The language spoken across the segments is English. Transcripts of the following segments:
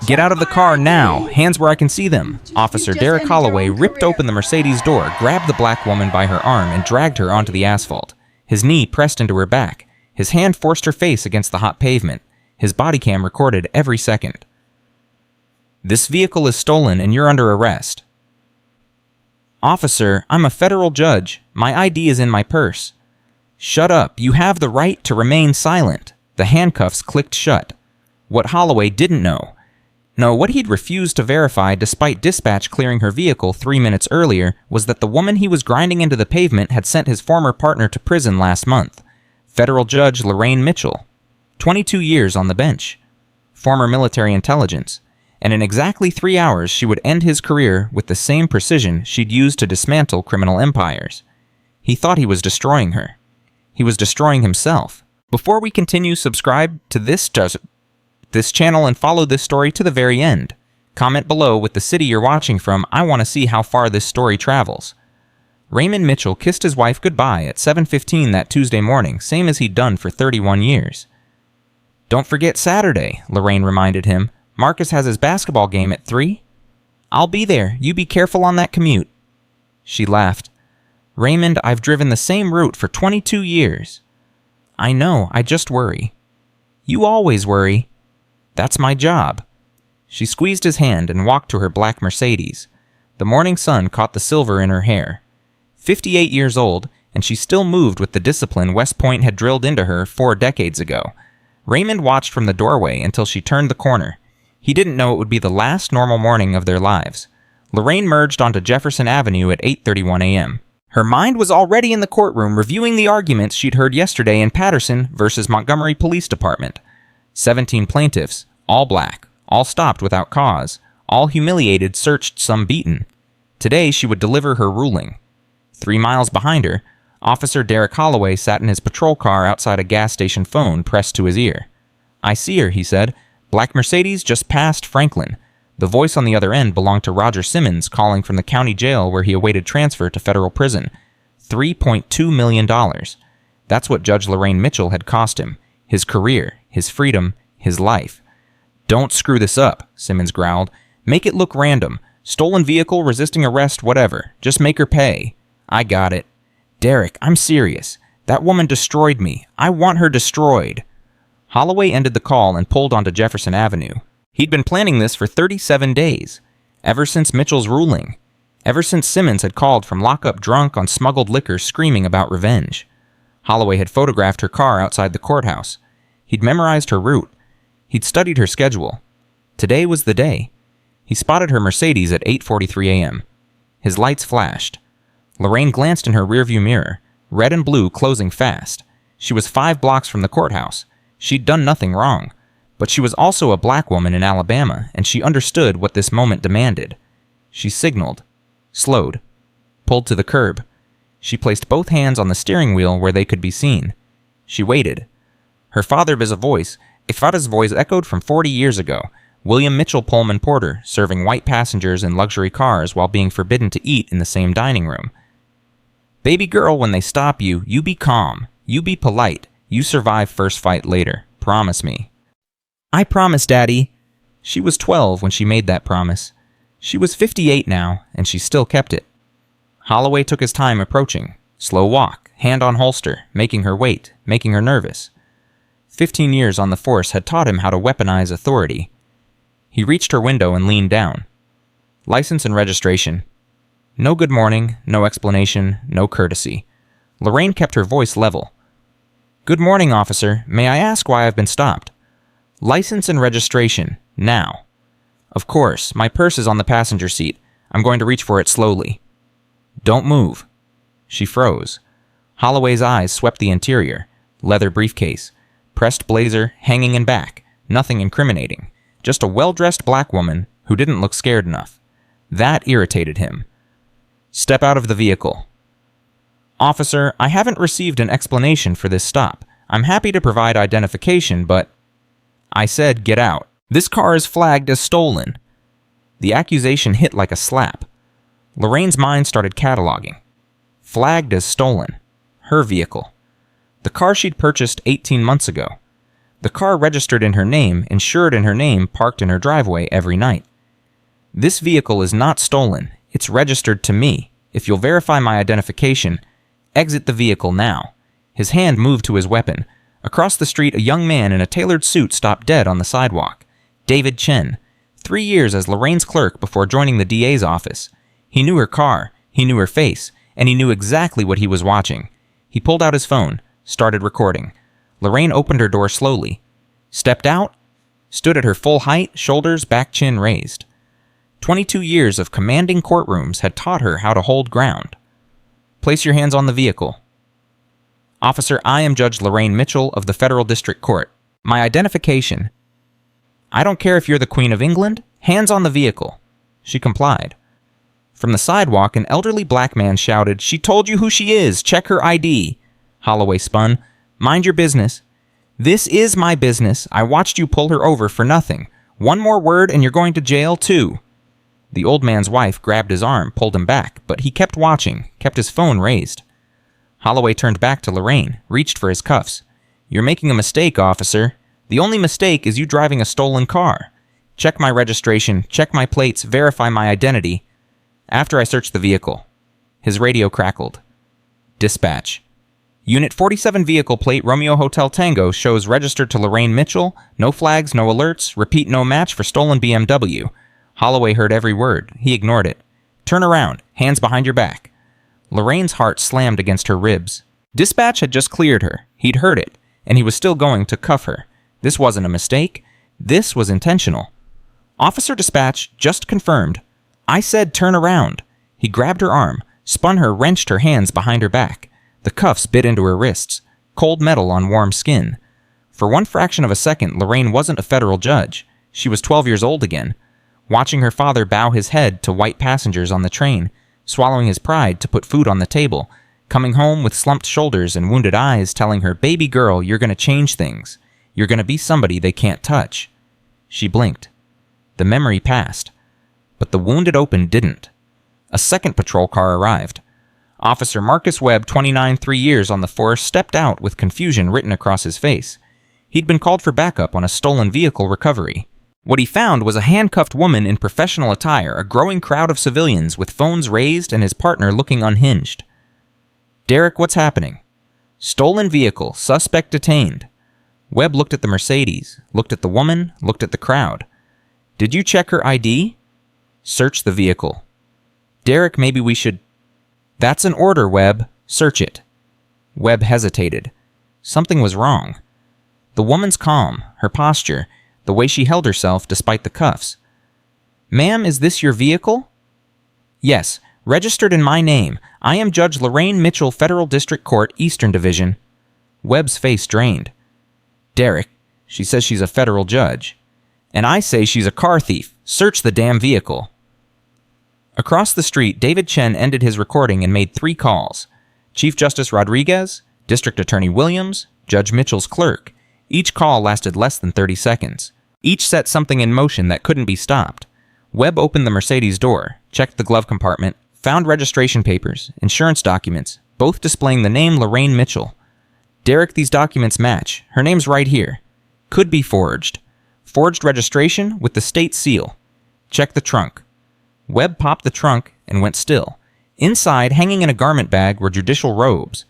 Get out of the car now! Hands where I can see them! Officer Derek Holloway ripped open the Mercedes door, grabbed the black woman by her arm, and dragged her onto the asphalt. His knee pressed into her back. His hand forced her face against the hot pavement. His body cam recorded every second. This vehicle is stolen and you're under arrest. Officer, I'm a federal judge. My ID is in my purse. Shut up. You have the right to remain silent. The handcuffs clicked shut. What Holloway didn't know. No, what he'd refused to verify despite dispatch clearing her vehicle 3 minutes earlier was that the woman he was grinding into the pavement had sent his former partner to prison last month. Federal Judge Lorraine Mitchell. 22 years on the bench. Former military intelligence. And in exactly 3 hours she would end his career with the same precision she'd used to dismantle criminal empires. He thought he was destroying her. He was destroying himself. Before we continue, subscribe to this channel and follow this story to the very end. Comment below with the city you're watching from. I want to see how far this story travels. Raymond Mitchell kissed his wife goodbye at 7:15 that Tuesday morning, same as he'd done for 31 years. Don't forget Saturday, Lorraine reminded him. Marcus has his basketball game at 3. I'll be there. You be careful on that commute. She laughed. Raymond, I've driven the same route for 22 years. I know, I just worry. You always worry. That's my job. She squeezed his hand and walked to her black Mercedes. The morning sun caught the silver in her hair. 58 years old, and she still moved with the discipline West Point had drilled into her 4 decades ago. Raymond watched from the doorway until she turned the corner. He didn't know it would be the last normal morning of their lives. Lorraine merged onto Jefferson Avenue at 8:31 a.m. Her mind was already in the courtroom reviewing the arguments she'd heard yesterday in Patterson versus Montgomery Police Department. 17 plaintiffs, all black, all stopped without cause, all humiliated, searched, some beaten. Today she would deliver her ruling. 3 miles behind her, Officer Derek Holloway sat in his patrol car outside a gas station phone pressed to his ear. I see her, he said. Black Mercedes just passed Franklin. The voice on the other end belonged to Roger Simmons, calling from the county jail where he awaited transfer to federal prison. $3.2 million. That's what Judge Lorraine Mitchell had cost him. His career, his freedom, his life. Don't screw this up, Simmons growled. Make it look random. Stolen vehicle, resisting arrest, whatever. Just make her pay. I got it. Derek, I'm serious. That woman destroyed me. I want her destroyed. Holloway ended the call and pulled onto Jefferson Avenue. He'd been planning this for 37 days. Ever since Mitchell's ruling. Ever since Simmons had called from lockup drunk on smuggled liquor screaming about revenge. Holloway had photographed her car outside the courthouse. He'd memorized her route. He'd studied her schedule. Today was the day. He spotted her Mercedes at 8:43 a.m. His lights flashed. Lorraine glanced in her rearview mirror, red and blue closing fast. She was 5 blocks from the courthouse. She'd done nothing wrong. But she was also a black woman in Alabama, and she understood what this moment demanded. She signaled, slowed, pulled to the curb. She placed both hands on the steering wheel where they could be seen. She waited. Her father's voice echoed from 40 years ago. William Mitchell Pullman Porter, serving white passengers in luxury cars while being forbidden to eat in the same dining room. Baby girl, when they stop you, you be calm. You be polite. You survive first fight later. Promise me. I promise, Daddy. She was 12 when she made that promise. She was 58 now, and she still kept it. Holloway took his time approaching. Slow walk, hand on holster, making her wait, making her nervous. 15 years on the force had taught him how to weaponize authority. He reached her window and leaned down. License and registration. No good morning, no explanation, no courtesy. Lorraine kept her voice level. Good morning, officer. May I ask why I've been stopped? License and registration, now. Of course, my purse is on the passenger seat. I'm going to reach for it slowly. Don't move. She froze. Holloway's eyes swept the interior. Leather briefcase. Pressed blazer, hanging in back. Nothing incriminating. Just a well-dressed black woman who didn't look scared enough. That irritated him. Step out of the vehicle. Officer, I haven't received an explanation for this stop. I'm happy to provide identification, but... I said get out. This car is flagged as stolen. The accusation hit like a slap. Lorraine's mind started cataloging. Flagged as stolen. Her vehicle. The car she'd purchased 18 months ago. The car registered in her name, insured in her name, parked in her driveway every night. This vehicle is not stolen. It's registered to me. If you'll verify my identification, exit the vehicle now." His hand moved to his weapon. Across the street, a young man in a tailored suit stopped dead on the sidewalk. David Chen. 3 years as Lorraine's clerk before joining the DA's office. He knew her car, he knew her face, and he knew exactly what he was watching. He pulled out his phone, started recording. Lorraine opened her door slowly, stepped out, stood at her full height, shoulders, back, chin raised. 22 years of commanding courtrooms had taught her how to hold ground. "Place your hands on the vehicle." "Officer, I am Judge Lorraine Mitchell of the Federal District Court. My identification." "I don't care if you're the Queen of England. Hands on the vehicle." She complied. From the sidewalk, an elderly black man shouted, "She told you who she is. Check her ID." Holloway spun. "Mind your business." "This is my business. I watched you pull her over for nothing. One more word and you're going to jail, too." The old man's wife grabbed his arm, pulled him back, but he kept watching, kept his phone raised. Holloway turned back to Lorraine, reached for his cuffs. "You're making a mistake, officer. The only mistake is you driving a stolen car. Check my registration, check my plates, verify my identity. After I search the vehicle." His radio crackled. "Dispatch. Unit 47 vehicle plate Romeo Hotel Tango shows registered to Lorraine Mitchell. No flags, no alerts. Repeat, no match for stolen BMW." Holloway heard every word. He ignored it. "Turn around. Hands behind your back." Lorraine's heart slammed against her ribs. Dispatch had just cleared her. He'd heard it, and he was still going to cuff her. This wasn't a mistake. This was intentional. "Officer Dispatch just confirmed. I said turn around." He grabbed her arm, spun her, wrenched her hands behind her back. The cuffs bit into her wrists. Cold metal on warm skin. For one fraction of a second, Lorraine wasn't a federal judge. She was 12 years old again. Watching her father bow his head to white passengers on the train, swallowing his pride to put food on the table, coming home with slumped shoulders and wounded eyes telling her, "Baby girl, you're going to change things. You're going to be somebody they can't touch." She blinked. The memory passed. But the wounded open didn't. A second patrol car arrived. Officer Marcus Webb, 29, 3 years on the force, stepped out with confusion written across his face. He'd been called for backup on a stolen vehicle recovery. What he found was a handcuffed woman in professional attire, a growing crowd of civilians with phones raised, and his partner looking unhinged. "Derek, what's happening?" "Stolen vehicle, suspect detained." Webb looked at the Mercedes, looked at the woman, looked at the crowd. "Did you check her ID?" "Search the vehicle." "Derek, maybe we should..." "That's an order, Webb. Search it." Webb hesitated. Something was wrong. The woman's calm, her posture, the way she held herself despite the cuffs. "Ma'am, is this your vehicle?" "Yes, registered in my name. I am Judge Lorraine Mitchell, Federal District Court, Eastern Division." Webb's face drained. "Derek, she says she's a federal judge. And I say she's a car thief. Search the damn vehicle." Across the street, David Chen ended his recording and made 3 calls. Chief Justice Rodriguez, District Attorney Williams, Judge Mitchell's clerk. Each call lasted less than 30 seconds. Each set something in motion that couldn't be stopped. Webb opened the Mercedes door, checked the glove compartment, found registration papers, insurance documents, both displaying the name Lorraine Mitchell. "Derek, these documents match. Her name's right here. Could be forged. Forged registration with the state seal. Check the trunk." Webb popped the trunk and went still. Inside, hanging in a garment bag, were judicial robes.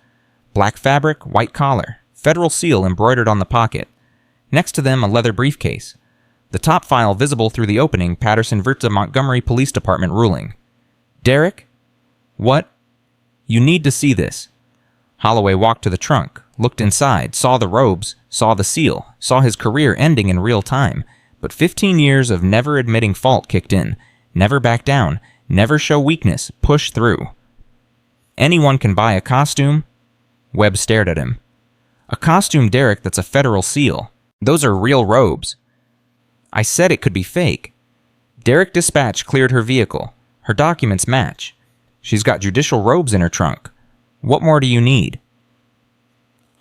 Black fabric, white collar, federal seal embroidered on the pocket. Next to them, a leather briefcase. The top file visible through the opening, Patterson Verta Montgomery Police Department ruling. "Derek? What? You need to see this." Holloway walked to the trunk, looked inside, saw the robes, saw the seal, saw his career ending in real time, but 15 years of never admitting fault kicked in. Never back down, never show weakness, push through. "Anyone can buy a costume?" Webb stared at him. "A costume, Derek, that's a federal seal. Those are real robes." "I said it could be fake." Derek Dispatch cleared her vehicle. Her documents match. She's got judicial robes in her trunk. What more do you need?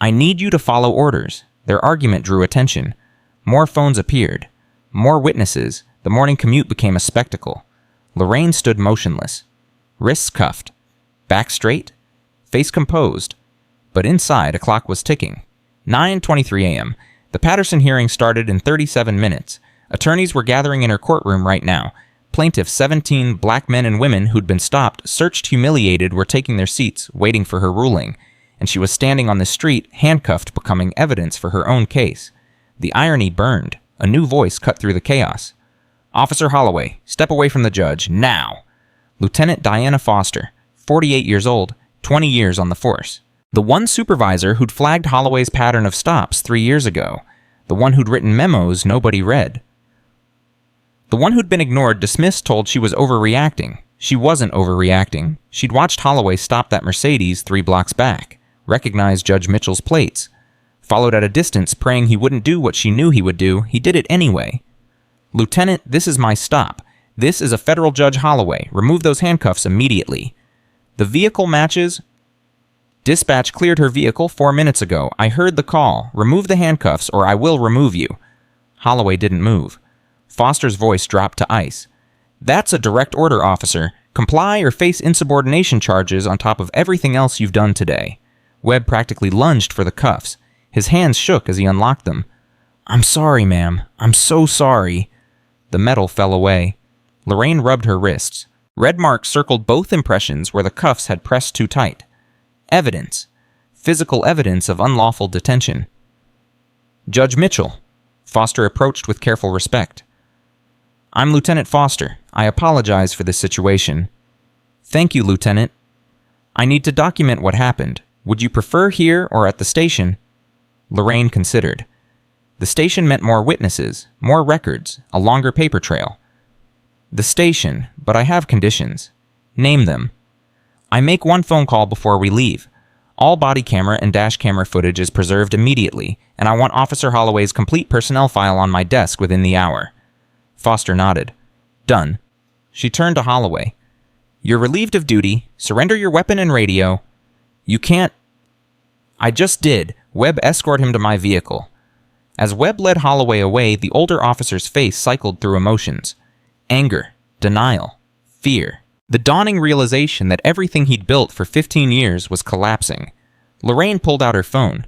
"I need you to follow orders." Their argument drew attention. More phones appeared. More witnesses. The morning commute became a spectacle. Lorraine stood motionless. Wrists cuffed. Back straight. Face composed. But inside, a clock was ticking. 9:23 a.m. The Patterson hearing started in 37 minutes. Attorneys were gathering in her courtroom right now. Plaintiffs, 17 black men and women who'd been stopped, searched, humiliated, were taking their seats, waiting for her ruling. And she was standing on the street, handcuffed, becoming evidence for her own case. The irony burned. A new voice cut through the chaos. Officer Holloway, step away from the judge, now. Lieutenant Diana Foster, 48 years old, 20 years on the force. The one supervisor who'd flagged Holloway's pattern of stops 3 years ago. The one who'd written memos nobody read. The one who'd been ignored, dismissed, told she was overreacting. She wasn't overreacting. She'd watched Holloway stop that Mercedes 3 blocks back, recognized Judge Mitchell's plates. Followed at a distance, praying he wouldn't do what she knew he would do. He did it anyway. Lieutenant, this is my stop. This is a Federal Judge Holloway. Remove those handcuffs immediately. The vehicle matches. Dispatch cleared her vehicle 4 minutes ago. I heard the call. Remove the handcuffs or I will remove you. Holloway didn't move. Foster's voice dropped to ice. That's a direct order, officer. Comply or face insubordination charges on top of everything else you've done today. Webb practically lunged for the cuffs. His hands shook as he unlocked them. I'm sorry, ma'am. I'm so sorry. The metal fell away. Lorraine rubbed her wrists. Red marks circled both impressions where the cuffs had pressed too tight. Evidence. Physical evidence of unlawful detention. Judge Mitchell. Foster approached with careful respect. I'm Lieutenant Foster. I apologize for this situation. Thank you, Lieutenant. I need to document what happened. Would you prefer here or at the station? Lorraine considered. The station meant more witnesses, more records, a longer paper trail. The station, but I have conditions. Name them. I make one phone call before we leave. All body camera and dash camera footage is preserved immediately, and I want Officer Holloway's complete personnel file on my desk within the hour. Foster nodded. Done. She turned to Holloway. You're relieved of duty. Surrender your weapon and radio. You can't. I just did. Webb escorted him to my vehicle. As Webb led Holloway away, the older officer's face cycled through emotions. Anger, denial, fear. The dawning realization that everything he'd built for 15 years was collapsing. Lorraine pulled out her phone.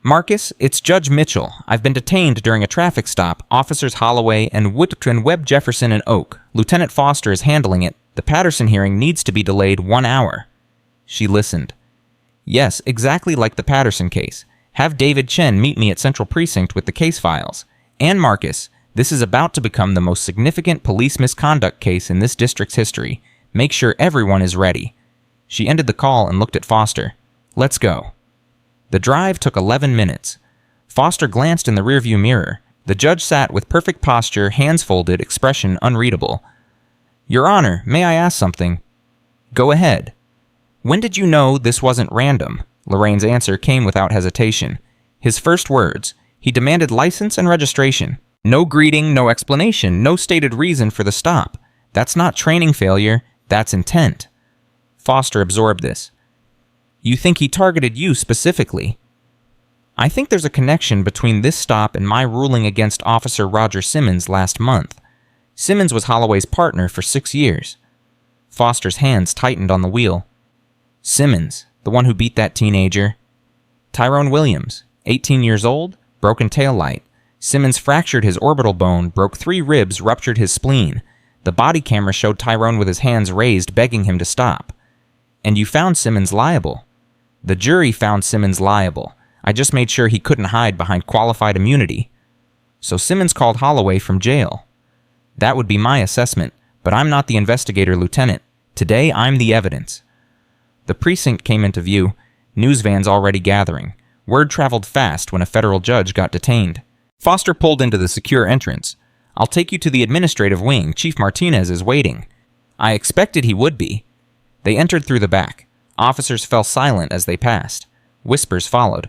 Marcus, it's Judge Mitchell. I've been detained during a traffic stop. Officers Holloway and Webb, Jefferson, and Oak. Lieutenant Foster is handling it. The Patterson hearing needs to be delayed 1 hour. She listened. Yes, exactly like the Patterson case. Have David Chen meet me at Central Precinct with the case files. And Marcus, this is about to become the most significant police misconduct case in this district's history. Make sure everyone is ready. She ended the call and looked at Foster. Let's go. The drive took 11 minutes. Foster glanced in the rearview mirror. The judge sat with perfect posture, hands folded, expression unreadable. Your Honor, may I ask something? Go ahead. When did you know this wasn't random? Lorraine's answer came without hesitation. His first words. He demanded license and registration. No greeting, no explanation, no stated reason for the stop. That's not training failure, that's intent. Foster absorbed this. You think he targeted you specifically? I think there's a connection between this stop and my ruling against Officer Roger Simmons last month. Simmons was Holloway's partner for 6 years. Foster's hands tightened on the wheel. Simmons, the one who beat that teenager. Tyrone Williams, 18 years old, broken taillight. Simmons fractured his orbital bone, broke 3 ribs, ruptured his spleen. The body camera showed Tyrone with his hands raised, begging him to stop. And you found Simmons liable. The jury found Simmons liable. I just made sure he couldn't hide behind qualified immunity. So Simmons called Holloway from jail. That would be my assessment, but I'm not the investigator, Lieutenant. Today, I'm the evidence. The precinct came into view, news vans already gathering. Word traveled fast when a federal judge got detained. Foster pulled into the secure entrance. I'll take you to the administrative wing. Chief Martinez is waiting. I expected he would be. They entered through the back. Officers fell silent as they passed. Whispers followed.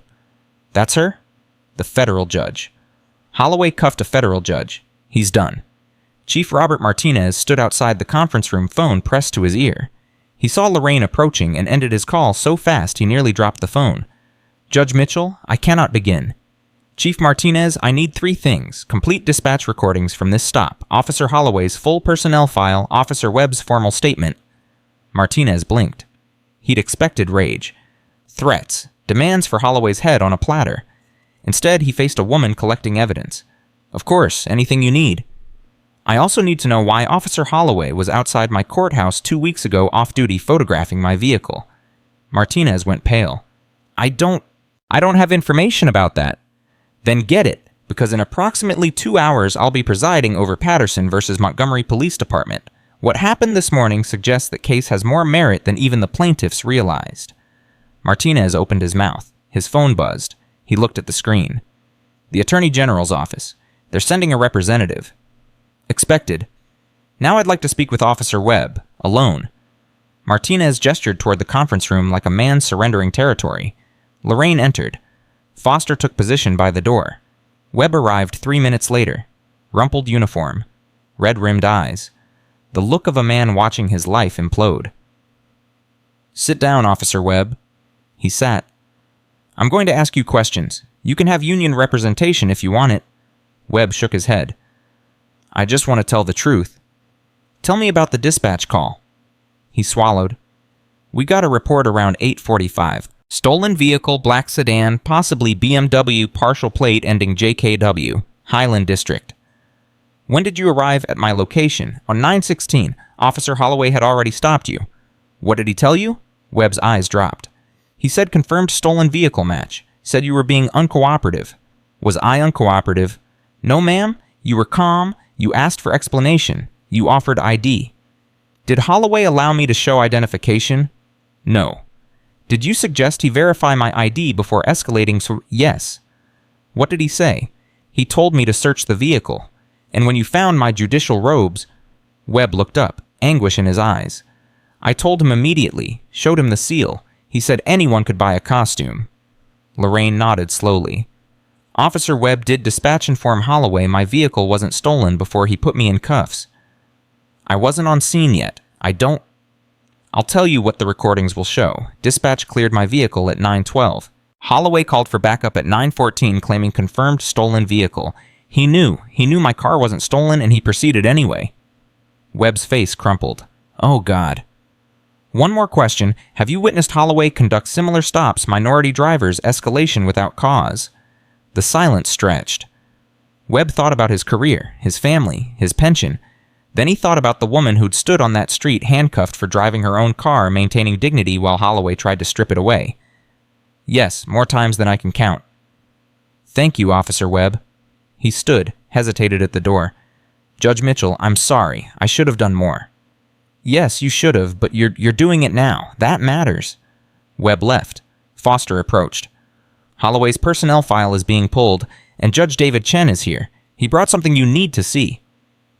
That's her? The federal judge. Holloway cuffed a federal judge. He's done. Chief Robert Martinez stood outside the conference room, phone pressed to his ear. He saw Lorraine approaching and ended his call so fast he nearly dropped the phone. Judge Mitchell, I cannot begin. Chief Martinez, I need 3 things. Complete dispatch recordings from this stop, Officer Holloway's full personnel file, Officer Webb's formal statement. Martinez blinked. He'd expected rage. Threats, demands for Holloway's head on a platter. Instead, he faced a woman collecting evidence. Of course, anything you need. I also need to know why Officer Holloway was outside my courthouse 2 weeks ago off-duty photographing my vehicle. Martinez went pale. I don't have information about that. Then get it, because in approximately 2 hours I'll be presiding over Patterson versus Montgomery Police Department. What happened this morning suggests the case has more merit than even the plaintiffs realized. Martinez opened his mouth. His phone buzzed. He looked at the screen. The Attorney General's office. They're sending a representative. Expected. Now I'd like to speak with Officer Webb, alone. Martinez gestured toward the conference room like a man surrendering territory. Lorraine entered. Foster took position by the door. Webb arrived 3 minutes later. Rumpled uniform. Red-rimmed eyes. The look of a man watching his life implode. Sit down, Officer Webb. He sat. I'm going to ask you questions. You can have union representation if you want it. Webb shook his head. I just want to tell the truth. Tell me about the dispatch call. He swallowed. We got a report around 8:45. Stolen vehicle, black sedan, possibly BMW, partial plate ending JKW, Highland District. When did you arrive at my location? On 9/16. Officer Holloway had already stopped you. What did he tell you? Webb's eyes dropped. He said confirmed stolen vehicle match. Said you were being uncooperative. Was I uncooperative? No, ma'am. You were calm. You asked for explanation. You offered ID. Did Holloway allow me to show identification? No. Did you suggest he verify my ID before escalating? Yes. What did he say? He told me to search the vehicle. And when you found my judicial robes... Webb looked up, anguish in his eyes. I told him immediately, showed him the seal. He said anyone could buy a costume. Lorraine nodded slowly. Officer Webb did dispatch inform Holloway my vehicle wasn't stolen before he put me in cuffs. I wasn't on scene yet. I'll tell you what the recordings will show. Dispatch cleared my vehicle at 9:12. Holloway called for backup at 9:14 claiming confirmed stolen vehicle. He knew my car wasn't stolen and he proceeded anyway. Webb's face crumpled. Oh, God. One more question. Have you witnessed Holloway conduct similar stops, minority drivers, escalation without cause? The silence stretched. Webb thought about his career, his family, his pension. Then he thought about the woman who'd stood on that street handcuffed for driving her own car, maintaining dignity while Holloway tried to strip it away. Yes, more times than I can count. Thank you, Officer Webb. He stood, hesitated at the door. Judge Mitchell, I'm sorry. I should have done more. Yes, you should have, but you're doing it now. That matters. Webb left. Foster approached. Holloway's personnel file is being pulled, and Judge David Chen is here. He brought something you need to see.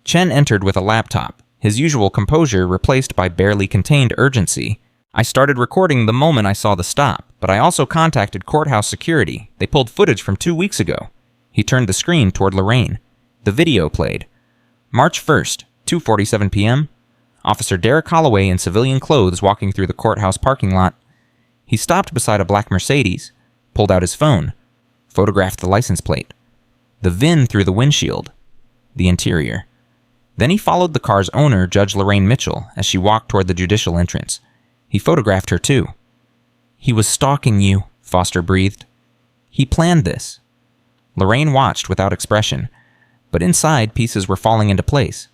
Chen entered with a laptop, his usual composure replaced by barely contained urgency. I started recording the moment I saw the stop, but I also contacted courthouse security. They pulled footage from 2 weeks ago. He turned the screen toward Lorraine. The video played. March 1st, 2:47 p.m. Officer Derek Holloway in civilian clothes walking through the courthouse parking lot. He stopped beside a black Mercedes, pulled out his phone, photographed the license plate, the VIN through the windshield, the interior. Then he followed the car's owner, Judge Lorraine Mitchell, as she walked toward the judicial entrance. He photographed her too. He was stalking you, Foster breathed. He planned this. Lorraine watched without expression, but inside pieces were falling into place.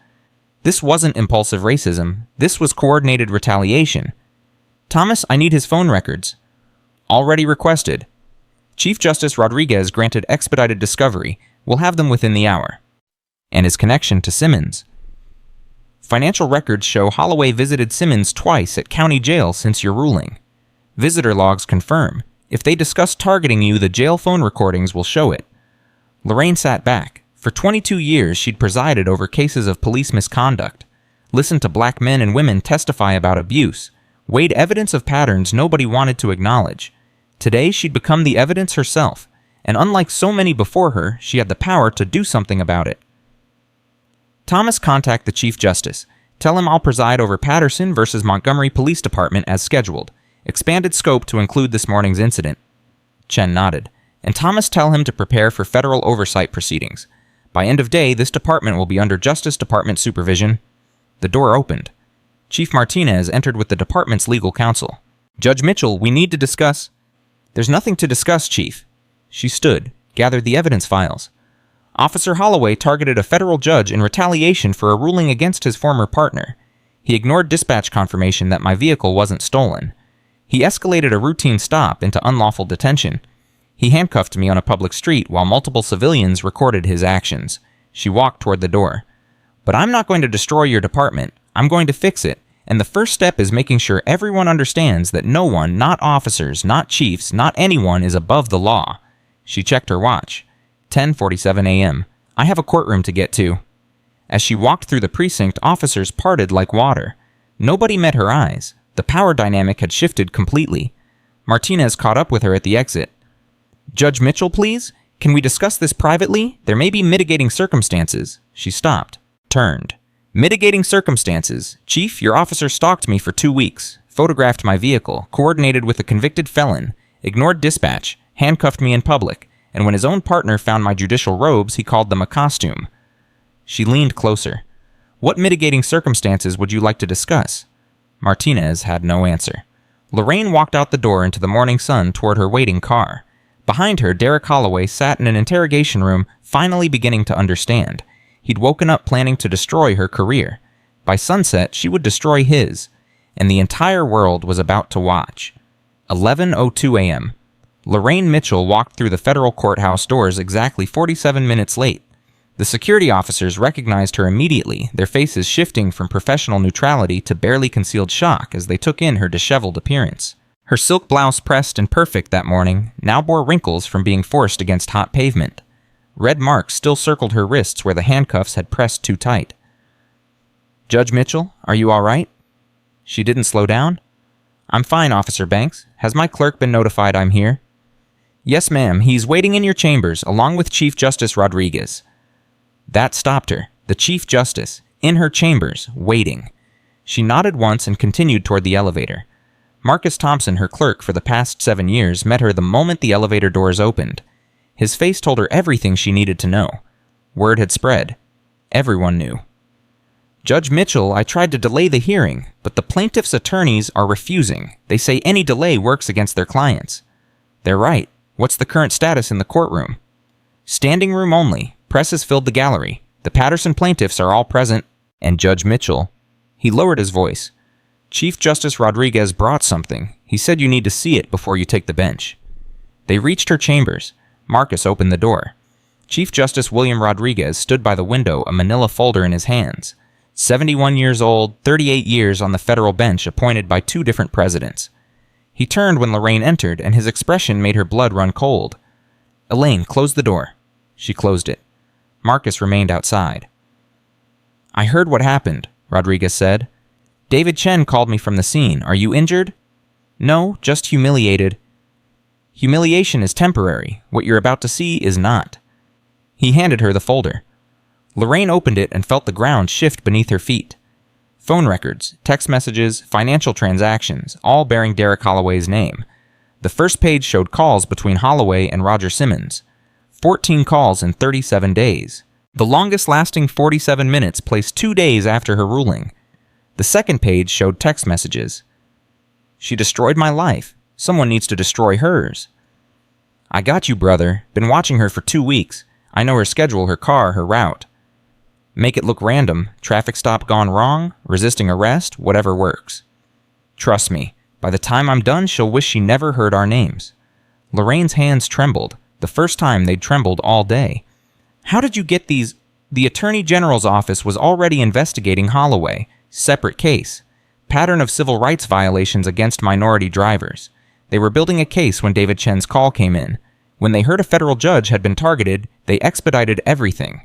This wasn't impulsive racism. This was coordinated retaliation. Thomas, I need his phone records. Already requested. Chief Justice Rodriguez granted expedited discovery. We'll have them within the hour. And his connection to Simmons. Financial records show Holloway visited Simmons twice at county jail since your ruling. Visitor logs confirm. If they discuss targeting you, the jail phone recordings will show it. Lorraine sat back. For 22 years, she'd presided over cases of police misconduct, listened to black men and women testify about abuse, weighed evidence of patterns nobody wanted to acknowledge. Today, she'd become the evidence herself, and unlike so many before her, she had the power to do something about it. Thomas, contact the Chief Justice. Tell him I'll preside over Patterson versus Montgomery Police Department as scheduled. Expanded scope to include this morning's incident. Chen nodded. And Thomas, tell him to prepare for federal oversight proceedings. By end of day, this department will be under Justice Department supervision. The door opened. Chief Martinez entered with the department's legal counsel. Judge Mitchell, we need to discuss... There's nothing to discuss, Chief. She stood, gathered the evidence files. Officer Holloway targeted a federal judge in retaliation for a ruling against his former partner. He ignored dispatch confirmation that my vehicle wasn't stolen. He escalated a routine stop into unlawful detention. He handcuffed me on a public street while multiple civilians recorded his actions. She walked toward the door. But I'm not going to destroy your department. I'm going to fix it. And the first step is making sure everyone understands that no one, not officers, not chiefs, not anyone, is above the law. She checked her watch. 10:47 a.m. I have a courtroom to get to. As she walked through the precinct, officers parted like water. Nobody met her eyes. The power dynamic had shifted completely. Martinez caught up with her at the exit. Judge Mitchell, please? Can we discuss this privately? There may be mitigating circumstances. She stopped. Turned. Mitigating circumstances. Chief, your officer stalked me for 2 weeks, photographed my vehicle, coordinated with a convicted felon, ignored dispatch, handcuffed me in public, and when his own partner found my judicial robes, he called them a costume. She leaned closer. What mitigating circumstances would you like to discuss? Martinez had no answer. Lorraine walked out the door into the morning sun toward her waiting car. Behind her, Derek Holloway sat in an interrogation room, finally beginning to understand. He'd woken up planning to destroy her career. By sunset, she would destroy his, and the entire world was about to watch. 11:02 a.m. Lorraine Mitchell walked through the federal courthouse doors exactly 47 minutes late. The security officers recognized her immediately, their faces shifting from professional neutrality to barely concealed shock as they took in her disheveled appearance. Her silk blouse, pressed and perfect that morning, now bore wrinkles from being forced against hot pavement. Red marks still circled her wrists where the handcuffs had pressed too tight. Judge Mitchell, are you all right? She didn't slow down. I'm fine, Officer Banks. Has my clerk been notified I'm here? Yes, ma'am. He's waiting in your chambers, along with Chief Justice Rodriguez. That stopped her. The Chief Justice, in her chambers, waiting. She nodded once and continued toward the elevator. Marcus Thompson, her clerk for the past 7 years, met her the moment the elevator doors opened. His face told her everything she needed to know. Word had spread. Everyone knew. Judge Mitchell, I tried to delay the hearing, but the plaintiff's attorneys are refusing. They say any delay works against their clients. They're right. What's the current status in the courtroom? Standing room only. Press has filled the gallery. The Patterson plaintiffs are all present. And Judge Mitchell. He lowered his voice. Chief Justice Rodriguez brought something. He said you need to see it before you take the bench. They reached her chambers. Marcus opened the door. Chief Justice William Rodriguez stood by the window, a manila folder in his hands. 71 years old, 38 years on the federal bench, appointed by 2 different presidents. He turned when Lorraine entered, and his expression made her blood run cold. Elaine, close the door. She closed it. Marcus remained outside. I heard what happened, Rodriguez said. David Chen called me from the scene. Are you injured? No, just humiliated. Humiliation is temporary. What you're about to see is not. He handed her the folder. Lorraine opened it and felt the ground shift beneath her feet. Phone records, text messages, financial transactions, all bearing Derek Holloway's name. The first page showed calls between Holloway and Roger Simmons. 14 calls in 37 days. The longest lasting 47 minutes placed 2 days after her ruling. The second page showed text messages. She destroyed my life. Someone needs to destroy hers. I got you, brother. Been watching her for 2 weeks. I know her schedule, her car, her route. Make it look random. Traffic stop gone wrong, resisting arrest, whatever works. Trust me, by the time I'm done, she'll wish she never heard our names. Lorraine's hands trembled, the first time they'd trembled all day. How did you get these? The Attorney General's office was already investigating Holloway. Separate case. Pattern of civil rights violations against minority drivers. They were building a case when David Chen's call came in. When they heard a federal judge had been targeted, they expedited everything.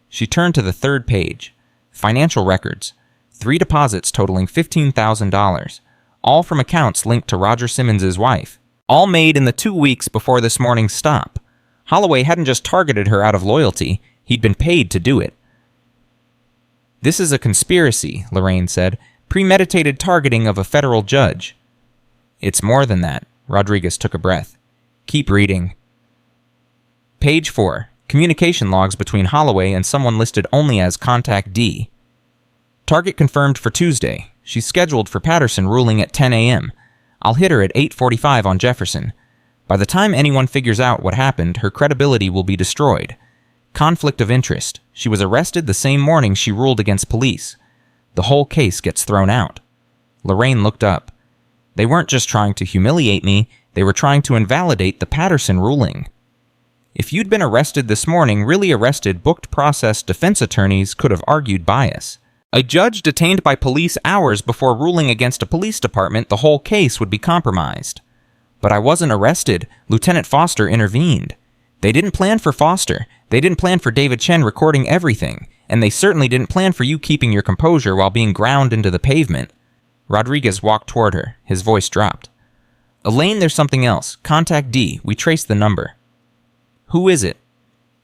She turned to the third page. Financial records. 3 deposits totaling $15,000. All from accounts linked to Roger Simmons' wife. All made in the 2 weeks before this morning's stop. Holloway hadn't just targeted her out of loyalty. He'd been paid to do it. This is a conspiracy, Lorraine said. Premeditated targeting of a federal judge. It's more than that. Rodriguez took a breath. Keep reading. Page 4. Communication logs between Holloway and someone listed only as Contact D. Target confirmed for Tuesday. She's scheduled for Patterson ruling at 10 a.m. I'll hit her at 8:45 on Jefferson. By the time anyone figures out what happened, her credibility will be destroyed. Conflict of interest. She was arrested the same morning she ruled against police. The whole case gets thrown out. Lorraine looked up. They weren't just trying to humiliate me, they were trying to invalidate the Patterson ruling. If you'd been arrested this morning, really arrested, booked process defense attorneys could have argued bias. A judge detained by police hours before ruling against a police department, the whole case would be compromised. But I wasn't arrested. Lieutenant Foster intervened. They didn't plan for Foster. They didn't plan for David Chen recording everything. And they certainly didn't plan for you keeping your composure while being ground into the pavement. Rodriguez walked toward her. His voice dropped. Elaine, there's something else. Contact D. We traced the number. Who is it?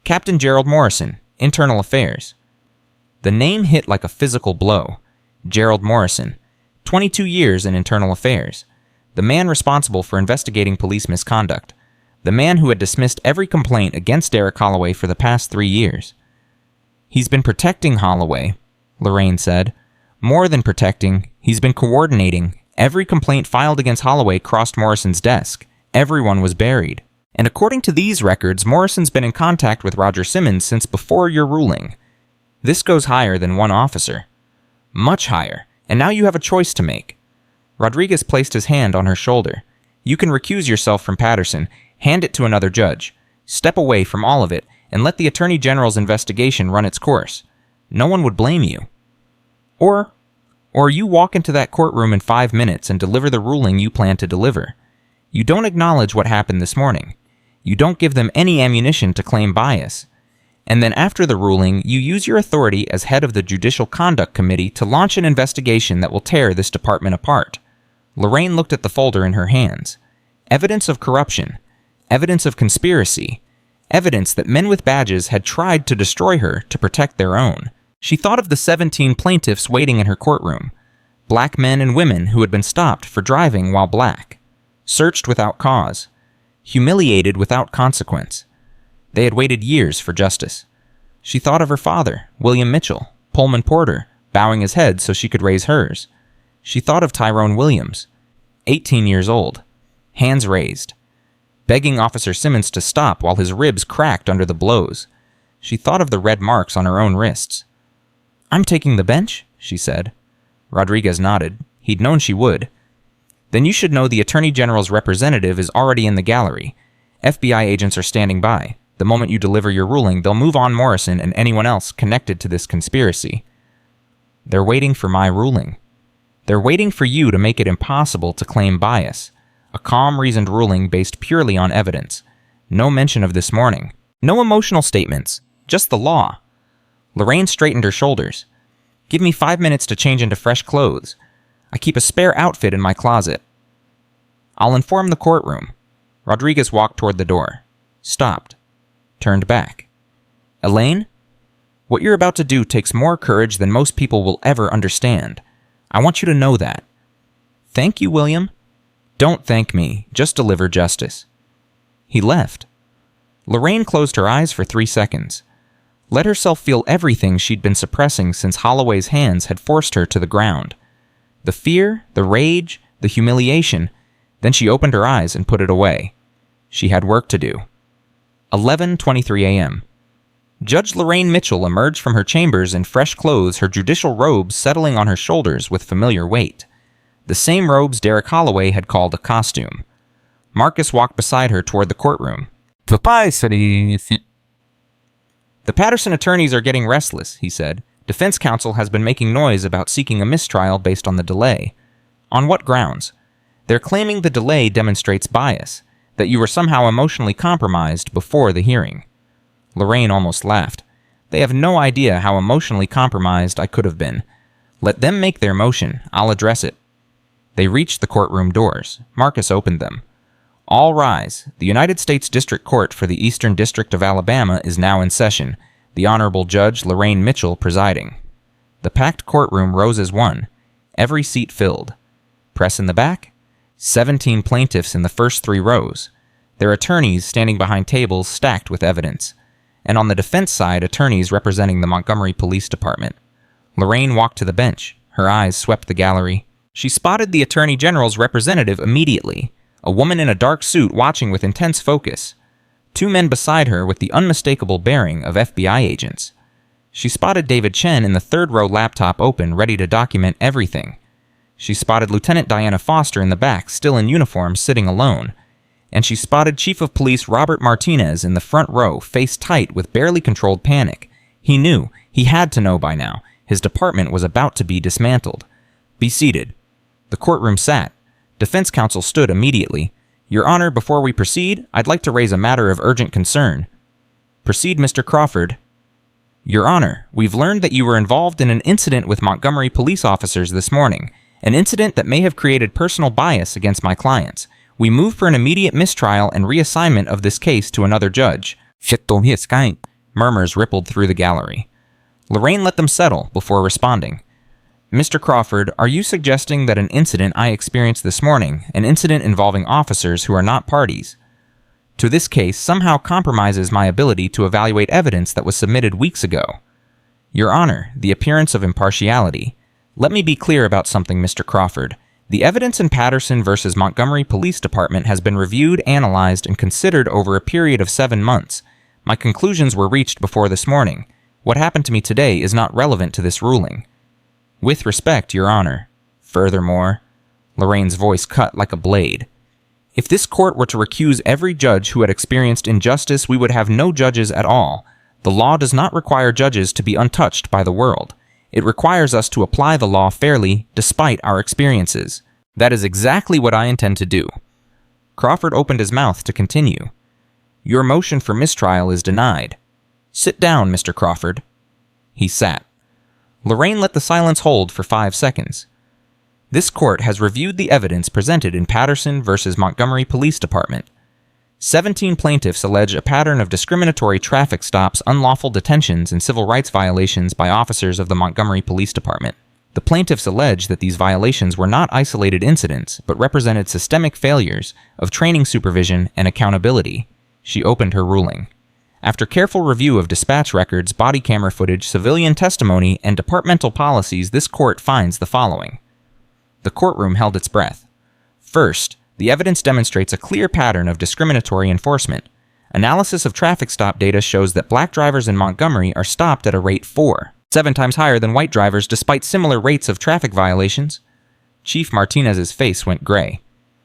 Captain Gerald Morrison, Internal Affairs. The name hit like a physical blow. Gerald Morrison, 22 years in Internal Affairs. The man responsible for investigating police misconduct. The man who had dismissed every complaint against Derek Holloway for the past 3 years. He's been protecting Holloway, Lorraine said. More than protecting, he's been coordinating. Every complaint filed against Holloway crossed Morrison's desk. Everyone was buried. And according to these records, Morrison's been in contact with Roger Simmons since before your ruling. This goes higher than one officer. Much higher. And now you have a choice to make. Rodriguez placed his hand on her shoulder. You can recuse yourself from Patterson, hand it to another judge, step away from all of it, and let the Attorney General's investigation run its course. No one would blame you. Or you walk into that courtroom in 5 minutes and deliver the ruling you plan to deliver. You don't acknowledge what happened this morning. You don't give them any ammunition to claim bias. And then after the ruling, you use your authority as head of the Judicial Conduct Committee to launch an investigation that will tear this department apart. Lorraine looked at the folder in her hands. Evidence of corruption. Evidence of conspiracy. Evidence that men with badges had tried to destroy her to protect their own. She thought of the 17 plaintiffs waiting in her courtroom. Black men and women who had been stopped for driving while black. Searched without cause. Humiliated without consequence. They had waited years for justice. She thought of her father, William Mitchell, Pullman Porter, bowing his head so she could raise hers. She thought of Tyrone Williams, 18 years old, hands raised, begging Officer Simmons to stop while his ribs cracked under the blows. She thought of the red marks on her own wrists. I'm taking the bench, she said. Rodriguez nodded. He'd known she would. Then you should know the Attorney General's representative is already in the gallery. FBI agents are standing by. The moment you deliver your ruling, they'll move on Morrison and anyone else connected to this conspiracy. They're waiting for my ruling. They're waiting for you to make it impossible to claim bias. A calm, reasoned ruling based purely on evidence. No mention of this morning. No emotional statements. Just the law. Lorraine straightened her shoulders. Give me 5 minutes to change into fresh clothes. I keep a spare outfit in my closet. I'll inform the courtroom. Rodriguez walked toward the door. Stopped. Turned back. Elaine? What you're about to do takes more courage than most people will ever understand. I want you to know that. Thank you, William. Don't thank me. Just deliver justice. He left. Lorraine closed her eyes for 3 seconds. Let herself feel everything she'd been suppressing since Holloway's hands had forced her to the ground. The fear, the rage, the humiliation. Then she opened her eyes and put it away. She had work to do. 11:23 a.m. Judge Lorraine Mitchell emerged from her chambers in fresh clothes, her judicial robes settling on her shoulders with familiar weight. The same robes Derek Holloway had called a costume. Marcus walked beside her toward the courtroom. The Patterson attorneys are getting restless, he said. Defense counsel has been making noise about seeking a mistrial based on the delay. On what grounds? They're claiming the delay demonstrates bias, that you were somehow emotionally compromised before the hearing. Lorraine almost laughed. They have no idea how emotionally compromised I could have been. Let them make their motion. I'll address it. They reached the courtroom doors. Marcus opened them. All rise. The United States District Court for the Eastern District of Alabama is now in session, the Honorable Judge Lorraine Mitchell presiding. The packed courtroom rose as one, every seat filled. Press in the back? 17 plaintiffs in the first 3 rows, their attorneys standing behind tables stacked with evidence, and on the defense side, attorneys representing the Montgomery Police Department. Lorraine walked to the bench. Her eyes swept the gallery. She spotted the Attorney General's representative immediately, a woman in a dark suit watching with intense focus. Two men beside her with the unmistakable bearing of FBI agents. She spotted David Chen in the third row, laptop open, ready to document everything. She spotted Lieutenant Diana Foster in the back, still in uniform, sitting alone. And she spotted Chief of Police Robert Martinez in the front row, face tight with barely controlled panic. He knew, he had to know by now, his department was about to be dismantled. "Be seated." The courtroom sat. Defense counsel stood immediately. "Your Honor, before we proceed, I'd like to raise a matter of urgent concern." "Proceed, Mr. Crawford." "Your Honor, we've learned that you were involved in an incident with Montgomery police officers this morning, an incident that may have created personal bias against my clients. We move for an immediate mistrial and reassignment of this case to another judge." Murmurs rippled through the gallery. Lorraine let them settle before responding. "Mr. Crawford, are you suggesting that an incident I experienced this morning, an incident involving officers who are not parties to this case, somehow compromises my ability to evaluate evidence that was submitted weeks ago?" "Your Honor, the appearance of impartiality. Let me be clear about something, Mr. Crawford. The evidence in Patterson versus Montgomery Police Department has been reviewed, analyzed, and considered over a period of 7 months. My conclusions were reached before this morning. What happened to me today is not relevant to this ruling. With respect, Your Honor. Furthermore," Lorraine's voice cut like a blade, "if this court were to recuse every judge who had experienced injustice, we would have no judges at all. The law does not require judges to be untouched by the world. It requires us to apply the law fairly, despite our experiences. That is exactly what I intend to do." Crawford opened his mouth to continue. "Your motion for mistrial is denied. Sit down, Mr. Crawford." He sat. Lorraine let the silence hold for 5 seconds. "This court has reviewed the evidence presented in Patterson versus Montgomery Police Department. 17 plaintiffs allege a pattern of discriminatory traffic stops, unlawful detentions, and civil rights violations by officers of the Montgomery Police Department. The plaintiffs allege that these violations were not isolated incidents, but represented systemic failures of training, supervision, and accountability." She opened her ruling. "After careful review of dispatch records, body camera footage, civilian testimony, and departmental policies, this court finds the following." The courtroom held its breath. "First, the evidence demonstrates a clear pattern of discriminatory enforcement. Analysis of traffic stop data shows that black drivers in Montgomery are stopped at a rate 7 times higher than white drivers despite similar rates of traffic violations." Chief Martinez's face went gray.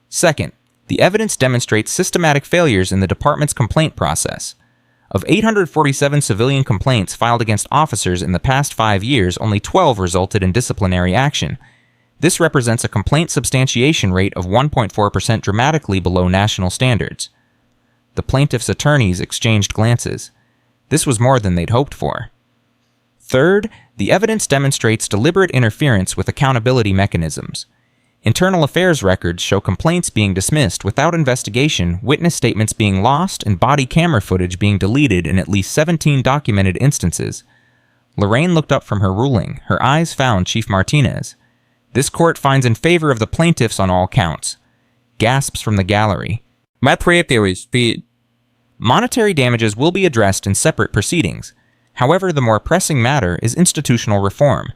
"Second, the evidence demonstrates systematic failures in the department's complaint process. Of 847 civilian complaints filed against officers in the past 5 years, only 12 resulted in disciplinary action. This represents a complaint substantiation rate of 1.4%, dramatically below national standards." The plaintiff's attorneys exchanged glances. This was more than they'd hoped for. "Third, the evidence demonstrates deliberate interference with accountability mechanisms. Internal affairs records show complaints being dismissed without investigation, witness statements being lost, and body camera footage being deleted in at least 17 documented instances." Lorraine looked up from her ruling. Her eyes found Chief Martinez. "This court finds in favor of the plaintiffs on all counts." Gasps from the gallery. "Monetary damages will be addressed in separate proceedings. However, the more pressing matter is institutional reform.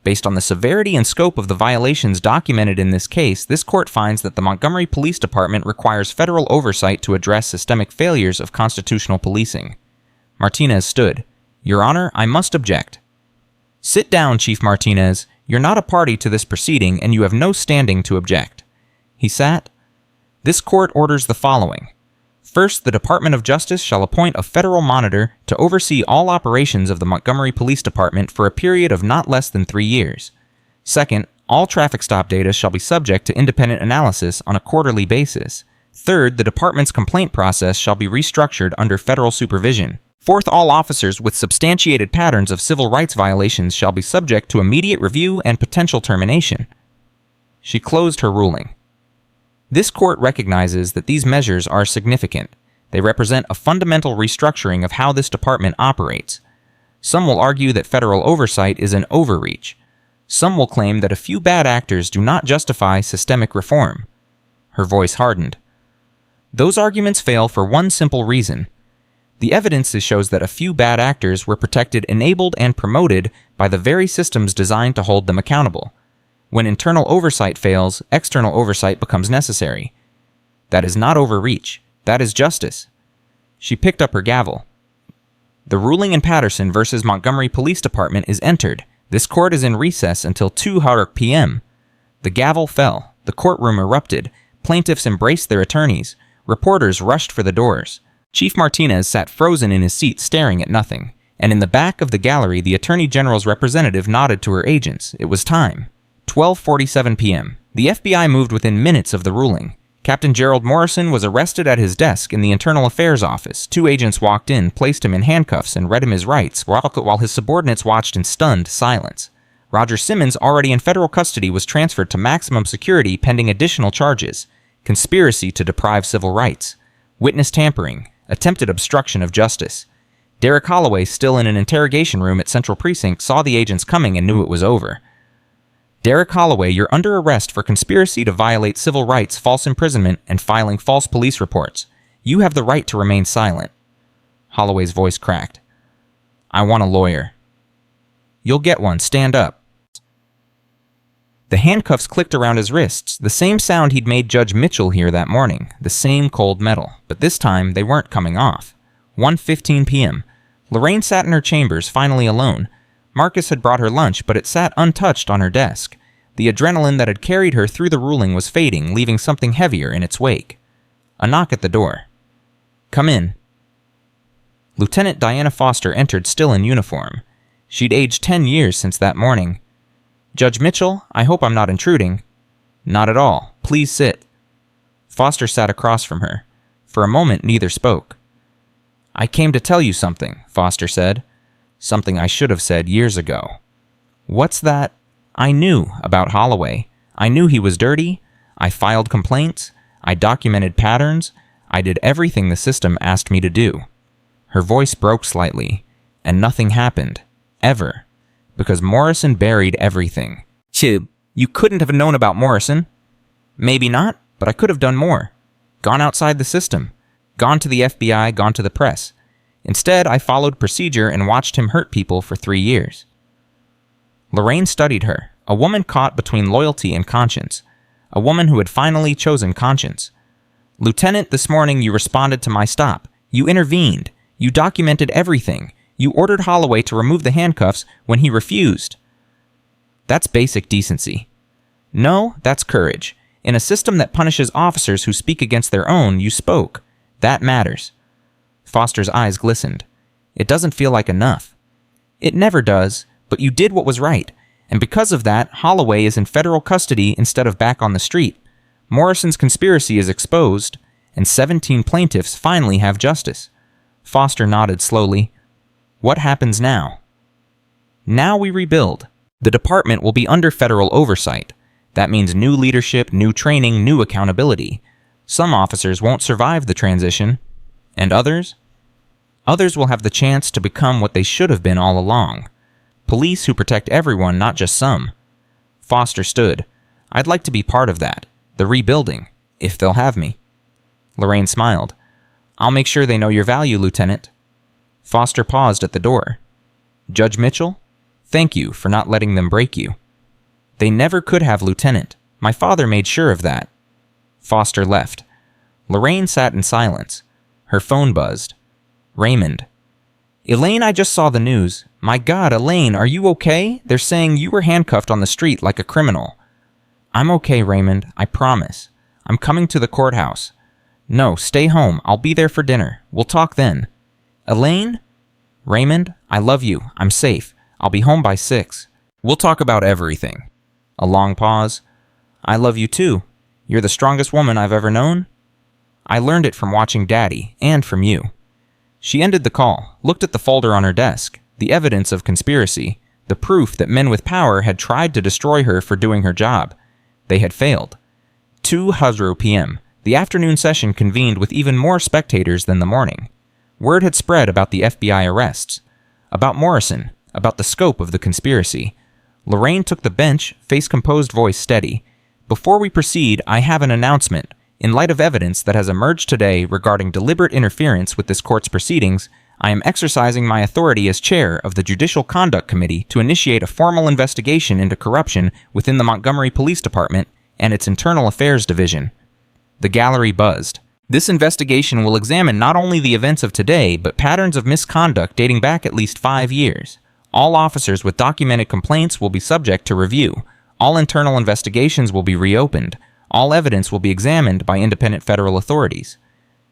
Based on the severity and scope of the violations documented in this case, this court finds that the Montgomery Police Department requires federal oversight to address systemic failures of constitutional policing." Martinez stood. "Your Honor, I must object." "Sit down, Chief Martinez. You're not a party to this proceeding, and you have no standing to object." He sat. "This court orders the following. First, the Department of Justice shall appoint a federal monitor to oversee all operations of the Montgomery Police Department for a period of not less than 3 years. Second, all traffic stop data shall be subject to independent analysis on a quarterly basis. Third, the department's complaint process shall be restructured under federal supervision. Fourth, all officers with substantiated patterns of civil rights violations shall be subject to immediate review and potential termination." She closed her ruling. This court recognizes that these measures are significant. They represent a fundamental restructuring of how this department operates. Some will argue that federal oversight is an overreach. Some will claim that a few bad actors do not justify systemic reform. Her voice hardened. Those arguments fail for one simple reason. The evidence shows that a few bad actors were protected, enabled, and promoted by the very systems designed to hold them accountable. When internal oversight fails, external oversight becomes necessary. That is not overreach. That is justice. She picked up her gavel. The ruling in Patterson versus Montgomery Police Department is entered. This court is in recess until 2 p.m. The gavel fell. The courtroom erupted. Plaintiffs embraced their attorneys. Reporters rushed for the doors. Chief Martinez sat frozen in his seat staring at nothing. And in the back of the gallery, the Attorney General's representative nodded to her agents. It was time. 12:47 p.m. The FBI moved within minutes of the ruling. Captain Gerald Morrison was arrested at his desk in the Internal Affairs Office. 2 agents walked in, placed him in handcuffs, and read him his rights, while his subordinates watched in stunned silence. Roger Simmons, already in federal custody, was transferred to maximum security pending additional charges: conspiracy to deprive civil rights, witness tampering, attempted obstruction of justice. Derek Holloway, still in an interrogation room at Central Precinct, saw the agents coming and knew it was over. Derek Holloway, you're under arrest for conspiracy to violate civil rights, false imprisonment, and filing false police reports. You have the right to remain silent. Holloway's voice cracked. I want a lawyer. You'll get one. Stand up. The handcuffs clicked around his wrists, the same sound he'd made Judge Mitchell hear that morning, the same cold metal, but this time they weren't coming off. 1:15 p.m. Lorraine sat in her chambers, finally alone. Marcus had brought her lunch, but it sat untouched on her desk. The adrenaline that had carried her through the ruling was fading, leaving something heavier in its wake. A knock at the door. Come in. Lieutenant Diana Foster entered, still in uniform. She'd aged 10 years since that morning. Judge Mitchell, I hope I'm not intruding. Not at all. Please sit. Foster sat across from her. For a moment, neither spoke. I came to tell you something, Foster said. Something I should have said years ago. What's that? I knew about Holloway. I knew he was dirty. I filed complaints. I documented patterns. I did everything the system asked me to do. Her voice broke slightly, and nothing happened. Ever. Because Morrison buried everything. Chib, you couldn't have known about Morrison. Maybe not, but I could have done more. Gone outside the system. Gone to the FBI, gone to the press. Instead, I followed procedure and watched him hurt people for 3 years. Lorraine studied her, a woman caught between loyalty and conscience, a woman who had finally chosen conscience. Lieutenant, this morning you responded to my stop. You intervened. You documented everything. You ordered Holloway to remove the handcuffs when he refused. That's basic decency. No, that's courage. In a system that punishes officers who speak against their own, you spoke. That matters. Foster's eyes glistened. It doesn't feel like enough. It never does, but you did what was right, and because of that, Holloway is in federal custody instead of back on the street. Morrison's conspiracy is exposed, and 17 plaintiffs finally have justice. Foster nodded slowly. What happens now? Now we rebuild. The department will be under federal oversight. That means new leadership, new training, new accountability. Some officers won't survive the transition, and others? Others will have the chance to become what they should have been all along. Police who protect everyone, not just some. Foster stood. I'd like to be part of that. The rebuilding, if they'll have me. Lorraine smiled. I'll make sure they know your value, Lieutenant. Foster paused at the door. Judge Mitchell, thank you for not letting them break you. They never could have, Lieutenant. My father made sure of that. Foster left. Lorraine sat in silence. Her phone buzzed. Raymond. Elaine, I just saw the news. My God, Elaine, are you okay? They're saying you were handcuffed on the street like a criminal. I'm okay, Raymond, I promise. I'm coming to the courthouse. No, stay home. I'll be there for dinner. We'll talk then. Elaine? Raymond, I love you. I'm safe. I'll be home by 6. We'll talk about everything. A long pause. I love you too. You're the strongest woman I've ever known. I learned it from watching Daddy, and from you. She ended the call, looked at the folder on her desk, the evidence of conspiracy, the proof that men with power had tried to destroy her for doing her job. They had failed. 2 p.m. The afternoon session convened with even more spectators than the morning. Word had spread about the FBI arrests, about Morrison, about the scope of the conspiracy. Lorraine took the bench, face composed, voice steady. Before we proceed, I have an announcement. In light of evidence that has emerged today regarding deliberate interference with this court's proceedings, I am exercising my authority as chair of the Judicial Conduct Committee to initiate a formal investigation into corruption within the Montgomery Police Department and its Internal Affairs Division. The gallery buzzed. This investigation will examine not only the events of today, but patterns of misconduct dating back at least 5 years. All officers with documented complaints will be subject to review. All internal investigations will be reopened. All evidence will be examined by independent federal authorities.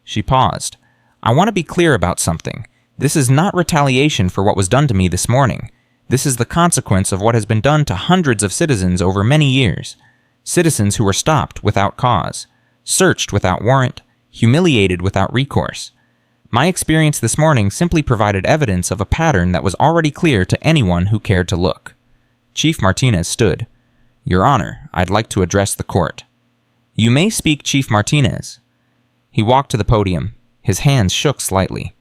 She paused. I want to be clear about something. This is not retaliation for what was done to me this morning. This is the consequence of what has been done to hundreds of citizens over many years. Citizens who were stopped without cause, searched without warrant, humiliated without recourse. My experience this morning simply provided evidence of a pattern that was already clear to anyone who cared to look. Chief Martinez stood. Your Honor, I'd like to address the court. You may speak, Chief Martinez. He walked to the podium. His hands shook slightly.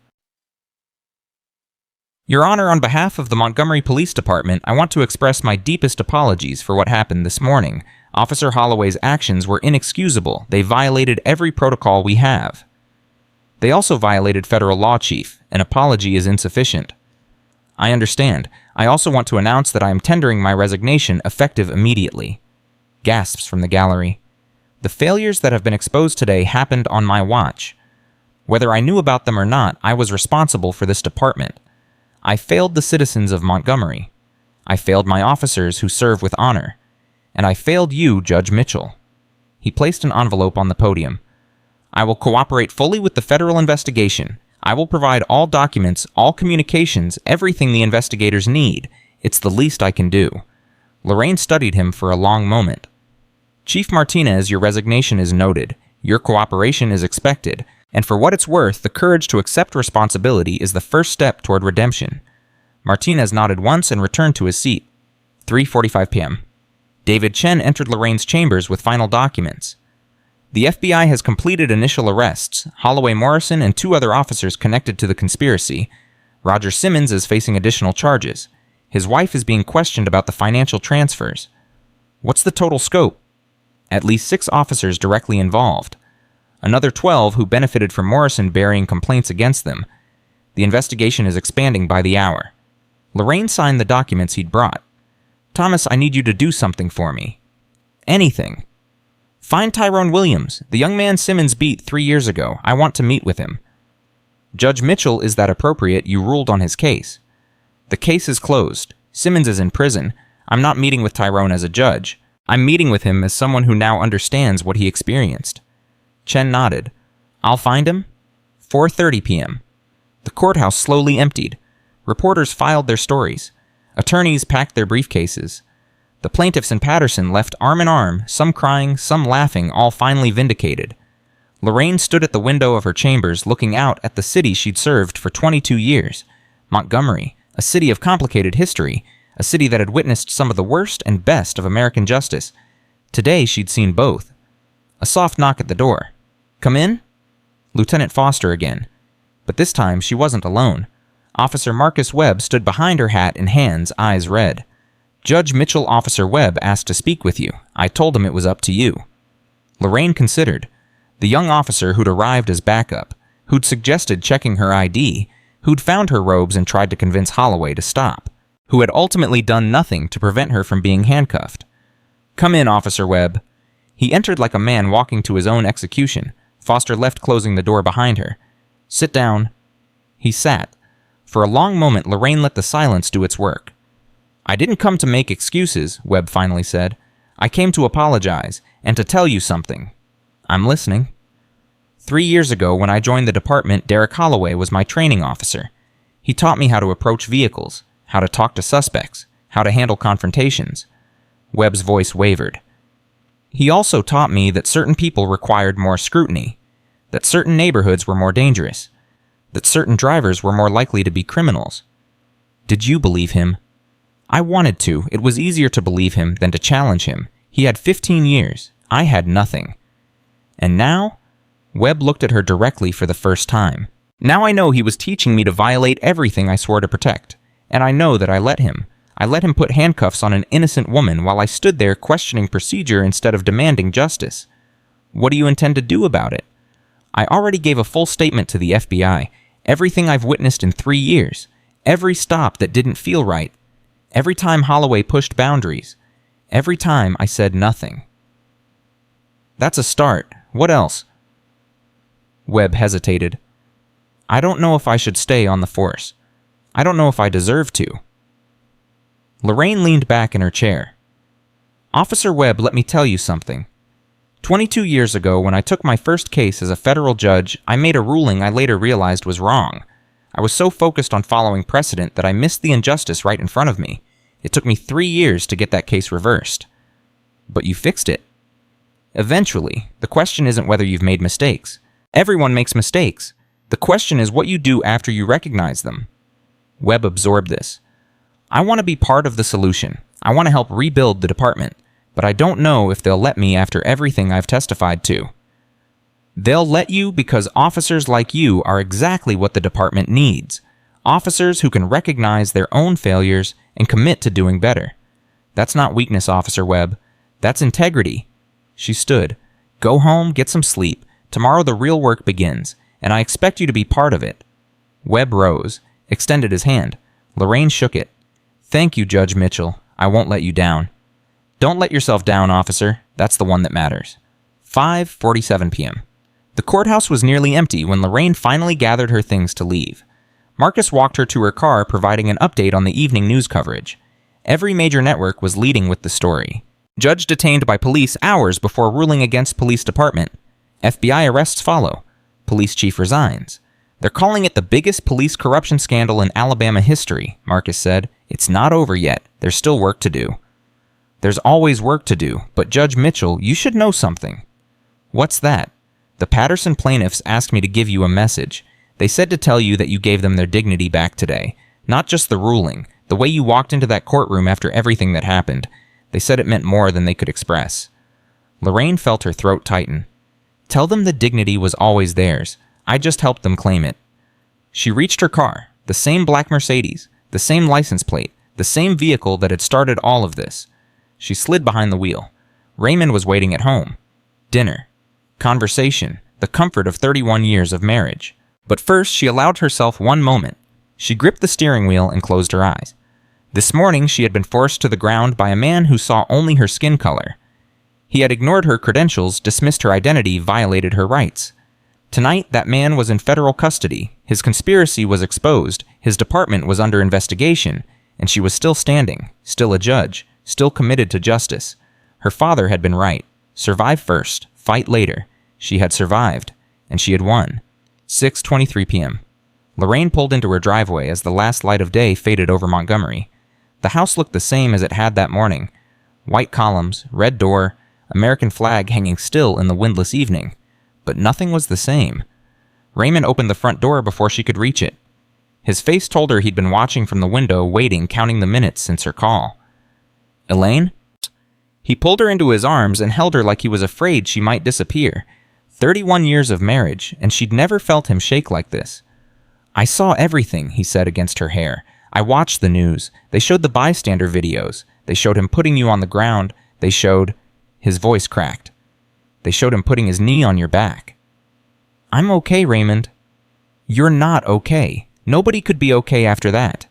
Your Honor, on behalf of the Montgomery Police Department, I want to express my deepest apologies for what happened this morning. Officer Holloway's actions were inexcusable. They violated every protocol we have. They also violated federal law, Chief. An apology is insufficient. I understand. I also want to announce that I am tendering my resignation effective immediately. Gasps from the gallery. The failures that have been exposed today happened on my watch. Whether I knew about them or not, I was responsible for this department. I failed the citizens of Montgomery. I failed my officers who serve with honor. And I failed you, Judge Mitchell. He placed an envelope on the podium. I will cooperate fully with the federal investigation. I will provide all documents, all communications, everything the investigators need. It's the least I can do. Lorraine studied him for a long moment. Chief Martinez, your resignation is noted. Your cooperation is expected. And for what it's worth, the courage to accept responsibility is the first step toward redemption. Martinez nodded once and returned to his seat. 3:45 p.m. David Chen entered Lorraine's chambers with final documents. The FBI has completed initial arrests, Holloway Morrison and 2 other officers connected to the conspiracy. Roger Simmons is facing additional charges. His wife is being questioned about the financial transfers. What's the total scope? At least 6 officers directly involved. Another 12 who benefited from Morrison burying complaints against them. The investigation is expanding by the hour. Lorraine signed the documents he'd brought. Thomas, I need you to do something for me. Anything. Find Tyrone Williams, the young man Simmons beat 3 years ago. I want to meet with him. Judge Mitchell, is that appropriate? You ruled on his case. The case is closed. Simmons is in prison. I'm not meeting with Tyrone as a judge. I'm meeting with him as someone who now understands what he experienced. Chen nodded. I'll find him. 4:30 p.m. The courthouse slowly emptied. Reporters filed their stories. Attorneys packed their briefcases. The plaintiffs and Patterson left arm in arm, some crying, some laughing, all finally vindicated. Lorraine stood at the window of her chambers looking out at the city she'd served for 22 years. Montgomery, a city of complicated history, a city that had witnessed some of the worst and best of American justice. Today she'd seen both. A soft knock at the door. Come in? Lieutenant Foster again. But this time she wasn't alone. Officer Marcus Webb stood behind her hat in hands, eyes red. Judge Mitchell, Officer Webb asked to speak with you. I told him it was up to you. Lorraine considered. The young officer who'd arrived as backup, who'd suggested checking her ID, who'd found her robes and tried to convince Holloway to stop, who had ultimately done nothing to prevent her from being handcuffed. Come in, Officer Webb. He entered like a man walking to his own execution. Foster left, closing the door behind her. Sit down. He sat. For a long moment, Lorraine let the silence do its work. I didn't come to make excuses, Webb finally said. I came to apologize, and to tell you something. I'm listening. 3 years ago, when I joined the department, Derek Holloway was my training officer. He taught me how to approach vehicles, how to talk to suspects, how to handle confrontations. Webb's voice wavered. He also taught me that certain people required more scrutiny, that certain neighborhoods were more dangerous, that certain drivers were more likely to be criminals. Did you believe him? I wanted to. It was easier to believe him than to challenge him. He had 15 years. I had nothing. And now? Webb looked at her directly for the first time. Now I know he was teaching me to violate everything I swore to protect. And I know that I let him. I let him put handcuffs on an innocent woman while I stood there questioning procedure instead of demanding justice. What do you intend to do about it? I already gave a full statement to the FBI. Everything I've witnessed in 3 years. Every stop that didn't feel right. Every time Holloway pushed boundaries. Every time I said nothing. That's a start, What else? Webb hesitated. I don't know if I should stay on the force. I don't know if I deserve to. Lorraine leaned back in her chair. Officer Webb, let me tell you something. 22 years ago, when I took my first case as a federal judge, I made a ruling I later realized was wrong. I was so focused on following precedent that I missed the injustice right in front of me. It took me 3 years to get that case reversed. But you fixed it. Eventually, the question isn't whether you've made mistakes. Everyone makes mistakes. The question is what you do after you recognize them. Webb absorbed this. I want to be part of the solution. I want to help rebuild the department, but I don't know if they'll let me after everything I've testified to. They'll let you because officers like you are exactly what the department needs. Officers who can recognize their own failures and commit to doing better. That's not weakness, Officer Webb. That's integrity. She stood. Go home, get some sleep. Tomorrow the real work begins, and I expect you to be part of it. Webb rose, extended his hand. Lorraine shook it. Thank you, Judge Mitchell. I won't let you down. Don't let yourself down, officer. That's the one that matters. 5:47 p.m. The courthouse was nearly empty when Lorraine finally gathered her things to leave. Marcus walked her to her car, providing an update on the evening news coverage. Every major network was leading with the story. Judge detained by police hours before ruling against police department. FBI arrests follow. Police chief resigns. They're calling it the biggest police corruption scandal in Alabama history, Marcus said. It's not over yet. There's still work to do. There's always work to do, but Judge Mitchell, you should know something. What's that? The Patterson plaintiffs asked me to give you a message. They said to tell you that you gave them their dignity back today. Not just the ruling, the way you walked into that courtroom after everything that happened. They said it meant more than they could express. Lorraine felt her throat tighten. Tell them the dignity was always theirs. I just helped them claim it. She reached her car, the same black Mercedes, the same license plate, the same vehicle that had started all of this. She slid behind the wheel. Raymond was waiting at home. Dinner. Conversation. The comfort of 31 years of marriage. But first, she allowed herself one moment. She gripped the steering wheel and closed her eyes. This morning, she had been forced to the ground by a man who saw only her skin color. He had ignored her credentials, dismissed her identity, violated her rights. Tonight, that man was in federal custody. His conspiracy was exposed. His department was under investigation. And she was still standing, still a judge, still committed to justice. Her father had been right. Survive first, fight later. She had survived, and she had won. 6:23 p.m. Lorraine pulled into her driveway as the last light of day faded over Montgomery. The house looked the same as it had that morning. White columns, red door, American flag hanging still in the windless evening. But nothing was the same. Raymond opened the front door before she could reach it. His face told her he'd been watching from the window, waiting, counting the minutes since her call. Elaine? He pulled her into his arms and held her like he was afraid she might disappear. 31 years of marriage, and she'd never felt him shake like this. I saw everything, he said against her hair. I watched the news. They showed the bystander videos. They showed him putting you on the ground. They showed... His voice cracked. They showed him putting his knee on your back. I'm okay, Raymond. You're not okay. Nobody could be okay after that.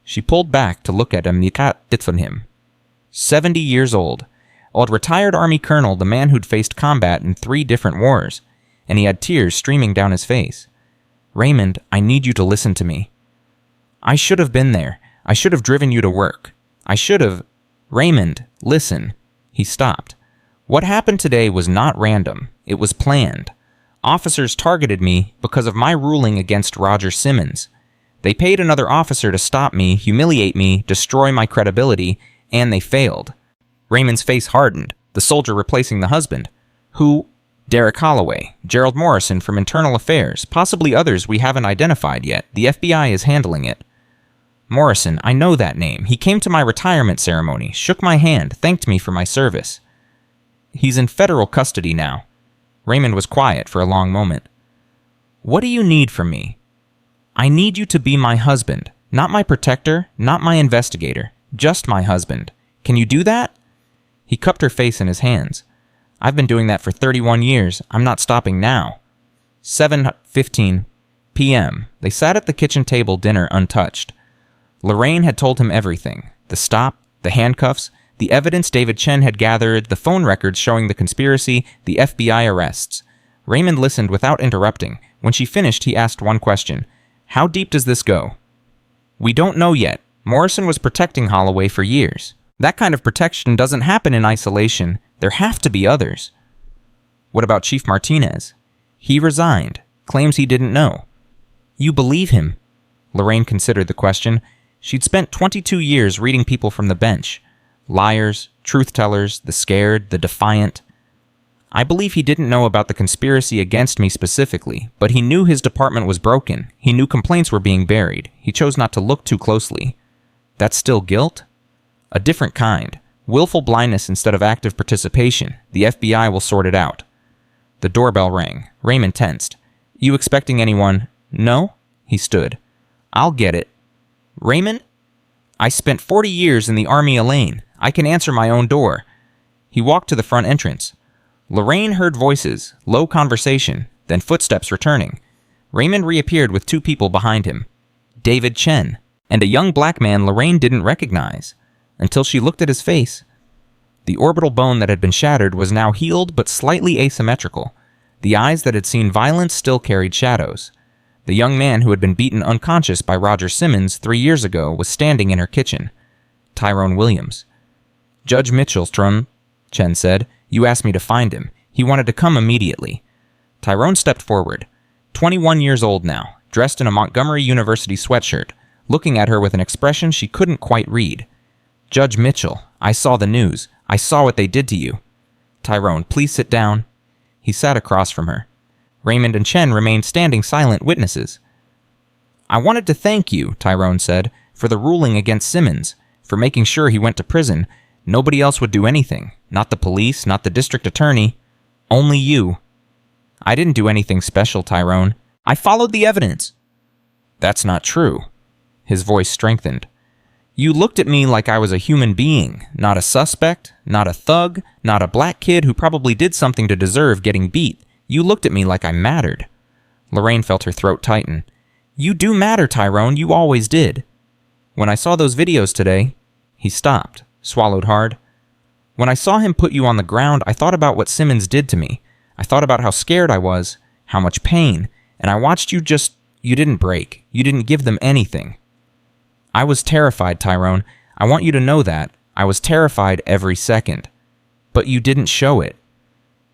She pulled back to look at him. 70 years old. A retired Army colonel, the man who'd faced combat in 3 different wars, and he had tears streaming down his face. Raymond, I need you to listen to me. I should have been there. I should have driven you to work. I should have... Raymond, listen. He stopped. What happened today was not random. It was planned. Officers targeted me because of my ruling against Roger Simmons. They paid another officer to stop me, humiliate me, destroy my credibility, and they failed. Raymond's face hardened, the soldier replacing the husband. Who? Derek Holloway, Gerald Morrison from Internal Affairs, possibly others we haven't identified yet. The FBI is handling it. Morrison, I know that name. He came to my retirement ceremony, shook my hand, thanked me for my service. He's in federal custody now. Raymond was quiet for a long moment. What do you need from me? I need you to be my husband, not my protector, not my investigator, just my husband. Can you do that? He cupped her face in his hands. I've been doing that for 31 years. I'm not stopping now. 7:15 p.m. They sat at the kitchen table, dinner untouched. Lorraine had told him everything. The stop, the handcuffs, The evidence David Chen had gathered, the phone records showing the conspiracy, the FBI arrests. Raymond listened without interrupting. When she finished, he asked one question. How deep does this go? We don't know yet. Morrison was protecting Holloway for years. That kind of protection doesn't happen in isolation. There have to be others. What about Chief Martinez? He resigned. Claims he didn't know. You believe him? Lorraine considered the question. She'd spent 22 years reading people from the bench. Liars, truth-tellers, the scared, the defiant. I believe he didn't know about the conspiracy against me specifically, but he knew his department was broken. He knew complaints were being buried. He chose not to look too closely. That's still guilt? A different kind. Willful blindness instead of active participation. The FBI will sort it out. The doorbell rang. Raymond tensed. You expecting anyone? No? He stood. I'll get it. Raymond? I spent 40 years in the Army Elaine. I can answer my own door. He walked to the front entrance. Lorraine heard voices, low conversation, then footsteps returning. Raymond reappeared with two people behind him. David Chen, and a young black man Lorraine didn't recognize, until she looked at his face. The orbital bone that had been shattered was now healed but slightly asymmetrical. The eyes that had seen violence still carried shadows. The young man who had been beaten unconscious by Roger Simmons 3 years ago was standing in her kitchen. Tyrone Williams. Judge Mitchell's turn, Chen said. You asked me to find him. He wanted to come immediately. Tyrone stepped forward. 21 years old now, dressed in a Montgomery University sweatshirt, looking at her with an expression she couldn't quite read. Judge Mitchell, I saw the news. I saw what they did to you. Tyrone, please sit down. He sat across from her. Raymond and Chen remained standing silent witnesses. I wanted to thank you, Tyrone said, for the ruling against Simmons, for making sure he went to prison. Nobody else would do anything. Not the police, not the district attorney. Only you. I didn't do anything special, Tyrone. I followed the evidence. That's not true. His voice strengthened. You looked at me like I was a human being, not a suspect, not a thug, not a black kid who probably did something to deserve getting beat. You looked at me like I mattered. Lorraine felt her throat tighten. You do matter, Tyrone. You always did. When I saw those videos today, he stopped, swallowed hard. When I saw him put you on the ground, I thought about what Simmons did to me. I thought about how scared I was, how much pain, and I watched you you didn't break. You didn't give them anything. I was terrified, Tyrone. I want you to know that. I was terrified every second. But you didn't show it.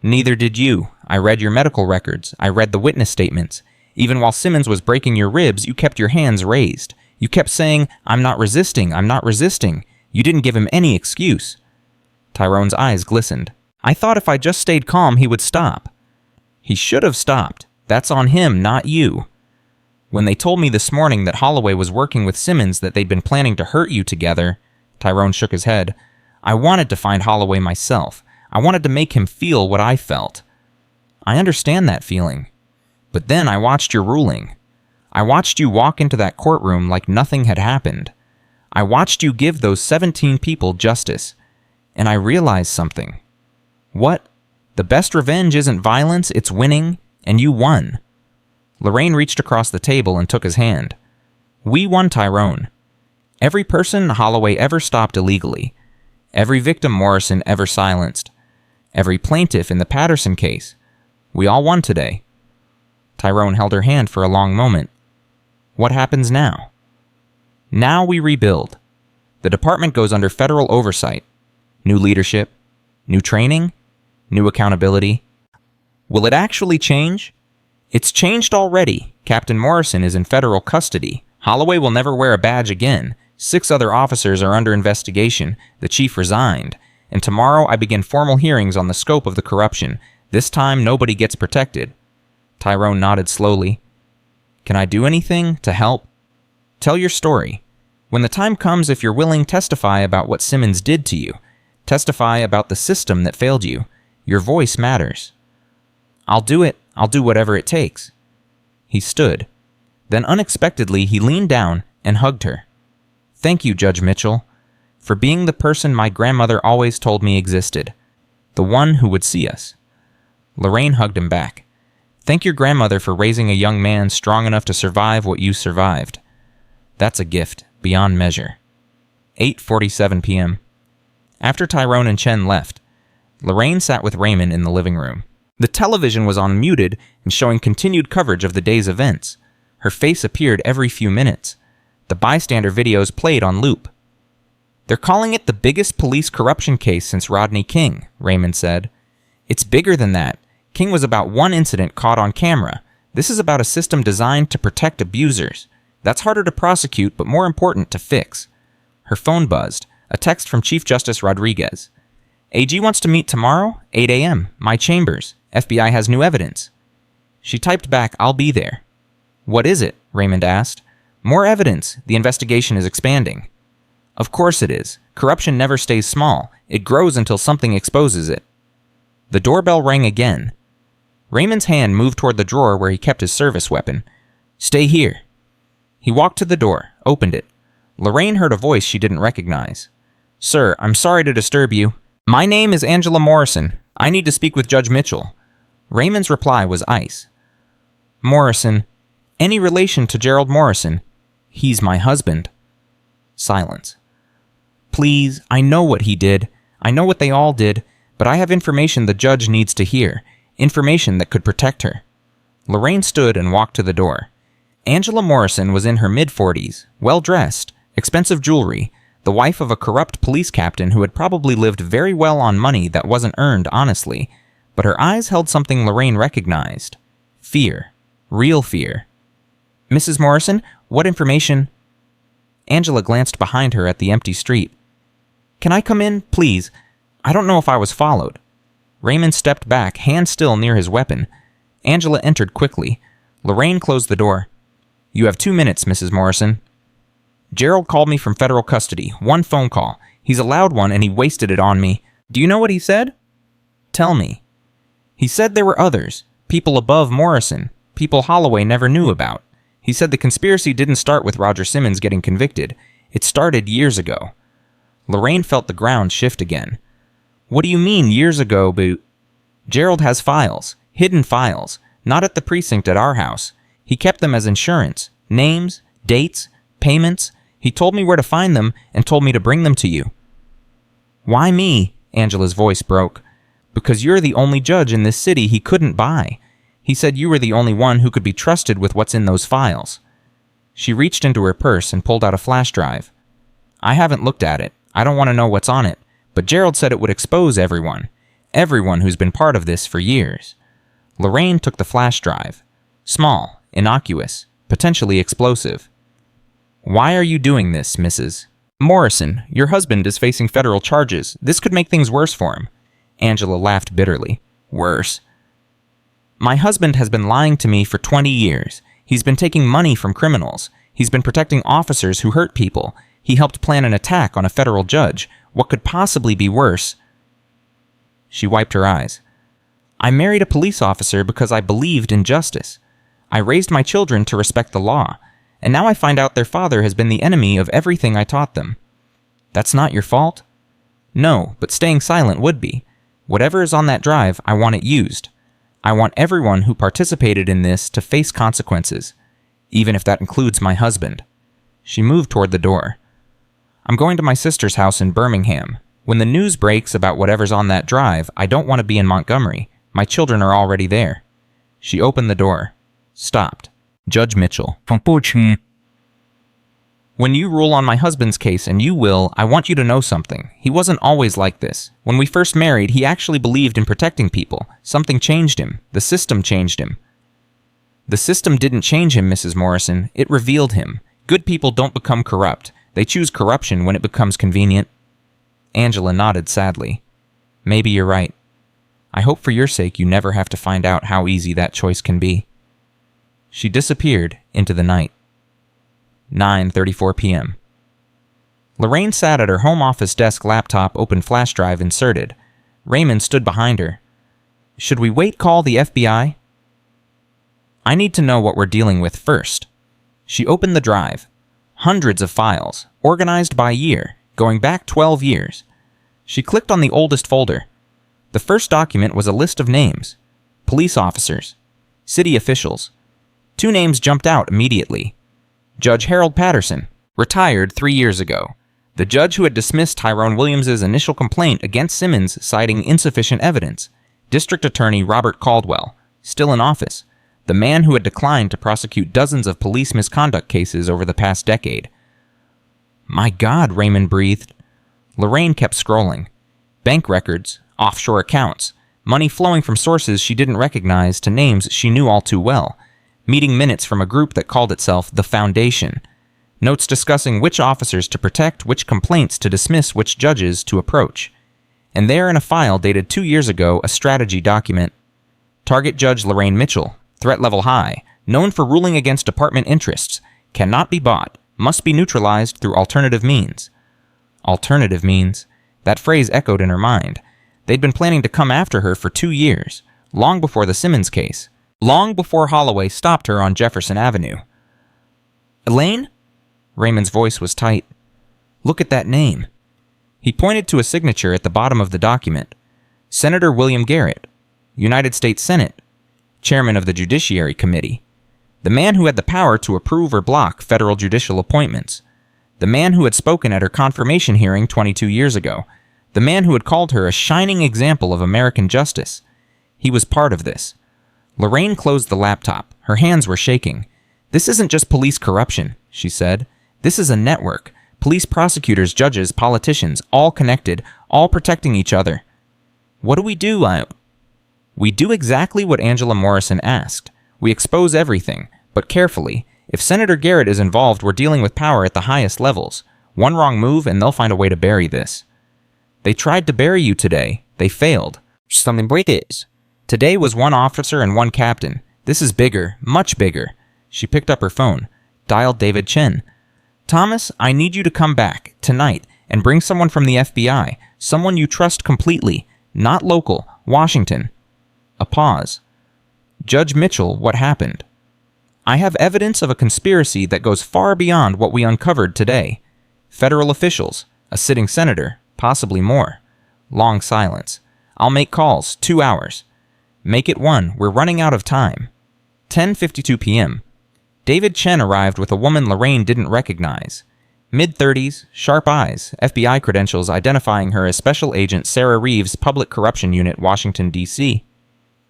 Neither did you. I read your medical records. I read the witness statements. Even while Simmons was breaking your ribs, you kept your hands raised. You kept saying, I'm not resisting, I'm not resisting. You didn't give him any excuse. Tyrone's eyes glistened. I thought if I just stayed calm, he would stop. He should have stopped. That's on him, not you. When they told me this morning that Holloway was working with Simmons, that they'd been planning to hurt you together, Tyrone shook his head. I wanted to find Holloway myself. I wanted to make him feel what I felt. I understand that feeling. But then I watched your ruling. I watched you walk into that courtroom like nothing had happened. I watched you give those 17 people justice. And I realized something. What? The best revenge isn't violence, it's winning, and you won. Lorraine reached across the table and took his hand. We won, Tyrone. Every person Holloway ever stopped illegally. Every victim Morrison ever silenced. Every plaintiff in the Patterson case. We all won today. Tyrone held her hand for a long moment. What happens now? Now we rebuild. The department goes under federal oversight. New leadership, new training, new accountability. Will it actually change? It's changed already. Captain Morrison is in federal custody. Holloway will never wear a badge again. 6 other officers are under investigation. The chief resigned. And tomorrow I begin formal hearings on the scope of the corruption. This time nobody gets protected. Tyrone nodded slowly. Can I do anything to help? Tell your story. When the time comes, if you're willing, testify about what Simmons did to you. Testify about the system that failed you. Your voice matters. I'll do it. I'll do whatever it takes. He stood. Then unexpectedly, he leaned down and hugged her. Thank you, Judge Mitchell, for being the person my grandmother always told me existed. The one who would see us. Lorraine hugged him back. Thank your grandmother for raising a young man strong enough to survive what you survived. That's a gift beyond measure. 8:47 p.m. After Tyrone and Chen left, Lorraine sat with Raymond in the living room. The television was on muted and showing continued coverage of the day's events. Her face appeared every few minutes. The bystander videos played on loop. "They're calling it the biggest police corruption case since Rodney King," Raymond said. "It's bigger than that. King was about one incident caught on camera. This is about a system designed to protect abusers. That's harder to prosecute, but more important to fix." Her phone buzzed. A text from Chief Justice Rodriguez. "AG wants to meet tomorrow, 8 a.m., my chambers. FBI has new evidence." She typed back, "I'll be there." "What is it?" Raymond asked. "More evidence. The investigation is expanding." "Of course it is. Corruption never stays small. It grows until something exposes it." The doorbell rang again. Raymond's hand moved toward the drawer where he kept his service weapon. "Stay here." He walked to the door, opened it. Lorraine heard a voice she didn't recognize. "Sir, I'm sorry to disturb you. My name is Angela Morrison. I need to speak with Judge Mitchell." Raymond's reply was ice. "Morrison. Any relation to Gerald Morrison? He's my husband." Silence. "Please, I know what he did. I know what they all did, but I have information the judge needs to hear. Information that could protect her." Lorraine stood and walked to the door. Angela Morrison was in her mid-40s, well-dressed, expensive jewelry, the wife of a corrupt police captain who had probably lived very well on money that wasn't earned honestly, but her eyes held something Lorraine recognized. Fear. Real fear. "Mrs. Morrison, what information?" Angela glanced behind her at the empty street. "Can I come in, please? I don't know if I was followed." Raymond stepped back, hand still near his weapon. Angela entered quickly. Lorraine closed the door. "You have 2 minutes, Mrs. Morrison." "Gerald called me from federal custody. One phone call. He's a loud one and he wasted it on me. Do you know what he said?" "Tell me." "He said there were others. People above Morrison. People Holloway never knew about. He said the conspiracy didn't start with Roger Simmons getting convicted. It started years ago." Lorraine felt the ground shift again. "What do you mean, years ago, Boo?" "Gerald has files. Hidden files. Not at the precinct at our house. He kept them as insurance. Names, dates, payments. He told me where to find them and told me to bring them to you." "Why me?" Angela's voice broke. "Because you're the only judge in this city he couldn't buy. He said you were the only one who could be trusted with what's in those files." She reached into her purse and pulled out a flash drive. "I haven't looked at it. I don't want to know what's on it. But Gerald said it would expose everyone. Everyone who's been part of this for years." Lorraine took the flash drive. Small, innocuous, potentially explosive. "Why are you doing this, Mrs. Morrison? Your husband is facing federal charges. This could make things worse for him." Angela laughed bitterly. "Worse?" "My husband has been lying to me for 20 years. He's been taking money from criminals. He's been protecting officers who hurt people. He helped plan an attack on a federal judge. What could possibly be worse?" She wiped her eyes. "I married a police officer because I believed in justice. I raised my children to respect the law, and now I find out their father has been the enemy of everything I taught them. That's not your fault?" "No, but staying silent would be. Whatever is on that drive, I want it used. I want everyone who participated in this to face consequences, even if that includes my husband." She moved toward the door. "I'm going to my sister's house in Birmingham. When the news breaks about whatever's on that drive, I don't want to be in Montgomery. My children are already there." She opened the door. Stopped. Judge Mitchell. "When you rule on my husband's case, and you will, I want you to know something. He wasn't always like this. When we first married, he actually believed in protecting people. Something changed him. The system changed him." "The system didn't change him, Mrs. Morrison. It revealed him. Good people don't become corrupt. They choose corruption when it becomes convenient." Angela nodded sadly. "Maybe you're right. I hope for your sake you never have to find out how easy that choice can be." She disappeared into the night. 9:34 p.m. Lorraine sat at her home office desk, laptop, open flash drive inserted. Raymond stood behind her. "Should we call the FBI?" "I need to know what we're dealing with first." She opened the drive. Hundreds of files, organized by year, going back 12 years. She clicked on the oldest folder. The first document was a list of names. Police officers. City officials. 2 names jumped out immediately. Judge Harold Patterson, retired 3 years ago. The judge who had dismissed Tyrone Williams' initial complaint against Simmons citing insufficient evidence. District Attorney Robert Caldwell, still in office. The man who had declined to prosecute dozens of police misconduct cases over the past decade. My God, Raymond breathed. Lorraine kept scrolling. Bank records, offshore accounts, money flowing from sources she didn't recognize to names she knew all too well. Meeting minutes from a group that called itself the Foundation. Notes discussing which officers to protect, which complaints to dismiss, which judges to approach. And there in a file dated 2 years ago, a strategy document. Target Judge Lorraine Mitchell, threat level high, known for ruling against department interests, cannot be bought, must be neutralized through alternative means. Alternative means. That phrase echoed in her mind. They'd been planning to come after her for 2 years, long before the Simmons case, long before Holloway stopped her on Jefferson Avenue. Elaine? Raymond's voice was tight. Look at that name. He pointed to a signature at the bottom of the document. Senator William Garrett, United States Senate, Chairman of the Judiciary Committee. The man who had the power to approve or block federal judicial appointments. The man who had spoken at her confirmation hearing 22 years ago. The man who had called her a shining example of American justice. He was part of this. Lorraine closed the laptop. Her hands were shaking. This isn't just police corruption, she said. This is a network. Police, prosecutors, judges, politicians, all connected, all protecting each other. What do we do? We do exactly what Angela Morrison asked. We expose everything, but carefully. If Senator Garrett is involved, we're dealing with power at the highest levels. One wrong move and they'll find a way to bury this. They tried to bury you today. They failed. Something break is. Today was one officer and one captain. This is bigger, much bigger. She picked up her phone, dialed David Chen. Thomas, I need you to come back, tonight, and bring someone from the FBI, someone you trust completely, not local, Washington. A pause. Judge Mitchell, what happened? I have evidence of a conspiracy that goes far beyond what we uncovered today. Federal officials, a sitting senator, possibly more. Long silence. I'll make calls, 2 hours. Make it 1, we're running out of time. 10:52 p.m. David Chen arrived with a woman Lorraine didn't recognize. Mid-30s, sharp eyes, FBI credentials identifying her as Special Agent Sarah Reeves, Public Corruption Unit, Washington, D.C.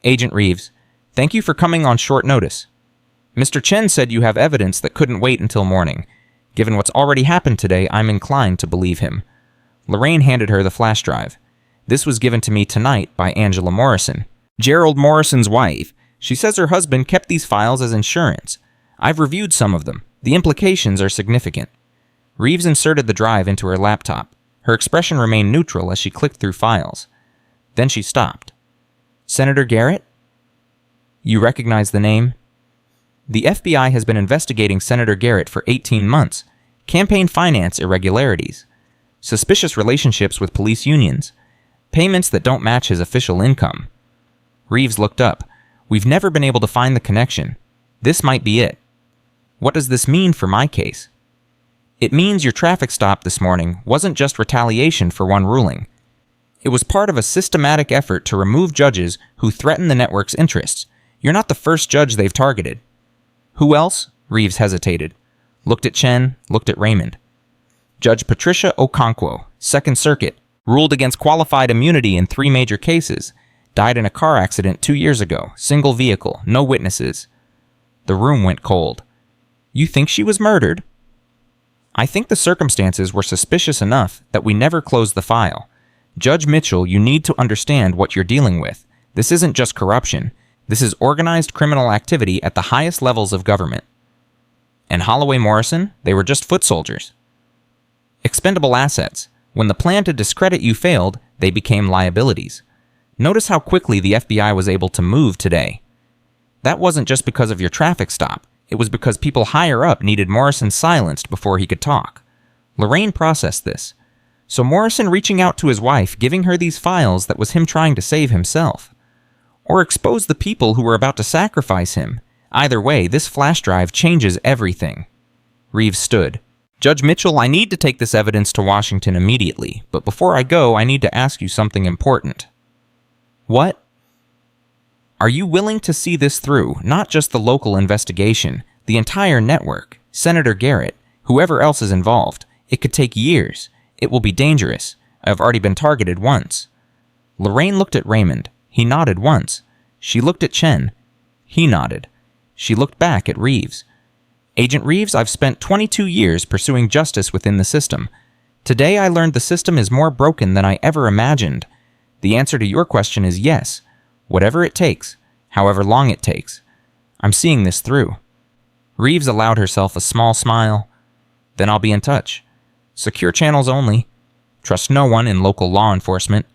Agent Reeves, thank you for coming on short notice. Mr. Chen said you have evidence that couldn't wait until morning. Given what's already happened today, I'm inclined to believe him. Lorraine handed her the flash drive. This was given to me tonight by Angela Morrison, Gerald Morrison's wife. She says her husband kept these files as insurance. I've reviewed some of them. The implications are significant. Reeves inserted the drive into her laptop. Her expression remained neutral as she clicked through files. Then she stopped. Senator Garrett? You recognize the name? The FBI has been investigating Senator Garrett for 18 months. Campaign finance irregularities. Suspicious relationships with police unions. Payments that don't match his official income. Reeves looked up. We've never been able to find the connection. This might be it. What does this mean for my case? It means your traffic stop this morning wasn't just retaliation for one ruling. It was part of a systematic effort to remove judges who threaten the network's interests. You're not the first judge they've targeted. Who else? Reeves hesitated. Looked at Chen, looked at Raymond. Judge Patricia Okonkwo, Second Circuit, ruled against qualified immunity in 3 major cases. Died in a car accident 2 years ago. Single vehicle, no witnesses. The room went cold. You think she was murdered? I think the circumstances were suspicious enough that we never closed the file. Judge Mitchell, you need to understand what you're dealing with. This isn't just corruption. This is organized criminal activity at the highest levels of government. And Holloway Morrison, they were just foot soldiers. Expendable assets. When the plan to discredit you failed, they became liabilities. Notice how quickly the FBI was able to move today. That wasn't just because of your traffic stop. It was because people higher up needed Morrison silenced before he could talk. Lorraine processed this. So Morrison reaching out to his wife, giving her these files, that was him trying to save himself. Or expose the people who were about to sacrifice him. Either way, this flash drive changes everything. Reeves stood. Judge Mitchell, I need to take this evidence to Washington immediately, but before I go, I need to ask you something important. What? Are you willing to see this through, not just the local investigation, the entire network, Senator Garrett, whoever else is involved? It could take years. It will be dangerous. I have already been targeted once. Lorraine looked at Raymond. He nodded once. She looked at Chen. He nodded. She looked back at Reeves. Agent Reeves, I've spent 22 years pursuing justice within the system. Today I learned the system is more broken than I ever imagined. The answer to your question is yes. Whatever it takes, however long it takes. I'm seeing this through. Reeves allowed herself a small smile. Then I'll be in touch. Secure channels only. Trust no one in local law enforcement.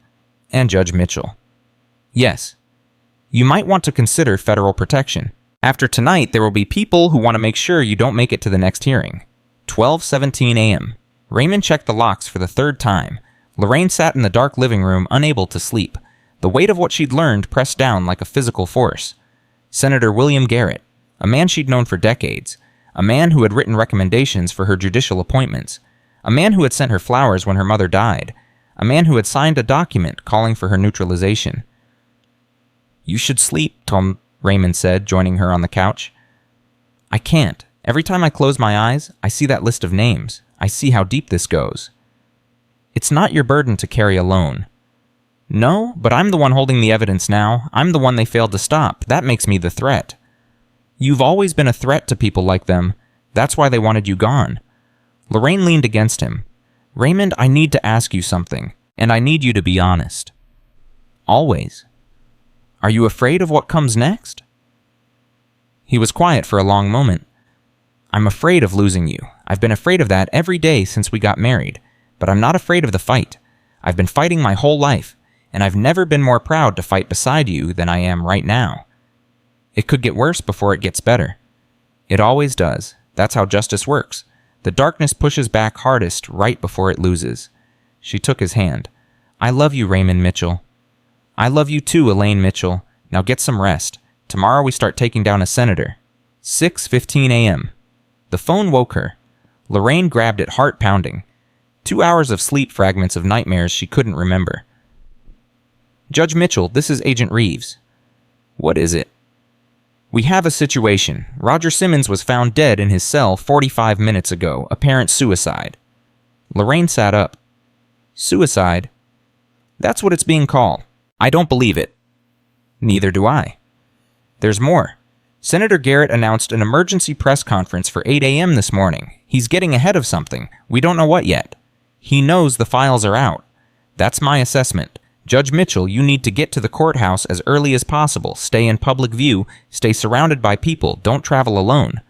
And Judge Mitchell. Yes. You might want to consider federal protection. After tonight, there will be people who want to make sure you don't make it to the next hearing. 12:17 a.m. Raymond checked the locks for the third time. Lorraine sat in the dark living room, unable to sleep. The weight of what she'd learned pressed down like a physical force. Senator William Garrett, a man she'd known for decades, a man who had written recommendations for her judicial appointments, a man who had sent her flowers when her mother died, a man who had signed a document calling for her neutralization. You should sleep, Tom, Raymond said, joining her on the couch. I can't. Every time I close my eyes, I see that list of names. I see how deep this goes. It's not your burden to carry alone. No, but I'm the one holding the evidence now. I'm the one they failed to stop. That makes me the threat. You've always been a threat to people like them. That's why they wanted you gone. Lorraine leaned against him. Raymond, I need to ask you something, and I need you to be honest. Always. Are you afraid of what comes next? He was quiet for a long moment. I'm afraid of losing you. I've been afraid of that every day since we got married, but I'm not afraid of the fight. I've been fighting my whole life, and I've never been more proud to fight beside you than I am right now. It could get worse before it gets better. It always does. That's how justice works. The darkness pushes back hardest right before it loses. She took his hand. I love you, Raymond Mitchell. I love you too, Elaine Mitchell. Now get some rest. Tomorrow we start taking down a senator. 6:15 a.m. The phone woke her. Lorraine grabbed it, heart pounding. 2 hours of sleep, fragments of nightmares she couldn't remember. Judge Mitchell, this is Agent Reeves. What is it? We have a situation. Roger Simmons was found dead in his cell 45 minutes ago, apparent suicide. Lorraine sat up. Suicide? That's what it's being called. I don't believe it. Neither do I. There's more. Senator Garrett announced an emergency press conference for 8 a.m. this morning. He's getting ahead of something. We don't know what yet. He knows the files are out. That's my assessment. Judge Mitchell, you need to get to the courthouse as early as possible. Stay in public view. Stay surrounded by people. Don't travel alone.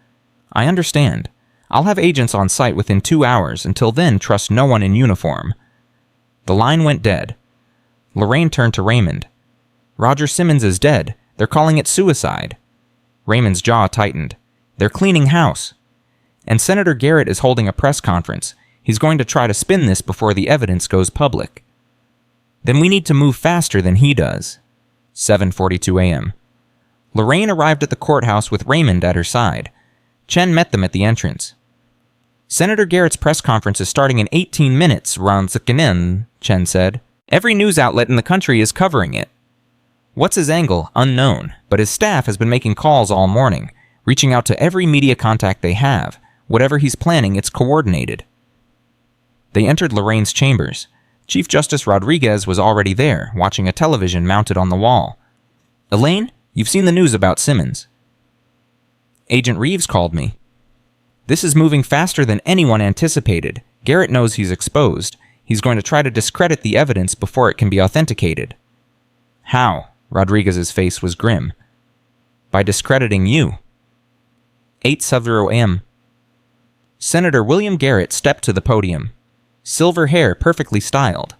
I understand. I'll have agents on site within 2 hours. Until then, trust no one in uniform. The line went dead. Lorraine turned to Raymond. Roger Simmons is dead. They're calling it suicide. Raymond's jaw tightened. They're cleaning house. And Senator Garrett is holding a press conference. He's going to try to spin this before the evidence goes public. Then we need to move faster than he does. 7:42 a.m. Lorraine arrived at the courthouse with Raymond at her side. Chen met them at the entrance. Senator Garrett's press conference is starting in 18 minutes, Ranzikinen, Chen said. Every news outlet in the country is covering it. What's his angle? Unknown, but his staff has been making calls all morning, reaching out to every media contact they have. Whatever he's planning, it's coordinated. They entered Lorraine's chambers. Chief Justice Rodriguez was already there, watching a television mounted on the wall. Elaine, you've seen the news about Simmons. Agent Reeves called me. This is moving faster than anyone anticipated. Garrett knows he's exposed. He's going to try to discredit the evidence before it can be authenticated. How? Rodriguez's face was grim. By discrediting you. 8:70 a.m. Senator William Garrett stepped to the podium. Silver hair perfectly styled.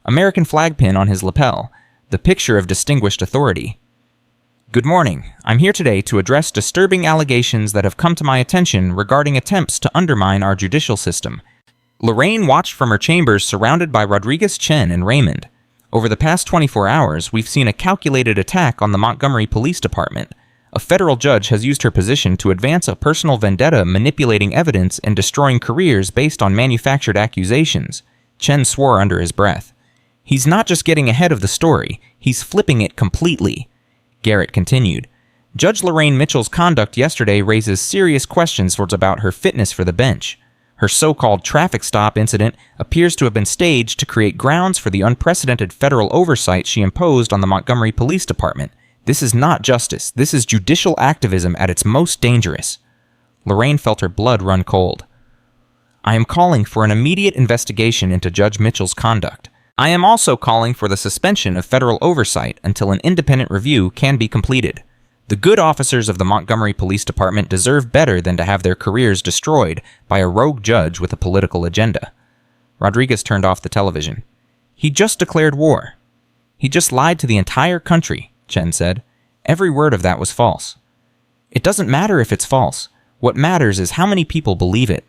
American flag pin on his lapel, the picture of distinguished authority. Good morning. I'm here today to address disturbing allegations that have come to my attention regarding attempts to undermine our judicial system. Lorraine watched from her chambers surrounded by Rodriguez, Chen, and Raymond. Over the past 24 hours, we've seen a calculated attack on the Montgomery Police Department. A federal judge has used her position to advance a personal vendetta, manipulating evidence and destroying careers based on manufactured accusations. Chen swore under his breath. He's not just getting ahead of the story, he's flipping it completely. Garrett continued. Judge Lorraine Mitchell's conduct yesterday raises serious questions about her fitness for the bench. Her so-called traffic stop incident appears to have been staged to create grounds for the unprecedented federal oversight she imposed on the Montgomery Police Department. This is not justice. This is judicial activism at its most dangerous. Lorraine felt her blood run cold. I am calling for an immediate investigation into Judge Mitchell's conduct. I am also calling for the suspension of federal oversight until an independent review can be completed. The good officers of the Montgomery Police Department deserve better than to have their careers destroyed by a rogue judge with a political agenda. Rodriguez turned off the television. He just declared war. He just lied to the entire country, Chen said. Every word of that was false. It doesn't matter if it's false. What matters is how many people believe it.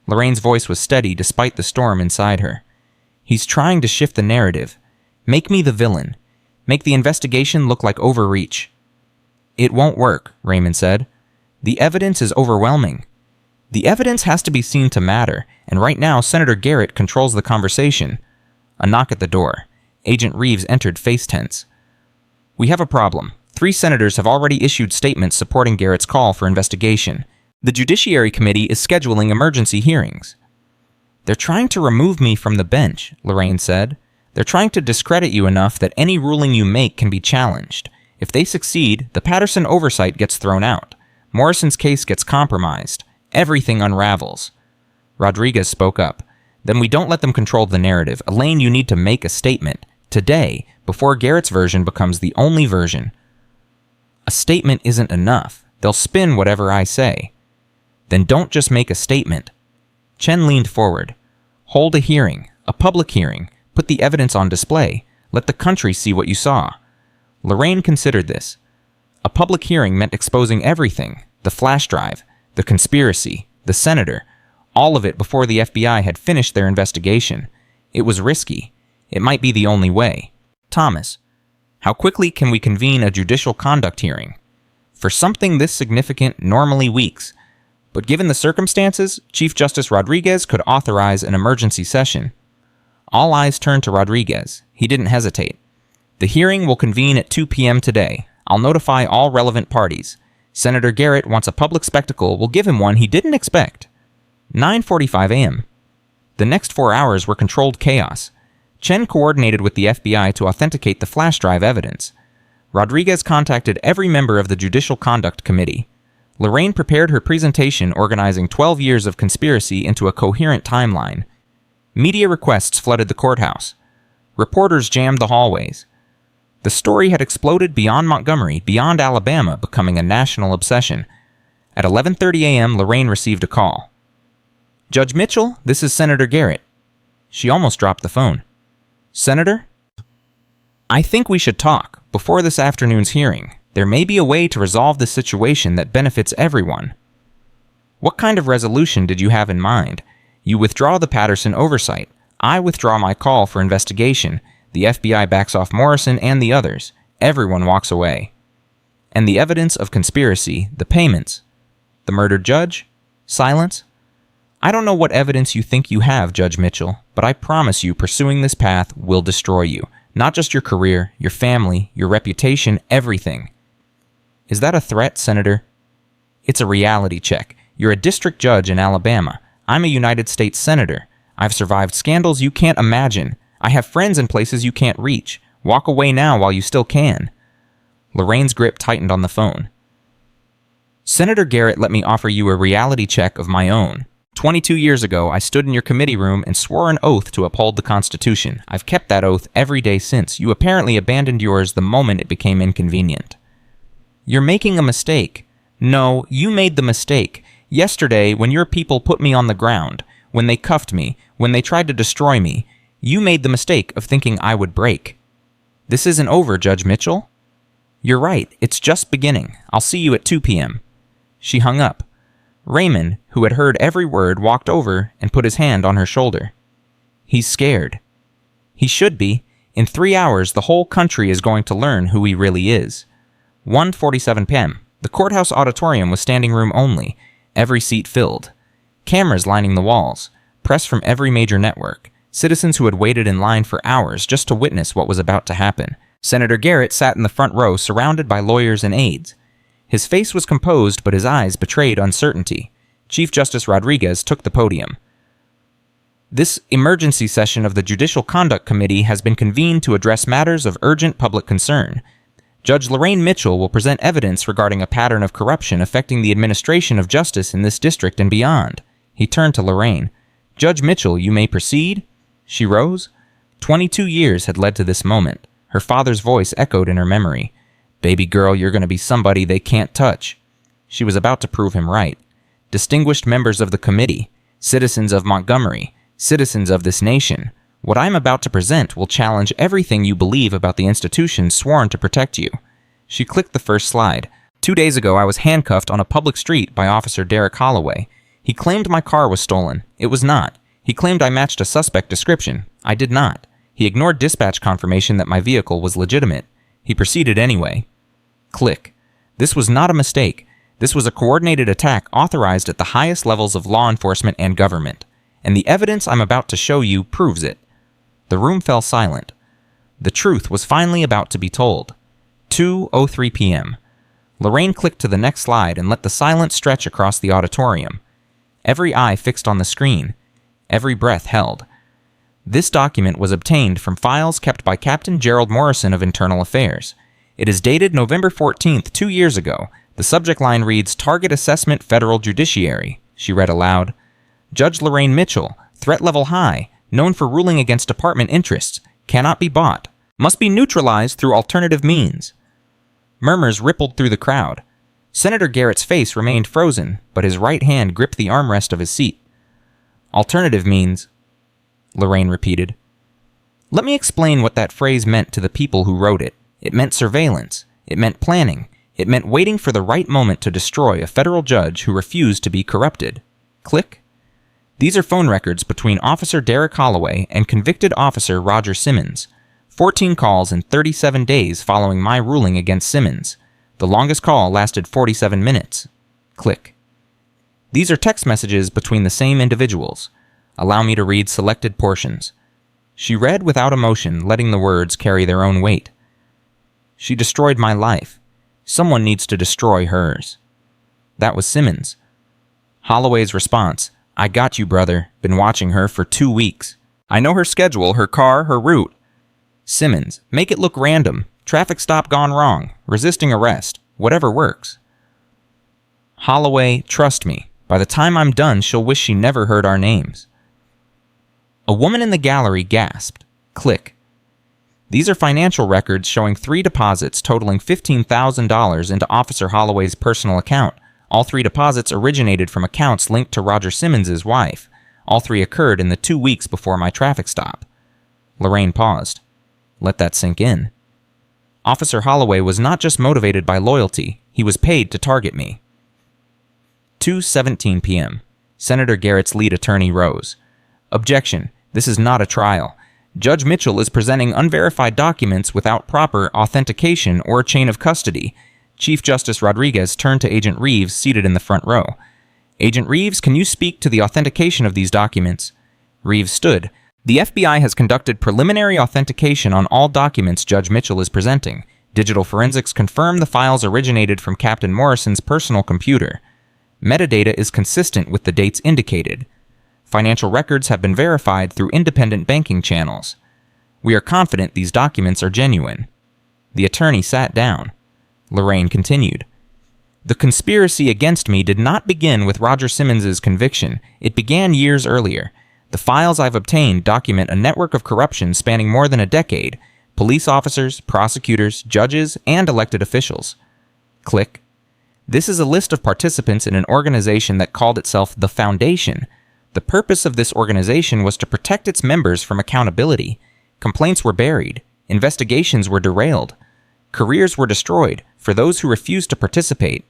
Lorraine's voice was steady despite the storm inside her. He's trying to shift the narrative. Make me the villain. Make the investigation look like overreach. It won't work, Raymond said. The evidence is overwhelming. The evidence has to be seen to matter, and right now Senator Garrett controls the conversation. A knock at the door. Agent Reeves entered face tense. We have a problem. 3 senators have already issued statements supporting Garrett's call for investigation. The Judiciary Committee is scheduling emergency hearings. They're trying to remove me from the bench, Lorraine said. They're trying to discredit you enough that any ruling you make can be challenged. If they succeed, the Patterson oversight gets thrown out. Morrison's case gets compromised. Everything unravels. Rodriguez spoke up. Then we don't let them control the narrative. Elaine, you need to make a statement. Today, before Garrett's version becomes the only version. A statement isn't enough. They'll spin whatever I say. Then don't just make a statement. Chen leaned forward. Hold a hearing. A public hearing. Put the evidence on display. Let the country see what you saw. Lorraine considered this. A public hearing meant exposing everything, the flash drive, the conspiracy, the senator, all of it before the FBI had finished their investigation. It was risky. It might be the only way. Thomas, how quickly can we convene a judicial conduct hearing? For something this significant, normally weeks. But given the circumstances, Chief Justice Rodriguez could authorize an emergency session. All eyes turned to Rodriguez. He didn't hesitate. The hearing will convene at 2 p.m. today. I'll notify all relevant parties. Senator Garrett wants a public spectacle. We'll give him one he didn't expect. 9:45 a.m. The next 4 hours were controlled chaos. Chen coordinated with the FBI to authenticate the flash drive evidence. Rodriguez contacted every member of the Judicial Conduct Committee. Lorraine prepared her presentation organizing 12 years of conspiracy into a coherent timeline. Media requests flooded the courthouse. Reporters jammed the hallways. The story had exploded beyond Montgomery, beyond Alabama, becoming a national obsession. At 11:30 a.m., Lorraine received a call. Judge Mitchell, this is Senator Garrett. She almost dropped the phone. Senator? I think we should talk before this afternoon's hearing. There may be a way to resolve this situation that benefits everyone. What kind of resolution did you have in mind? You withdraw the Patterson oversight. I withdraw my call for investigation. The FBI backs off Morrison and the others. Everyone walks away. And the evidence of conspiracy, the payments. The murdered judge? Silence? I don't know what evidence you think you have, Judge Mitchell, but I promise you pursuing this path will destroy you. Not just your career, your family, your reputation, everything. Is that a threat, Senator? It's a reality check. You're a district judge in Alabama. I'm a United States Senator. I've survived scandals you can't imagine. I have friends in places you can't reach. Walk away now while you still can. Lorraine's grip tightened on the phone. Senator Garrett let me offer you a reality check of my own. 22 years ago, I stood in your committee room and swore an oath to uphold the Constitution. I've kept that oath every day since. You apparently abandoned yours the moment it became inconvenient. You're making a mistake. No, you made the mistake. Yesterday, when your people put me on the ground, when they cuffed me, when they tried to destroy me, you made the mistake of thinking I would break. This isn't over, Judge Mitchell. You're right, it's just beginning. I'll see you at 2 p.m. She hung up. Raymond, who had heard every word, walked over and put his hand on her shoulder. He's scared. He should be. In 3 hours, the whole country is going to learn who he really is. 1:47 p.m. The courthouse auditorium was standing room only, every seat filled. Cameras lining the walls, press from every major network. Citizens who had waited in line for hours just to witness what was about to happen. Senator Garrett sat in the front row surrounded by lawyers and aides. His face was composed, but his eyes betrayed uncertainty. Chief Justice Rodriguez took the podium. This emergency session of the Judicial Conduct Committee has been convened to address matters of urgent public concern. Judge Lorraine Mitchell will present evidence regarding a pattern of corruption affecting the administration of justice in this district and beyond. He turned to Lorraine. Judge Mitchell, you may proceed. She rose. 22 years had led to this moment. Her father's voice echoed in her memory. Baby girl, you're going to be somebody they can't touch. She was about to prove him right. Distinguished members of the committee, citizens of Montgomery, citizens of this nation, what I am about to present will challenge everything you believe about the institution sworn to protect you. She clicked the first slide. 2 days ago, I was handcuffed on a public street by Officer Derek Holloway. He claimed my car was stolen. It was not. He claimed I matched a suspect description. I did not. He ignored dispatch confirmation that my vehicle was legitimate. He proceeded anyway. Click. This was not a mistake. This was a coordinated attack authorized at the highest levels of law enforcement and government. And the evidence I'm about to show you proves it. The room fell silent. The truth was finally about to be told. 2:03 p.m. Lorraine clicked to the next slide and let the silence stretch across the auditorium. Every eye fixed on the screen. Every breath held. This document was obtained from files kept by Captain Gerald Morrison of Internal Affairs. It is dated November 14th, 2 years ago. The subject line reads, Target Assessment Federal Judiciary. She read aloud. Judge Lorraine Mitchell, threat level high, known for ruling against department interests, cannot be bought, must be neutralized through alternative means. Murmurs rippled through the crowd. Senator Garrett's face remained frozen, but his right hand gripped the armrest of his seat. Alternative means, Lorraine repeated. Let me explain what that phrase meant to the people who wrote it. It meant surveillance. It meant planning. It meant waiting for the right moment to destroy a federal judge who refused to be corrupted. Click. These are phone records between Officer Derek Holloway and convicted officer Roger Simmons. 14 calls in 37 days following my ruling against Simmons. The longest call lasted 47 minutes. Click. These are text messages between the same individuals. Allow me to read selected portions. She read without emotion, letting the words carry their own weight. She destroyed my life. Someone needs to destroy hers. That was Simmons. Holloway's response, I got you, brother. Been watching her for 2 weeks. I know her schedule, her car, her route. Simmons, make it look random. Traffic stop gone wrong. Resisting arrest. Whatever works. Holloway, trust me. By the time I'm done, she'll wish she never heard our names. A woman in the gallery gasped. Click. These are financial records showing 3 deposits totaling $15,000 into Officer Holloway's personal account. All 3 deposits originated from accounts linked to Roger Simmons' wife. All 3 occurred in the 2 weeks before my traffic stop. Lorraine paused. Let that sink in. Officer Holloway was not just motivated by loyalty, he was paid to target me. 2:17 p.m. Senator Garrett's lead attorney rose. Objection. This is not a trial. Judge Mitchell is presenting unverified documents without proper authentication or chain of custody. Chief Justice Rodriguez turned to Agent Reeves, seated in the front row. Agent Reeves, can you speak to the authentication of these documents? Reeves stood. The FBI has conducted preliminary authentication on all documents Judge Mitchell is presenting. Digital forensics confirm the files originated from Captain Morrison's personal computer. Metadata is consistent with the dates indicated. Financial records have been verified through independent banking channels. We are confident these documents are genuine. The attorney sat down. Lorraine continued. The conspiracy against me did not begin with Roger Simmons' conviction. It began years earlier. The files I've obtained document a network of corruption spanning more than a decade. Police officers, prosecutors, judges, and elected officials. Click. This is a list of participants in an organization that called itself the Foundation. The purpose of this organization was to protect its members from accountability. Complaints were buried. Investigations were derailed. Careers were destroyed for those who refused to participate.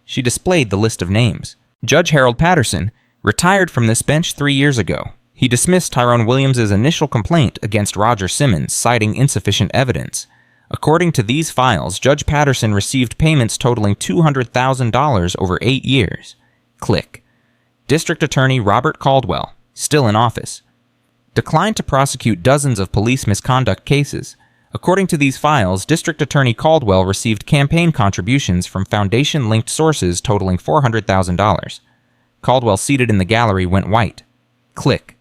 She displayed the list of names. Judge Harold Patterson retired from this bench 3 years ago. He dismissed Tyrone Williams' initial complaint against Roger Simmons, citing insufficient evidence. According to these files, Judge Patterson received payments totaling $200,000 over 8 years. Click. District Attorney Robert Caldwell, still in office, declined to prosecute dozens of police misconduct cases. According to these files, District Attorney Caldwell received campaign contributions from Foundation-linked sources totaling $400,000. Caldwell, seated in the gallery, went white. Click.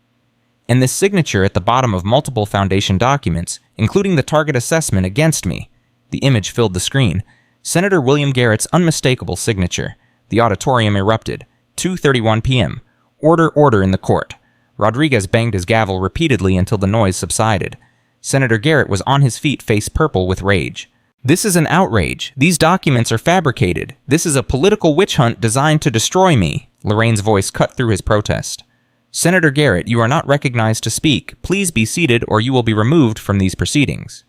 And this signature at the bottom of multiple Foundation documents, including the target assessment against me. The image filled the screen. Senator William Garrett's unmistakable signature. The auditorium erupted. 2:31 p.m. Order in the court. Rodriguez banged his gavel repeatedly until the noise subsided. Senator Garrett was on his feet, face purple with rage. This is an outrage. These documents are fabricated. This is a political witch hunt designed to destroy me. Lorraine's voice cut through his protest. Senator Garrett, you are not recognized to speak. Please be seated or you will be removed from these proceedings.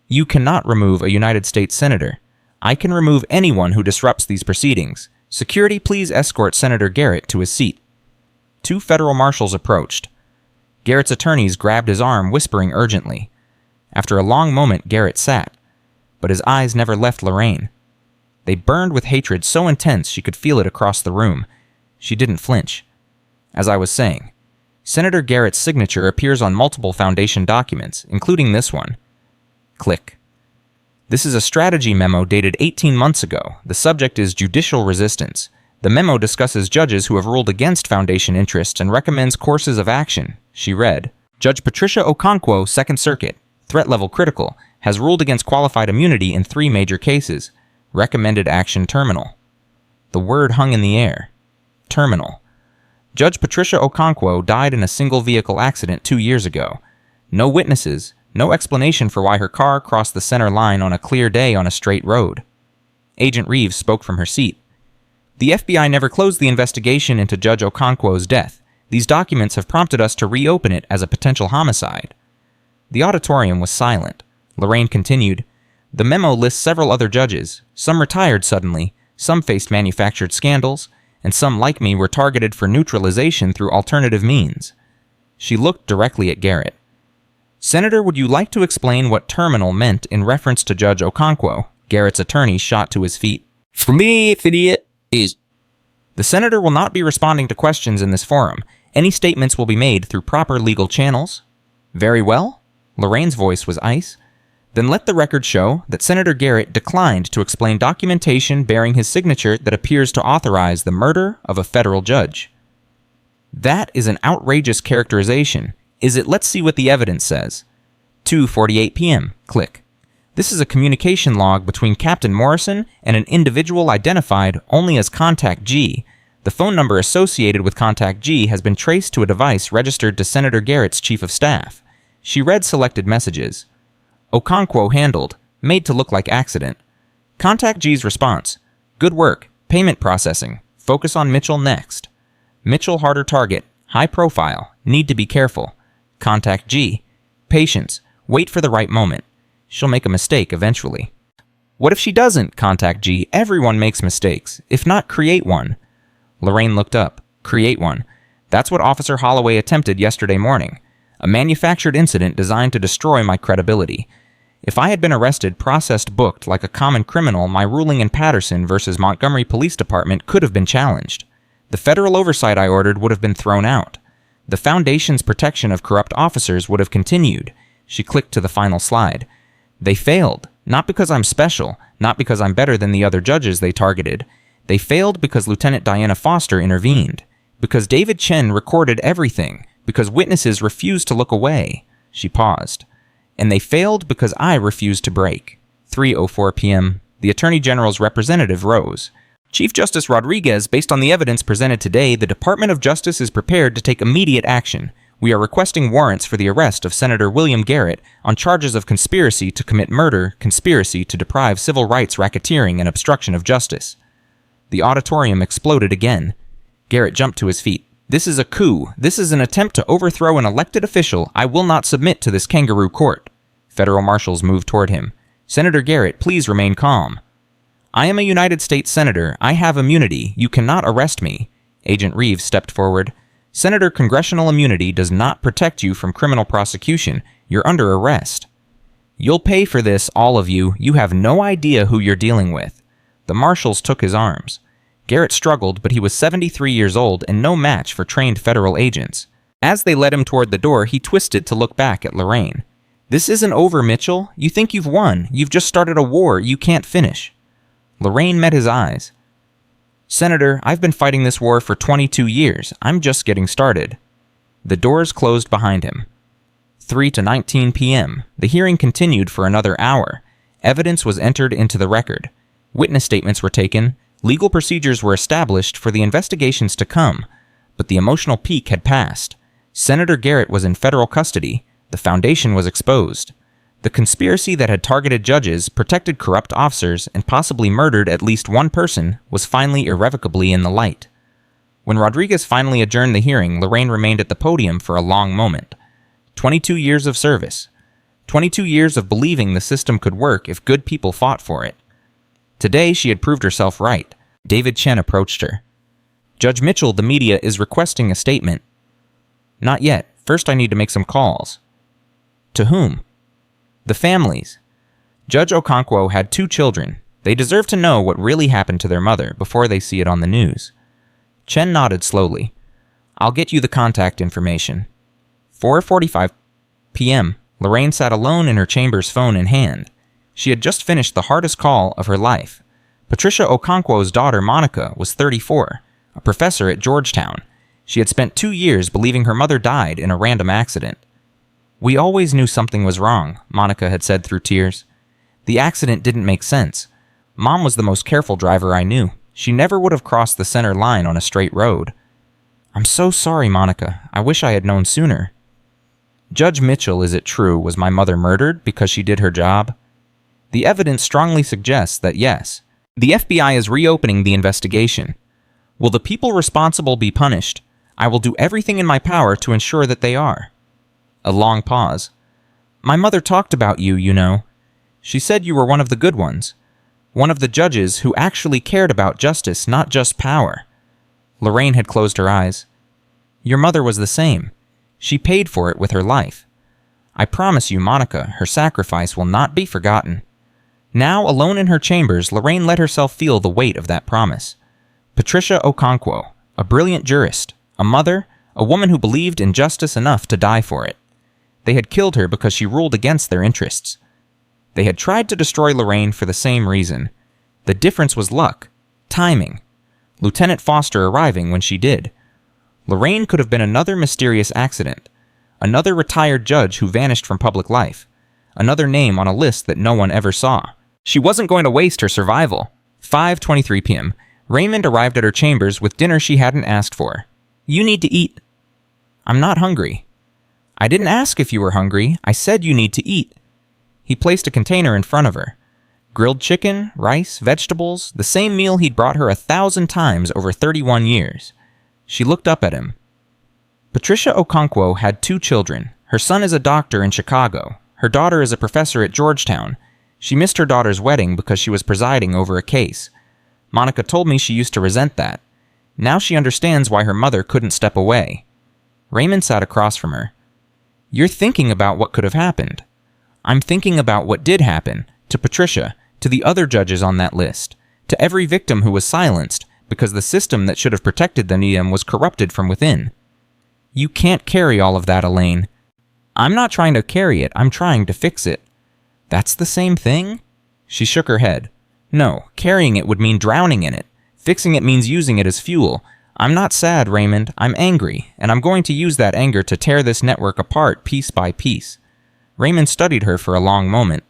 You cannot remove a United States Senator. I can remove anyone who disrupts these proceedings. Security, please escort Senator Garrett to his seat. 2 federal marshals approached. Garrett's attorneys grabbed his arm, whispering urgently. After a long moment, Garrett sat, but his eyes never left Lorraine. They burned with hatred so intense she could feel it across the room. She didn't flinch. As I was saying, Senator Garrett's signature appears on multiple Foundation documents, including this one. Click. This is a strategy memo dated 18 months ago. The subject is judicial resistance. The memo discusses judges who have ruled against Foundation interests and recommends courses of action. She read, Judge Patricia Okonkwo, 2nd Circuit, threat level critical, has ruled against qualified immunity in 3 major cases. Recommended action terminal. The word hung in the air. Terminal. Judge Patricia Okonkwo died in a single vehicle accident 2 years ago. No witnesses, no explanation for why her car crossed the center line on a clear day on a straight road. Agent Reeves spoke from her seat. The FBI never closed the investigation into Judge Okonkwo's death. These documents have prompted us to reopen it as a potential homicide. The auditorium was silent. Lorraine continued, The memo lists several other judges. Some retired suddenly, some faced manufactured scandals, and some, like me, were targeted for neutralization through alternative means. She looked directly at Garrett. Senator, would you like to explain what terminal meant in reference to Judge Okonkwo? Garrett's attorney shot to his feet. For me, idiot, is... The senator will not be responding to questions in this forum. Any statements will be made through proper legal channels. Very well. Lorraine's voice was ice. Then let the record show that Senator Garrett declined to explain documentation bearing his signature that appears to authorize the murder of a federal judge. That is an outrageous characterization. Is it? Let's see what the evidence says. 2:48 p.m. Click. This is a communication log between Captain Morrison and an individual identified only as Contact G. The phone number associated with Contact G has been traced to a device registered to Senator Garrett's chief of staff. She read selected messages. Okonkwo handled, made to look like accident. Contact G's response. Good work. Payment processing. Focus on Mitchell next. Mitchell harder target. High profile. Need to be careful. Contact G. Patience. Wait for the right moment. She'll make a mistake eventually. What if she doesn't? Contact G. Everyone makes mistakes. If not, create one. Lorraine looked up. Create one. That's what Officer Holloway attempted yesterday morning. A manufactured incident designed to destroy my credibility. If I had been arrested, processed, booked like a common criminal, my ruling in Patterson versus Montgomery Police Department could have been challenged. The federal oversight I ordered would have been thrown out. The Foundation's protection of corrupt officers would have continued. She clicked to the final slide. They failed, not because I'm special, not because I'm better than the other judges they targeted. They failed because Lieutenant Diana Foster intervened, because David Chen recorded everything, because witnesses refused to look away. She paused. And they failed because I refused to break. 3:04 p.m. The Attorney General's representative rose. Chief Justice Rodriguez, based on the evidence presented today, the Department of Justice is prepared to take immediate action. We are requesting warrants for the arrest of Senator William Garrett on charges of conspiracy to commit murder, conspiracy to deprive civil rights, racketeering, and obstruction of justice. The auditorium exploded again. Garrett jumped to his feet. This is a coup. This is an attempt to overthrow an elected official. I will not submit to this kangaroo court. Federal marshals moved toward him. Senator Garrett, please remain calm. I am a United States Senator. I have immunity. You cannot arrest me. Agent Reeves stepped forward. Senator, congressional immunity does not protect you from criminal prosecution. You're under arrest. You'll pay for this, all of you. You have no idea who you're dealing with. The marshals took his arms. Garrett struggled, but he was 73 years old and no match for trained federal agents. As they led him toward the door, he twisted to look back at Lorraine. This isn't over, Mitchell. You think you've won. You've just started a war you can't finish. Lorraine met his eyes. Senator, I've been fighting this war for 22 years. I'm just getting started. The doors closed behind him. 3 to 19 p.m. The hearing continued for another hour. Evidence was entered into the record. Witness statements were taken. Legal procedures were established for the investigations to come. But the emotional peak had passed. Senator Garrett was in federal custody. The foundation was exposed. The conspiracy that had targeted judges, protected corrupt officers, and possibly murdered at least one person was finally irrevocably in the light. When Rodriguez finally adjourned the hearing, Lorraine remained at the podium for a long moment. 22 years of service. 22 years of believing the system could work if good people fought for it. Today, she had proved herself right. David Chen approached her. Judge Mitchell, the media is requesting a statement. Not yet. First, I need to make some calls. To whom? The families. Judge Okonkwo had 2 children. They deserve to know what really happened to their mother before they see it on the news. Chen nodded slowly. I'll get you the contact information. 4:45 p.m. Lorraine sat alone in her chamber's phone in hand. She had just finished the hardest call of her life. Patricia Okonkwo's daughter Monica was 34, a professor at Georgetown. She had spent 2 years believing her mother died in a random accident. We always knew something was wrong, Monica had said through tears. The accident didn't make sense. Mom was the most careful driver I knew. She never would have crossed the center line on a straight road. I'm so sorry, Monica. I wish I had known sooner. Judge Mitchell, is it true, was my mother murdered because she did her job? The evidence strongly suggests that yes. The FBI is reopening the investigation. Will the people responsible be punished? I will do everything in my power to ensure that they are. A long pause. My mother talked about you, you know. She said you were one of the good ones. One of the judges who actually cared about justice, not just power. Lorraine had closed her eyes. Your mother was the same. She paid for it with her life. I promise you, Monica, her sacrifice will not be forgotten. Now, alone in her chambers, Lorraine let herself feel the weight of that promise. Patricia Okonkwo, a brilliant jurist, a mother, a woman who believed in justice enough to die for it. They had killed her because she ruled against their interests. They had tried to destroy Lorraine for the same reason. The difference was luck, timing. Lieutenant Foster arriving when she did. Lorraine could have been another mysterious accident, another retired judge who vanished from public life, another name on a list that no one ever saw. She wasn't going to waste her survival. 5:23 p.m. Raymond arrived at her chambers with dinner she hadn't asked for. You need to eat. I'm not hungry. I didn't ask if you were hungry. I said you need to eat. He placed a container in front of her. Grilled chicken, rice, vegetables, the same meal he'd brought her 1,000 times over 31 years. She looked up at him. Patricia Okonkwo had 2 children. Her son is a doctor in Chicago. Her daughter is a professor at Georgetown. She missed her daughter's wedding because she was presiding over a case. Monica told me she used to resent that. Now she understands why her mother couldn't step away. Raymond sat across from her. You're thinking about what could have happened. I'm thinking about what did happen, to Patricia, to the other judges on that list, to every victim who was silenced because the system that should have protected them was corrupted from within. You can't carry all of that, Elaine. I'm not trying to carry it, I'm trying to fix it. That's the same thing? She shook her head. No, carrying it would mean drowning in it. Fixing it means using it as fuel. I'm not sad, Raymond. I'm angry, and I'm going to use that anger to tear this network apart piece by piece. Raymond studied her for a long moment.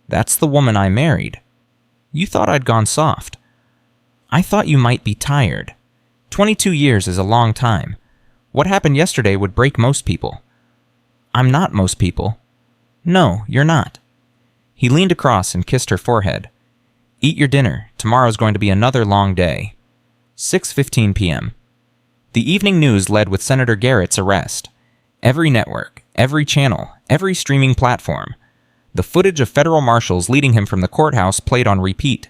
That's the woman I married. You thought I'd gone soft. I thought you might be tired. 22 years is a long time. What happened yesterday would break most people. I'm not most people. No, you're not. He leaned across and kissed her forehead. Eat your dinner. Tomorrow's going to be another long day. 6:15 p.m. The evening news led with Senator Garrett's arrest. Every network, every channel, every streaming platform. The footage of federal marshals leading him from the courthouse played on repeat.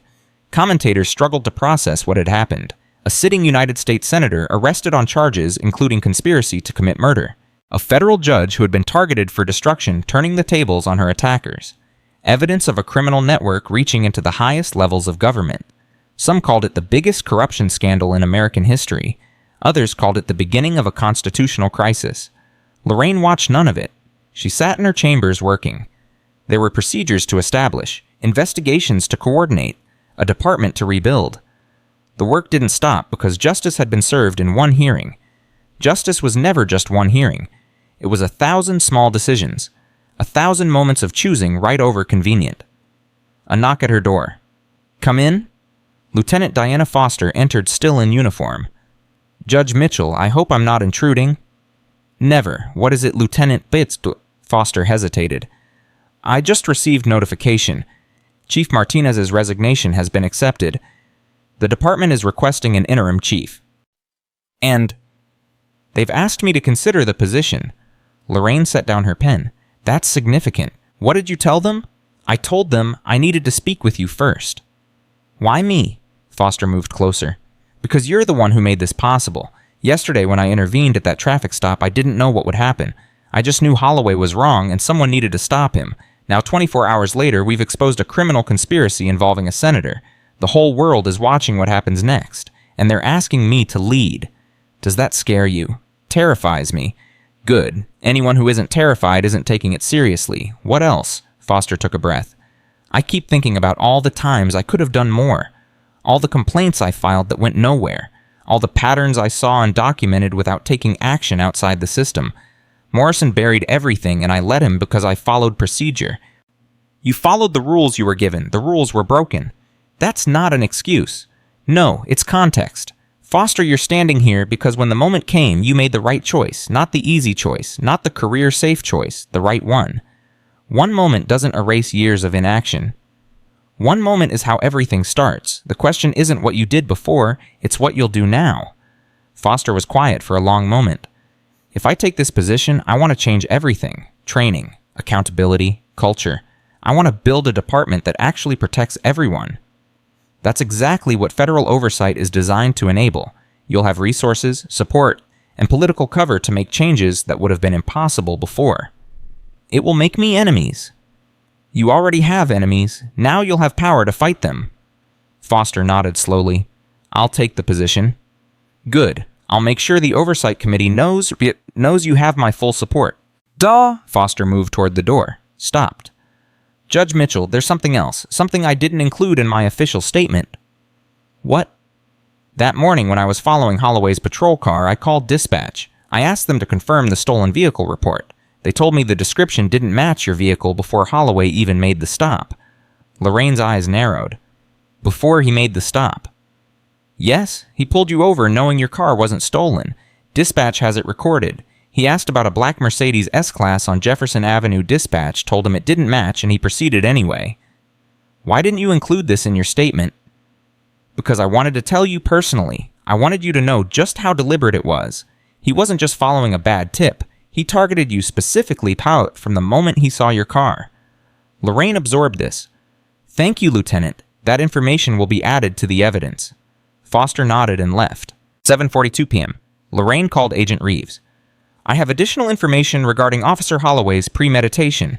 Commentators struggled to process what had happened. A sitting United States senator arrested on charges including conspiracy to commit murder. A federal judge who had been targeted for destruction turning the tables on her attackers. Evidence of a criminal network reaching into the highest levels of government. Some called it the biggest corruption scandal in American history. Others called it the beginning of a constitutional crisis. Lorraine watched none of it. She sat in her chambers working. There were procedures to establish, investigations to coordinate, a department to rebuild. The work didn't stop because justice had been served in one hearing. Justice was never just one hearing. It was 1,000 small decisions, 1,000 moments of choosing right over convenient. A knock at her door. "Come in?" Lieutenant Diana Foster entered still in uniform. "Judge Mitchell, I hope I'm not intruding." "Never. What is it, Lieutenant Bitz?" Foster hesitated. "I just received notification. Chief Martinez's resignation has been accepted. The department is requesting an interim chief. And they've asked me to consider the position." Lorraine set down her pen. "That's significant. What did you tell them?" "I told them I needed to speak with you first." "Why me?" Foster moved closer. "Because you're the one who made this possible. Yesterday when I intervened at that traffic stop, I didn't know what would happen. I just knew Holloway was wrong and someone needed to stop him. Now 24 hours later, we've exposed a criminal conspiracy involving a senator. The whole world is watching what happens next, and they're asking me to lead. Does that scare you? Terrifies me. Good. Anyone who isn't terrified isn't taking it seriously. What else?" Foster took a breath. "I keep thinking about all the times I could have done more. All the complaints I filed that went nowhere. All the patterns I saw and documented without taking action outside the system. Morrison buried everything and I let him because I followed procedure. You followed the rules you were given. The rules were broken. That's not an excuse. No, it's context. Foster, you're standing here because when the moment came, you made the right choice, not the easy choice, not the career-safe choice, the right one. One moment doesn't erase years of inaction. One moment is how everything starts. The question isn't what you did before, it's what you'll do now." Foster was quiet for a long moment. "If I take this position, I want to change everything. Training, accountability, culture. I want to build a department that actually protects everyone. That's exactly what federal oversight is designed to enable. You'll have resources, support, and political cover to make changes that would have been impossible before. It will make me enemies. You already have enemies. Now you'll have power to fight them." Foster nodded slowly. "I'll take the position." "Good. I'll make sure the Oversight Committee knows you have my full support." "Duh!" Foster moved toward the door. Stopped. "Judge Mitchell, there's something else. Something I didn't include in my official statement." "What?" "That morning when I was following Holloway's patrol car, I called dispatch. I asked them to confirm the stolen vehicle report. They told me the description didn't match your vehicle before Holloway even made the stop." Lorraine's eyes narrowed. "Before he made the stop?" "Yes, he pulled you over knowing your car wasn't stolen. Dispatch has it recorded. He asked about a black Mercedes S-Class on Jefferson Avenue. Dispatch told him it didn't match and he proceeded anyway." "Why didn't you include this in your statement?" "Because I wanted to tell you personally. I wanted you to know just how deliberate it was. He wasn't just following a bad tip. He targeted you specifically from the moment he saw your car." Lorraine absorbed this. "Thank you, Lieutenant. That information will be added to the evidence." Foster nodded and left. 7:42 p.m. Lorraine called Agent Reeves. "I have additional information regarding Officer Holloway's premeditation."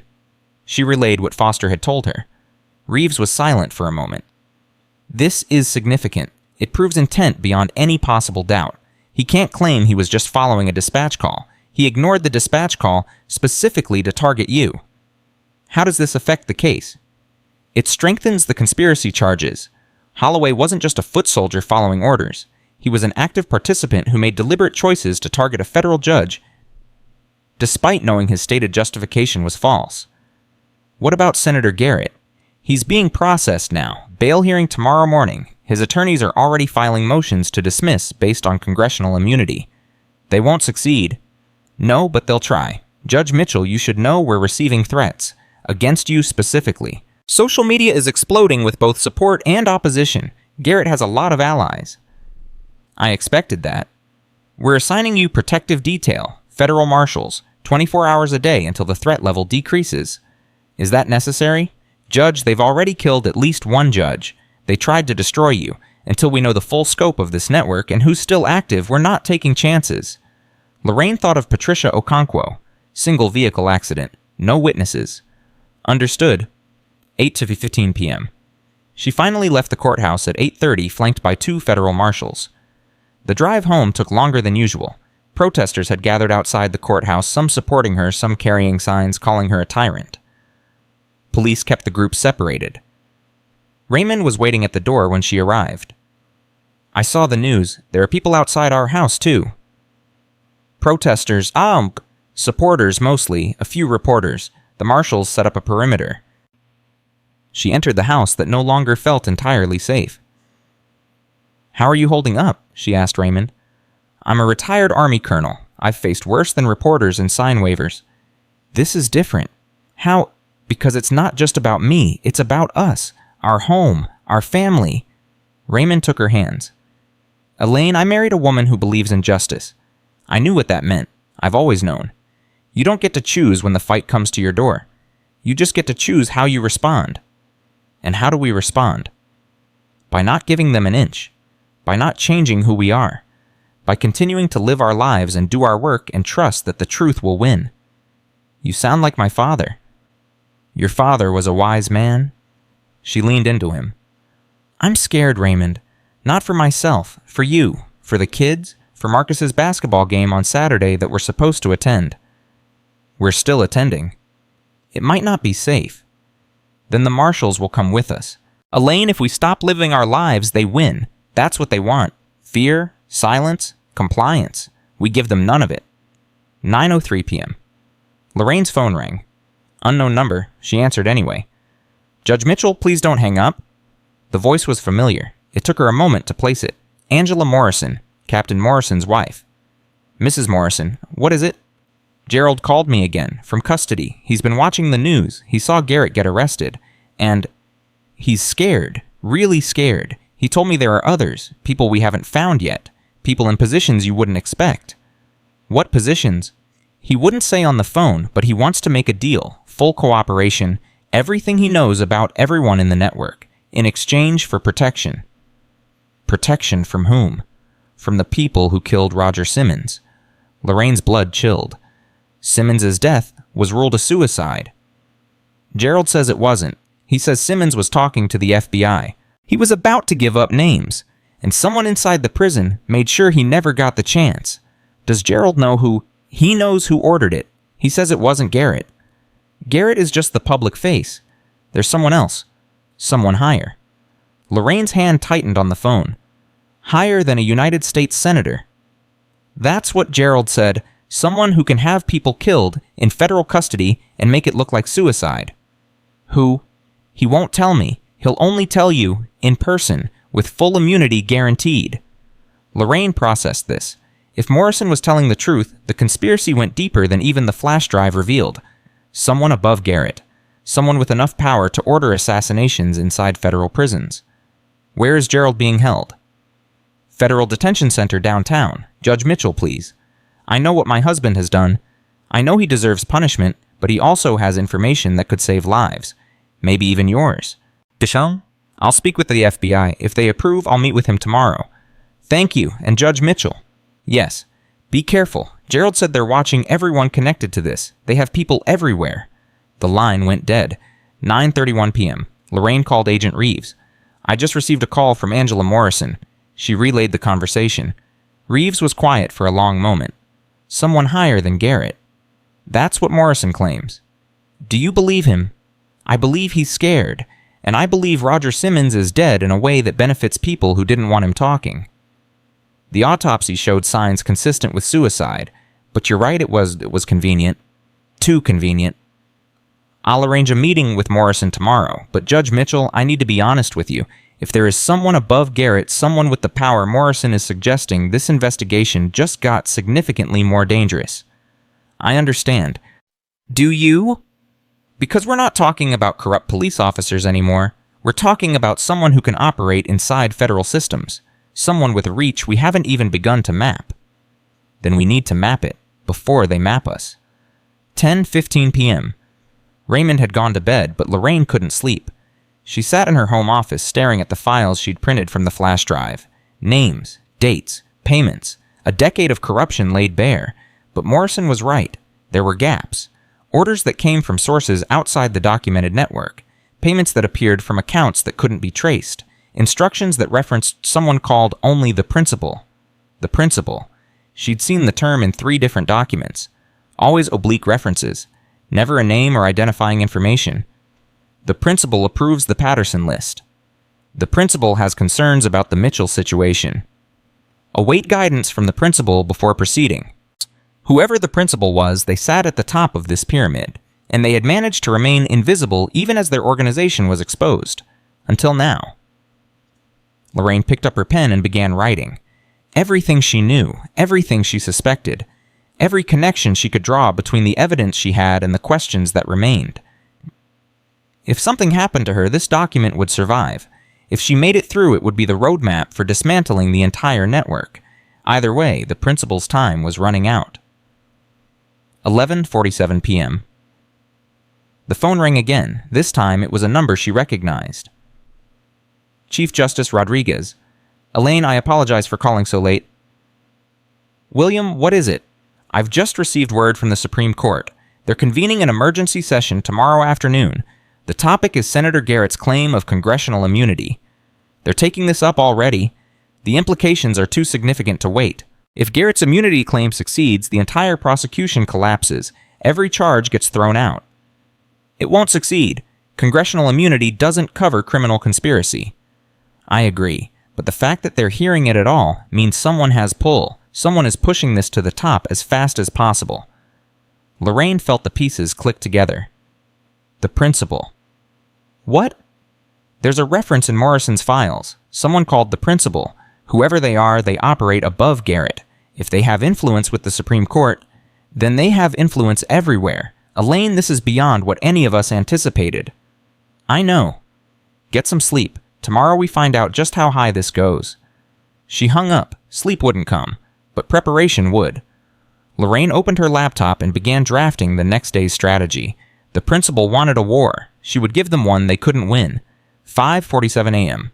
She relayed what Foster had told her. Reeves was silent for a moment. "This is significant. It proves intent beyond any possible doubt. He can't claim he was just following a dispatch call. He ignored the dispatch call specifically to target you. How does this affect the case?" "It strengthens the conspiracy charges. Holloway wasn't just a foot soldier following orders. He was an active participant who made deliberate choices to target a federal judge despite knowing his stated justification was false." "What about Senator Garrett?" "He's being processed now. Bail hearing tomorrow morning. His attorneys are already filing motions to dismiss based on congressional immunity. They won't succeed." "No, but they'll try. Judge Mitchell, you should know we're receiving threats. Against you specifically. Social media is exploding with both support and opposition. Garrett has a lot of allies." "I expected that." "We're assigning you protective detail, federal marshals, 24 hours a day until the threat level decreases." "Is that necessary?" "Judge, they've already killed at least one judge. They tried to destroy you. Until we know the full scope of this network and who's still active, we're not taking chances." Lorraine thought of Patricia Okonkwo. Single vehicle accident. No witnesses. "Understood." 8 to 15 p.m. She finally left the courthouse at 8:30, flanked by 2 federal marshals. The drive home took longer than usual. Protesters had gathered outside the courthouse, some supporting her, some carrying signs calling her a tyrant. Police kept the group separated. Raymond was waiting at the door when she arrived. I saw the news. There are people outside our house, too. Protesters, supporters mostly, a few reporters. The marshals set up a perimeter. She entered the house that no longer felt entirely safe. How are you holding up? She asked Raymond. I'm a retired Army colonel. I've faced worse than reporters and sign waivers. This is different. How? Because it's not just about me. It's about us, our home, our family. Raymond took her hands. Elaine, I married a woman who believes in justice. I knew what that meant. I've always known. You don't get to choose when the fight comes to your door. You just get to choose how you respond. And how do we respond? By not giving them an inch. By not changing who we are. By continuing to live our lives and do our work and trust that the truth will win. You sound like my father. Your father was a wise man. She leaned into him. I'm scared, Raymond. Not for myself, for you, for the kids, for Marcus's basketball game on Saturday that we're supposed to attend. We're still attending. It might not be safe. Then the marshals will come with us. Elaine, if we stop living our lives, they win. That's what they want. Fear, silence, compliance. We give them none of it. 9:03 p.m. Lorraine's phone rang. Unknown number. She answered anyway. Judge Mitchell, please don't hang up. The voice was familiar. It took her a moment to place it. Angela Morrison, Captain Morrison's wife. Mrs. Morrison, what is it? Gerald called me again, from custody. He's been watching the news. He saw Garrett get arrested. And he's scared, really scared. He told me there are others, people we haven't found yet, people in positions you wouldn't expect. What positions? He wouldn't say on the phone, but he wants to make a deal, full cooperation, everything he knows about everyone in the network, in exchange for protection. Protection from whom? From the people who killed Roger Simmons. Lorraine's blood chilled. Simmons's death was ruled a suicide. Gerald says it wasn't. He says Simmons was talking to the FBI. He was about to give up names, and someone inside the prison made sure he never got the chance. Does Gerald know who? He knows who ordered it. He says it wasn't Garrett. Garrett is just the public face. There's someone else. Someone higher. Lorraine's hand tightened on the phone. Higher than a United States senator. That's what Gerald said. Someone who can have people killed in federal custody and make it look like suicide. Who? He won't tell me. He'll only tell you, in person, with full immunity guaranteed. Lorraine processed this. If Morrison was telling the truth, the conspiracy went deeper than even the flash drive revealed. Someone above Garrett. Someone with enough power to order assassinations inside federal prisons. Where is Gerald being held? Federal Detention Center downtown. Judge Mitchell, please. I know what my husband has done. I know he deserves punishment, but he also has information that could save lives. Maybe even yours. Deschamps? I'll speak with the FBI. If they approve, I'll meet with him tomorrow. Thank you, and Judge Mitchell. Yes. Be careful. Gerald said they're watching everyone connected to this. They have people everywhere. The line went dead. 9:31 p.m. Lorraine called Agent Reeves. I just received a call from Angela Morrison. She relayed the conversation. Reeves was quiet for a long moment. Someone higher than Garrett. That's what Morrison claims. Do you believe him? I believe he's scared, and I believe Roger Simmons is dead in a way that benefits people who didn't want him talking. The autopsy showed signs consistent with suicide, but you're right, it was convenient. Too convenient. I'll arrange a meeting with Morrison tomorrow, but Judge Mitchell, I need to be honest with you. If there is someone above Garrett, someone with the power Morrison is suggesting, this investigation just got significantly more dangerous. I understand. Do you? Because we're not talking about corrupt police officers anymore. We're talking about someone who can operate inside federal systems. Someone with a reach we haven't even begun to map. Then we need to map it, before they map us. 10:15 p.m. Raymond had gone to bed, but Lorraine couldn't sleep. She sat in her home office staring at the files she'd printed from the flash drive. Names, dates, payments, a decade of corruption laid bare. But Morrison was right. There were gaps. Orders that came from sources outside the documented network. Payments that appeared from accounts that couldn't be traced. Instructions that referenced someone called only the principal. The principal. She'd seen the term in 3 different documents. Always oblique references. Never a name or identifying information. The principal approves the Patterson list. The principal has concerns about the Mitchell situation. Await guidance from the principal before proceeding. Whoever the principal was, they sat at the top of this pyramid, and they had managed to remain invisible even as their organization was exposed. Until now. Lorraine picked up her pen and began writing. Everything she knew, everything she suspected, every connection she could draw between the evidence she had and the questions that remained. If something happened to her, this document would survive. If she made it through, it would be the roadmap for dismantling the entire network. Either way, the principal's time was running out. 11:47 p.m. The phone rang again. This time, it was a number she recognized. Chief Justice Rodriguez. Elaine, I apologize for calling so late. William, what is it? I've just received word from the Supreme Court. They're convening an emergency session tomorrow afternoon. The topic is Senator Garrett's claim of congressional immunity. They're taking this up already. The implications are too significant to wait. If Garrett's immunity claim succeeds, the entire prosecution collapses. Every charge gets thrown out. It won't succeed. Congressional immunity doesn't cover criminal conspiracy. I agree, but the fact that they're hearing it at all means someone has pull. Someone is pushing this to the top as fast as possible. Lorraine felt the pieces click together. The principal. What? There's a reference in Morrison's files. Someone called the principal. Whoever they are, they operate above Garrett. If they have influence with the Supreme Court, then they have influence everywhere. Elaine, this is beyond what any of us anticipated. I know. Get some sleep. Tomorrow we find out just how high this goes. She hung up. Sleep wouldn't come, but preparation would. Lorraine opened her laptop and began drafting the next day's strategy. The principal wanted a war. She would give them one they couldn't win. 5:47 a.m.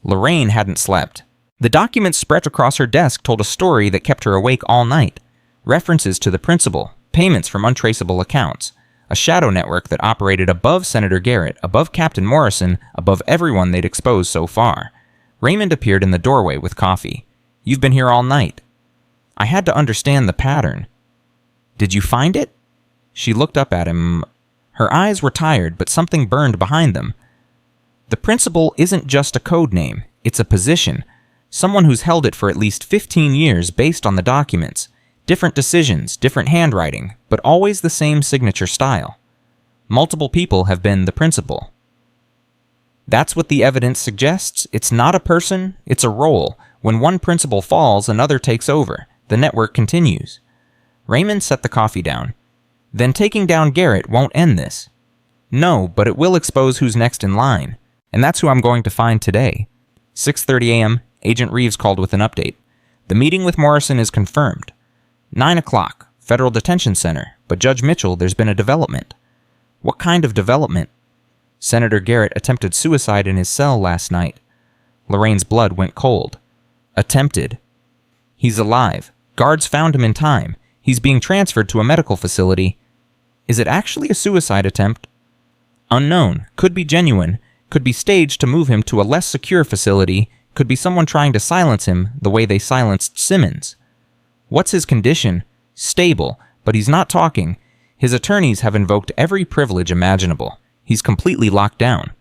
Lorraine hadn't slept. The documents spread across her desk told a story that kept her awake all night. References to the principal, payments from untraceable accounts, a shadow network that operated above Senator Garrett, above Captain Morrison, above everyone they'd exposed so far. Raymond appeared in the doorway with coffee. You've been here all night. I had to understand the pattern. Did you find it? She looked up at him. Her eyes were tired, but something burned behind them. The principal isn't just a code name. It's a position. Someone who's held it for at least 15 years based on the documents. Different decisions, different handwriting, but always the same signature style. Multiple people have been the principal. That's what the evidence suggests. It's not a person, it's a role. When one principal falls, another takes over. The network continues. Raymond set the coffee down. Then taking down Garrett won't end this. No, but it will expose who's next in line. And that's who I'm going to find today. 6:30 a.m., Agent Reeves called with an update. The meeting with Morrison is confirmed. 9 o'clock, Federal Detention Center. But Judge Mitchell, there's been a development. What kind of development? Senator Garrett attempted suicide in his cell last night. Lorraine's blood went cold. Attempted. He's alive. Guards found him in time. He's being transferred to a medical facility. Is it actually a suicide attempt? Unknown. Could be genuine. Could be staged to move him to a less secure facility. Could be someone trying to silence him the way they silenced Simmons. What's his condition? Stable, but he's not talking. His attorneys have invoked every privilege imaginable. He's completely locked down.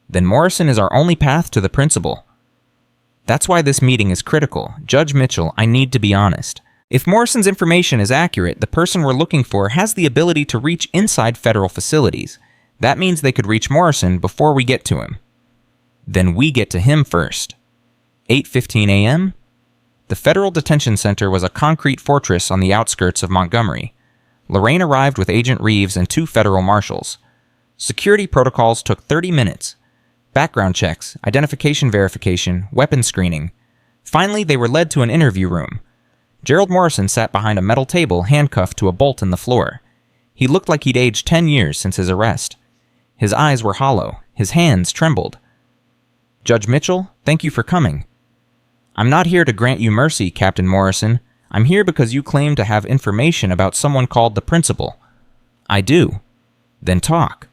Then Morrison is our only path to the principal. That's why this meeting is critical. Judge Mitchell, I need to be honest. If Morrison's information is accurate, the person we're looking for has the ability to reach inside federal facilities. That means they could reach Morrison before we get to him. Then we get to him first. 8:15 a.m. The Federal Detention Center was a concrete fortress on the outskirts of Montgomery. Lorraine arrived with Agent Reeves and 2 federal marshals. Security protocols took 30 minutes. Background checks, identification verification, weapon screening. Finally, they were led to an interview room. Gerald Morrison sat behind a metal table handcuffed to a bolt in the floor. He looked like he'd aged 10 years since his arrest. His eyes were hollow. His hands trembled. Judge Mitchell, thank you for coming. I'm not here to grant you mercy, Captain Morrison. I'm here because you claim to have information about someone called the principal. I do. Then talk.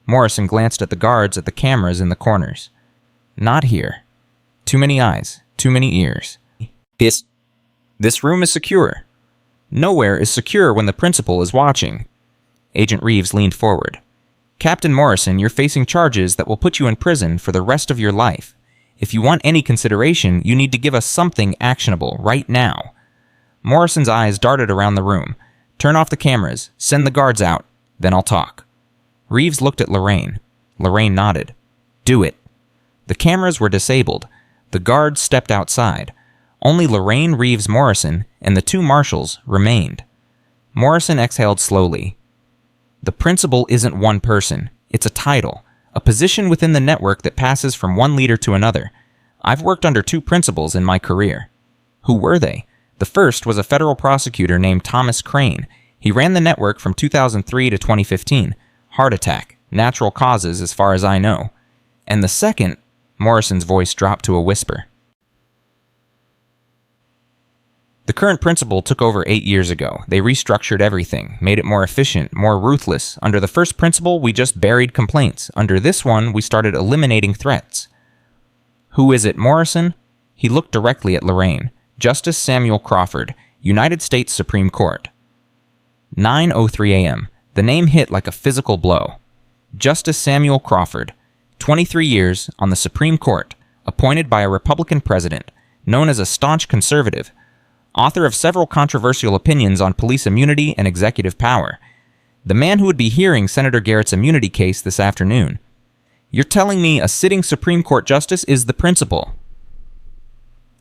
Morrison glanced at the guards at the cameras in the corners. Not here. Too many eyes. Too many ears. This room is secure. Nowhere is secure when the principal is watching. Agent Reeves leaned forward. Captain Morrison, you're facing charges that will put you in prison for the rest of your life. If you want any consideration, you need to give us something actionable right now." Morrison's eyes darted around the room. "Turn off the cameras. Send the guards out. Then I'll talk." Reeves looked at Lorraine. Lorraine nodded. "Do it." The cameras were disabled. The guards stepped outside. Only Lorraine, Reeves, Morrison, and the two marshals remained. Morrison exhaled slowly. "The principal isn't one person. It's a title, a position within the network that passes from one leader to another. I've worked under two principals in my career." "Who were they?" "The first was a federal prosecutor named Thomas Crane. He ran the network from 2003 to 2015. Heart attack. Natural causes as far as I know. And the second," Morrison's voice dropped to a whisper. "The current principal took over 8 years ago. They restructured everything, made it more efficient, more ruthless. Under the first principal, we just buried complaints. Under this one, we started eliminating threats." "Who is it, Morrison?" He looked directly at Lorraine. "Justice Samuel Crawford, United States Supreme Court." 9:03 a.m. The name hit like a physical blow. Justice Samuel Crawford, 23 years on the Supreme Court, appointed by a Republican president, known as a staunch conservative, author of several controversial opinions on police immunity and executive power. The man who would be hearing Senator Garrett's immunity case this afternoon. "You're telling me a sitting Supreme Court justice is the principal?"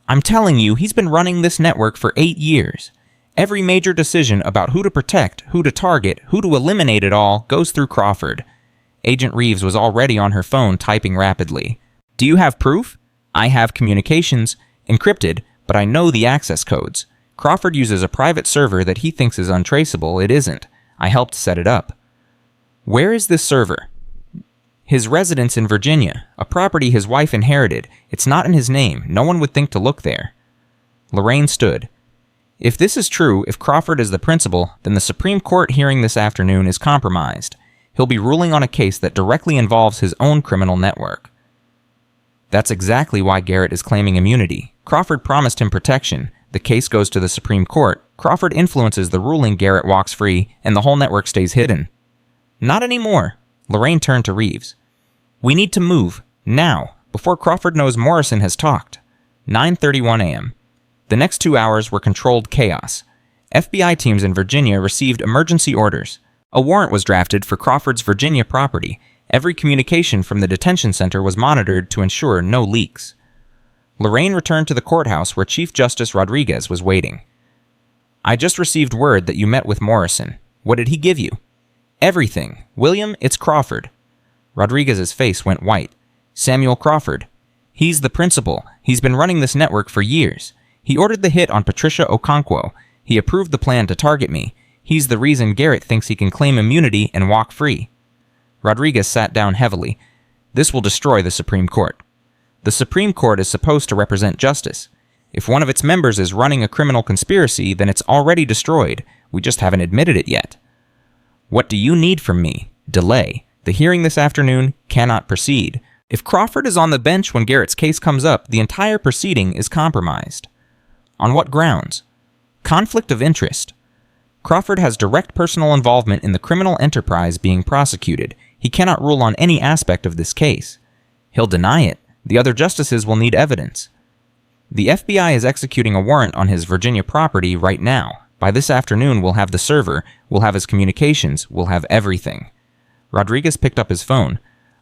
"I'm telling you, he's been running this network for 8 years. Every major decision about who to protect, who to target, who to eliminate it all goes through Crawford." Agent Reeves was already on her phone typing rapidly. "Do you have proof?" "I have communications, encrypted, but I know the access codes. Crawford uses a private server that he thinks is untraceable. It isn't. I helped set it up." "Where is this server?" "His residence in Virginia, a property his wife inherited. It's not in his name. No one would think to look there." Lorraine stood. "If this is true, if Crawford is the principal, then the Supreme Court hearing this afternoon is compromised. He'll be ruling on a case that directly involves his own criminal network." "That's exactly why Garrett is claiming immunity. Crawford promised him protection. The case goes to the Supreme Court. Crawford influences the ruling, Garrett walks free, and the whole network stays hidden." "Not anymore." Lorraine turned to Reeves. "We need to move, now, before Crawford knows Morrison has talked." 9:31 a.m. The next 2 hours were controlled chaos. FBI teams in Virginia received emergency orders. A warrant was drafted for Crawford's Virginia property. Every communication from the detention center was monitored to ensure no leaks. Lorraine returned to the courthouse where Chief Justice Rodriguez was waiting. "I just received word that you met with Morrison. What did he give you?" "Everything. William, it's Crawford." Rodriguez's face went white. "Samuel Crawford. He's the principal. He's been running this network for years. He ordered the hit on Patricia Okonkwo. He approved the plan to target me. He's the reason Garrett thinks he can claim immunity and walk free." Rodriguez sat down heavily. "This will destroy the Supreme Court. The Supreme Court is supposed to represent justice. If one of its members is running a criminal conspiracy, then it's already destroyed. We just haven't admitted it yet." "What do you need from me?" "Delay. The hearing this afternoon cannot proceed. If Crawford is on the bench when Garrett's case comes up, the entire proceeding is compromised." "On what grounds?" "Conflict of interest. Crawford has direct personal involvement in the criminal enterprise being prosecuted. He cannot rule on any aspect of this case. He'll deny it. The other justices will need evidence. The FBI is executing a warrant on his Virginia property right now. By this afternoon, we'll have the server, we'll have his communications, we'll have everything." Rodriguez picked up his phone.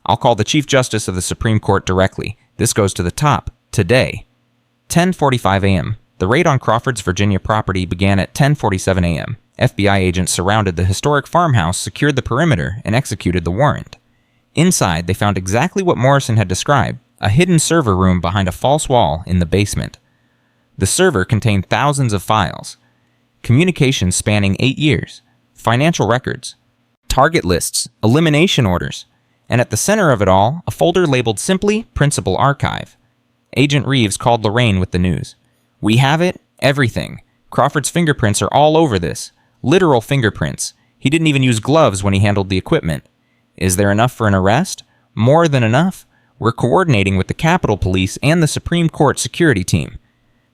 "I'll call the Chief Justice of the Supreme Court directly. This goes to the top. Today." 10:45 a.m. The raid on Crawford's Virginia property began at 10:47 a.m. FBI agents surrounded the historic farmhouse, secured the perimeter, and executed the warrant. Inside, they found exactly what Morrison had described, a hidden server room behind a false wall in the basement. The server contained thousands of files, communications spanning 8 years, financial records, target lists, elimination orders, and at the center of it all, a folder labeled simply Principal Archive. Agent Reeves called Lorraine with the news. "We have it, everything. Crawford's fingerprints are all over this. Literal fingerprints. He didn't even use gloves when he handled the equipment. Is there enough for an arrest? More than enough. We're coordinating with the Capitol Police and the Supreme Court security team.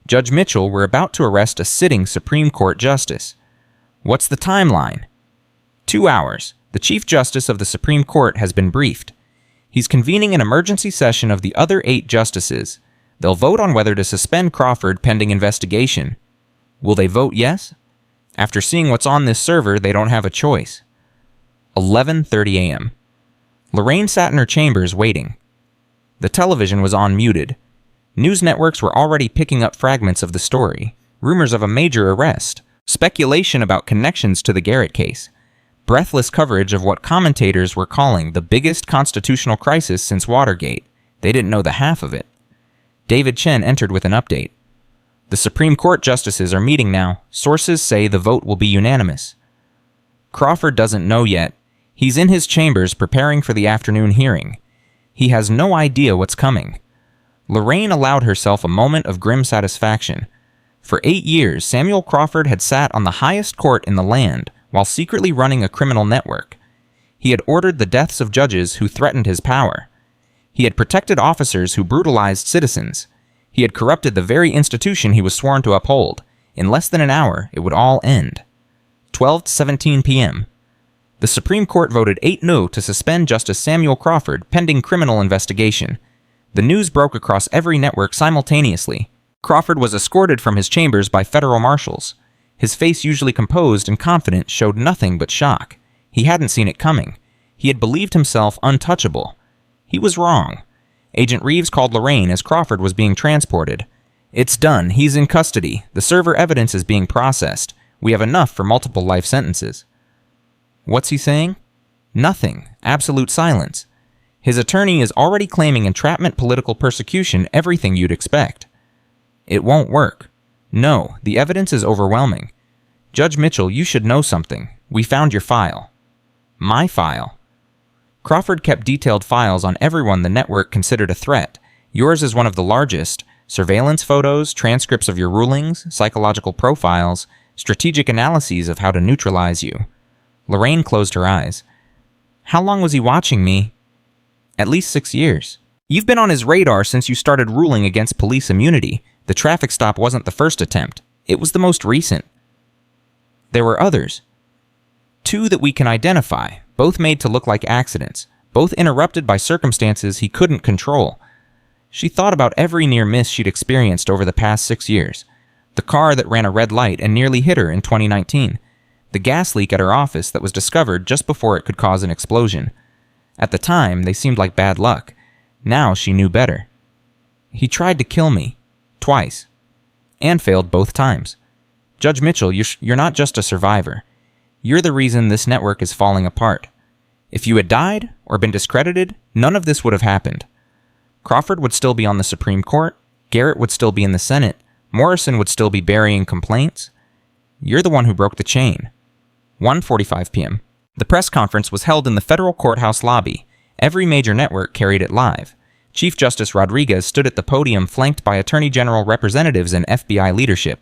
Judge Mitchell, we're about to arrest a sitting Supreme Court justice. What's the timeline?" 2 hours. The Chief Justice of the Supreme Court has been briefed. He's convening an emergency session of the other 8 justices. They'll vote on whether to suspend Crawford pending investigation. Will they vote yes? After seeing what's on this server, they don't have a choice. 11:30 a.m. Lorraine sat in her chambers waiting. The television was on muted. News networks were already picking up fragments of the story, rumors of a major arrest, speculation about connections to the Garrett case, breathless coverage of what commentators were calling the biggest constitutional crisis since Watergate. They didn't know the half of it. David Chen entered with an update. The Supreme Court justices are meeting now. Sources say the vote will be unanimous. Crawford doesn't know yet. He's in his chambers preparing for the afternoon hearing. He has no idea what's coming. Lorraine allowed herself a moment of grim satisfaction. For 8 years, Samuel Crawford had sat on the highest court in the land while secretly running a criminal network. He had ordered the deaths of judges who threatened his power. He had protected officers who brutalized citizens. He had corrupted the very institution he was sworn to uphold. In less than an hour, it would all end. 12:17 p.m. The Supreme Court voted 8-0 to suspend Justice Samuel Crawford pending criminal investigation. The news broke across every network simultaneously. Crawford was escorted from his chambers by federal marshals. His face, usually composed and confident, showed nothing but shock. He hadn't seen it coming. He had believed himself untouchable. He was wrong. Agent Reeves called Lorraine as Crawford was being transported. "It's done. He's in custody. The server evidence is being processed. We have enough for multiple life sentences." What's he saying? Nothing. Absolute silence. His attorney is already claiming entrapment, political persecution, everything you'd expect. It won't work. No, the evidence is overwhelming. Judge Mitchell, you should know something. We found your file. My file? Crawford kept detailed files on everyone the network considered a threat. Yours is one of the largest. Surveillance photos, transcripts of your rulings, psychological profiles, strategic analyses of how to neutralize you. Lorraine closed her eyes. How long was he watching me? At least 6 years. You've been on his radar since you started ruling against police immunity. The traffic stop wasn't the first attempt. It was the most recent. There were others. 2 that we can identify, both made to look like accidents, both interrupted by circumstances he couldn't control. She thought about every near miss she'd experienced over the past 6 years. The car that ran a red light and nearly hit her in 2019. The gas leak at her office that was discovered just before it could cause an explosion. At the time, they seemed like bad luck. Now she knew better. He tried to kill me. Twice. And failed both times. Judge Mitchell, you're not just a survivor. You're the reason this network is falling apart. If you had died or been discredited, none of this would have happened. Crawford would still be on the Supreme Court. Garrett would still be in the Senate. Morrison would still be burying complaints. You're the one who broke the chain. 1:45 p.m. The press conference was held in the federal courthouse lobby. Every major network carried it live. Chief Justice Rodriguez stood at the podium flanked by Attorney General representatives and FBI leadership.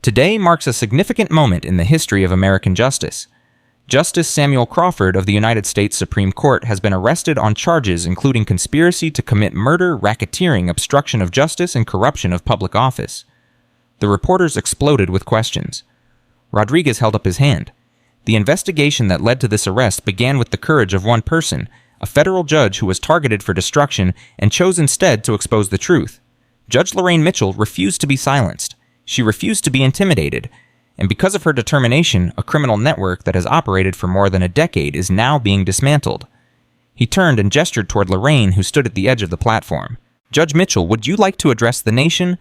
Today marks a significant moment in the history of American justice. Justice Samuel Crawford of the United States Supreme Court has been arrested on charges including conspiracy to commit murder, racketeering, obstruction of justice, and corruption of public office. The reporters exploded with questions. Rodriguez held up his hand. The investigation that led to this arrest began with the courage of one person, a federal judge who was targeted for destruction and chose instead to expose the truth. Judge Lorraine Mitchell refused to be silenced. She refused to be intimidated. And because of her determination, a criminal network that has operated for more than a decade is now being dismantled. He turned and gestured toward Lorraine, who stood at the edge of the platform. Judge Mitchell, would you like to address the nation?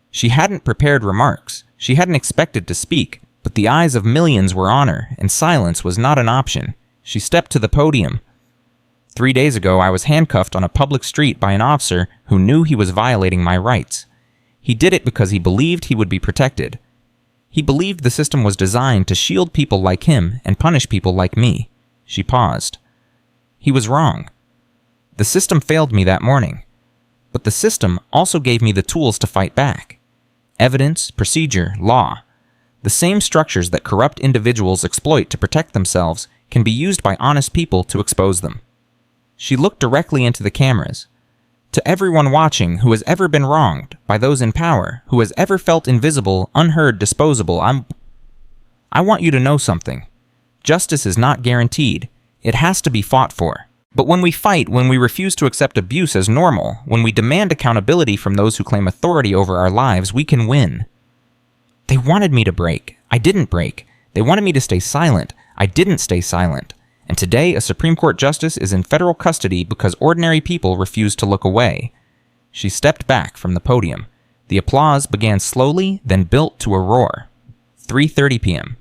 She hadn't prepared remarks. She hadn't expected to speak. But the eyes of millions were on her, and silence was not an option. She stepped to the podium. 3 days ago, I was handcuffed on a public street by an officer who knew he was violating my rights. He did it because he believed he would be protected. He believed the system was designed to shield people like him and punish people like me. She paused. He was wrong. The system failed me that morning. But the system also gave me the tools to fight back. Evidence, procedure, law. The same structures that corrupt individuals exploit to protect themselves can be used by honest people to expose them. She looked directly into the cameras. To everyone watching who has ever been wronged by those in power, who has ever felt invisible, unheard, disposable, I want you to know something. Justice is not guaranteed. It has to be fought for. But when we fight, when we refuse to accept abuse as normal, when we demand accountability from those who claim authority over our lives, we can win. They wanted me to break. I didn't break. They wanted me to stay silent. I didn't stay silent. And today, a Supreme Court justice is in federal custody because ordinary people refused to look away. She stepped back from the podium. The applause began slowly, then built to a roar. 3:30 p.m.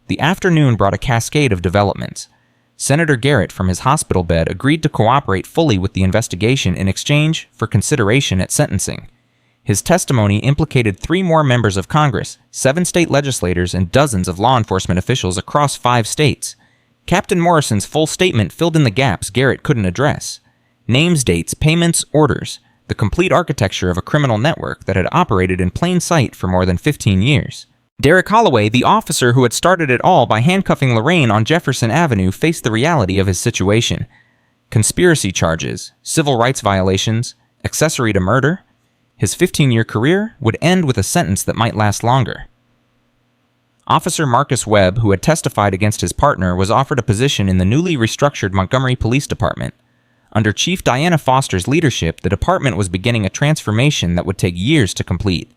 The afternoon brought a cascade of developments. Senator Garrett from his hospital bed agreed to cooperate fully with the investigation in exchange for consideration at sentencing. His testimony implicated 3 more members of Congress, 7 state legislators, and dozens of law enforcement officials across 5 states. Captain Morrison's full statement filled in the gaps Garrett couldn't address. Names, dates, payments, orders, the complete architecture of a criminal network that had operated in plain sight for more than 15 years. Derek Holloway, the officer who had started it all by handcuffing Lorraine on Jefferson Avenue, faced the reality of his situation. Conspiracy charges, civil rights violations, accessory to murder. His 15-year career would end with a sentence that might last longer. Officer Marcus Webb, who had testified against his partner, was offered a position in the newly restructured Montgomery Police Department. Under Chief Diana Foster's leadership, the department was beginning a transformation that would take years to complete.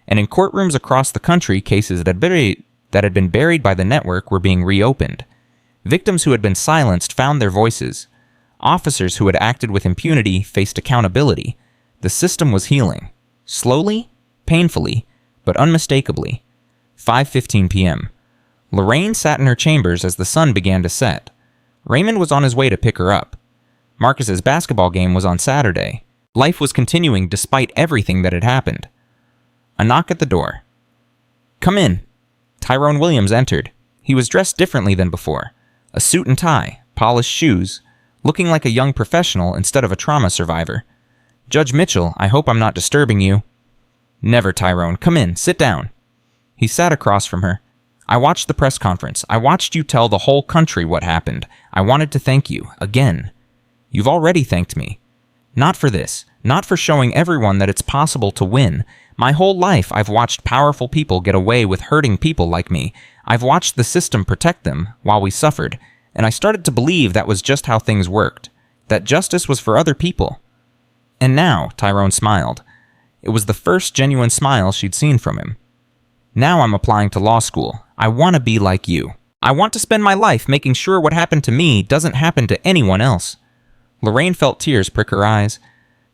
And in courtrooms across the country, cases that had been buried by the network were being reopened. Victims who had been silenced found their voices. Officers who had acted with impunity faced accountability. The system was healing. Slowly, painfully, but unmistakably. 5:15 p.m. Lorraine sat in her chambers as the sun began to set. Raymond was on his way to pick her up. Marcus's basketball game was on Saturday. Life was continuing despite everything that had happened. A knock at the door. "Come in." Tyrone Williams entered. He was dressed differently than before. A suit and tie, polished shoes, looking like a young professional instead of a trauma survivor. "Judge Mitchell, I hope I'm not disturbing you." "Never, Tyrone. Come in. Sit down." He sat across from her. "I watched the press conference. I watched you tell the whole country what happened. I wanted to thank you, again. You've already thanked me. Not for this. Not for showing everyone that it's possible to win. My whole life, I've watched powerful people get away with hurting people like me. I've watched the system protect them while we suffered, and I started to believe that was just how things worked, that justice was for other people." And now, Tyrone smiled. It was the first genuine smile she'd seen from him. "Now I'm applying to law school. I want to be like you. I want to spend my life making sure what happened to me doesn't happen to anyone else." Lorraine felt tears prick her eyes.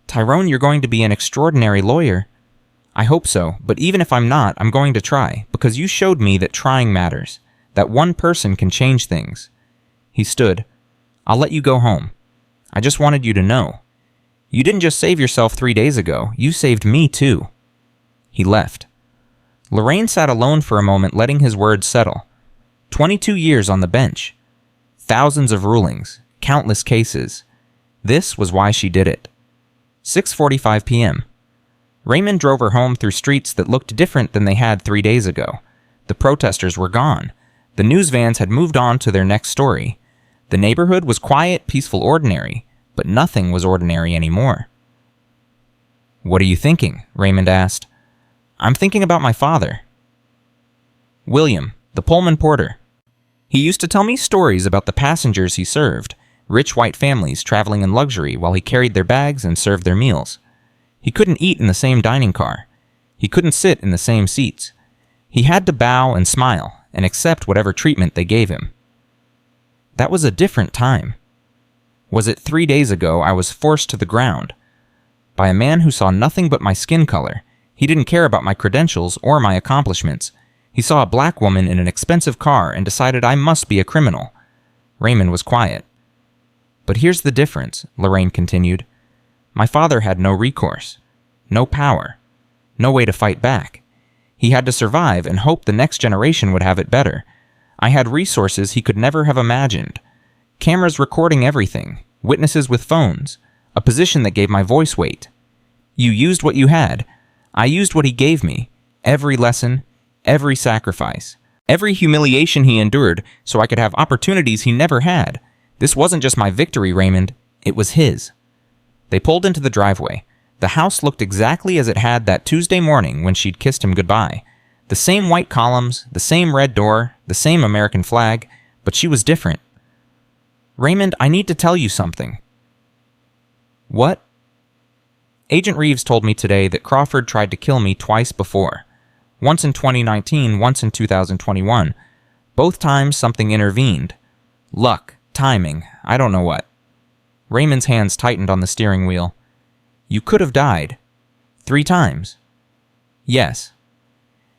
"Tyrone, you're going to be an extraordinary lawyer." "I hope so, but even if I'm not, I'm going to try, because you showed me that trying matters, that one person can change things." He stood. "I'll let you go home. I just wanted you to know. You didn't just save yourself 3 days ago, you saved me too." He left. Lorraine sat alone for a moment, letting his words settle. 22 years on the bench. Thousands of rulings, countless cases. This was why she did it. 6:45 p.m. Raymond drove her home through streets that looked different than they had 3 days ago. The protesters were gone. The news vans had moved on to their next story. The neighborhood was quiet, peaceful, ordinary, but nothing was ordinary anymore. "What are you thinking?" Raymond asked. "I'm thinking about my father." William, the Pullman porter. He used to tell me stories about the passengers he served, rich white families traveling in luxury while he carried their bags and served their meals. He couldn't eat in the same dining car. He couldn't sit in the same seats. He had to bow and smile and accept whatever treatment they gave him. That was a different time. Was it 3 days ago I was forced to the ground by a man who saw nothing but my skin color? He didn't care about my credentials or my accomplishments. He saw a black woman in an expensive car and decided I must be a criminal. Raymond was quiet. "But here's the difference," Lorraine continued. "My father had no recourse, no power, no way to fight back. He had to survive and hope the next generation would have it better. I had resources he could never have imagined. Cameras recording everything, witnesses with phones, a position that gave my voice weight. You used what you had. I used what he gave me. Every lesson, every sacrifice, every humiliation he endured so I could have opportunities he never had. This wasn't just my victory, Raymond. It was his." They pulled into the driveway. The house looked exactly as it had that Tuesday morning when she'd kissed him goodbye. The same white columns, the same red door, the same American flag, but she was different. Raymond, I need to tell you something. What? Agent Reeves told me today that Crawford tried to kill me twice before. Once in 2019, once in 2021. Both times something intervened. Luck, timing, I don't know what. Raymond's hands tightened on the steering wheel. You could have died. 3 times. Yes.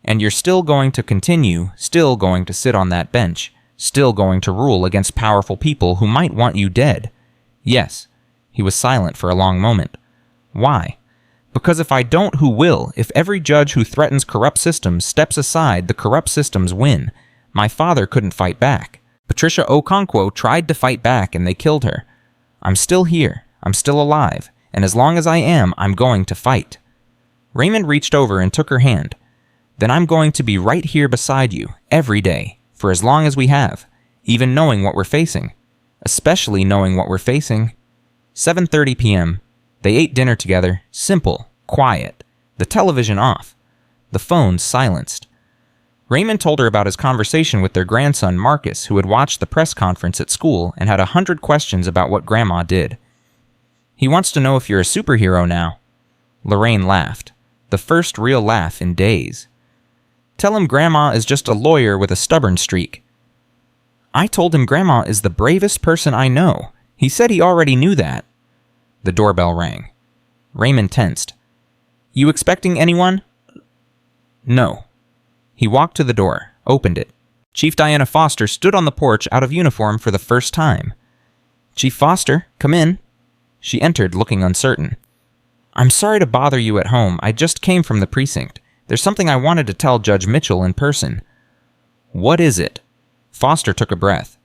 And you're still going to continue, still going to sit on that bench, still going to rule against powerful people who might want you dead. Yes. He was silent for a long moment. Why? Because if I don't, who will? If every judge who threatens corrupt systems steps aside, the corrupt systems win. My father couldn't fight back. Patricia Okonkwo tried to fight back and they killed her. I'm still here. I'm still alive. And as long as I am, I'm going to fight. Raymond reached over and took her hand. Then I'm going to be right here beside you, every day, for as long as we have, even knowing what we're facing. Especially knowing what we're facing. 7:30 p.m. They ate dinner together, simple, quiet, the television off, the phones silenced. Raymond told her about his conversation with their grandson, Marcus, who had watched the press conference at school and had 100 questions about what Grandma did. He wants to know if you're a superhero now. Lorraine laughed, the first real laugh in days. Tell him Grandma is just a lawyer with a stubborn streak. I told him Grandma is the bravest person I know. He said he already knew that. The doorbell rang. Raymond tensed. You expecting anyone? No. He walked to the door, opened it. Chief Diana Foster stood on the porch out of uniform for the first time. Chief Foster, come in. She entered, looking uncertain. I'm sorry to bother you at home. I just came from the precinct. There's something I wanted to tell Judge Mitchell in person. What is it? Foster took a breath.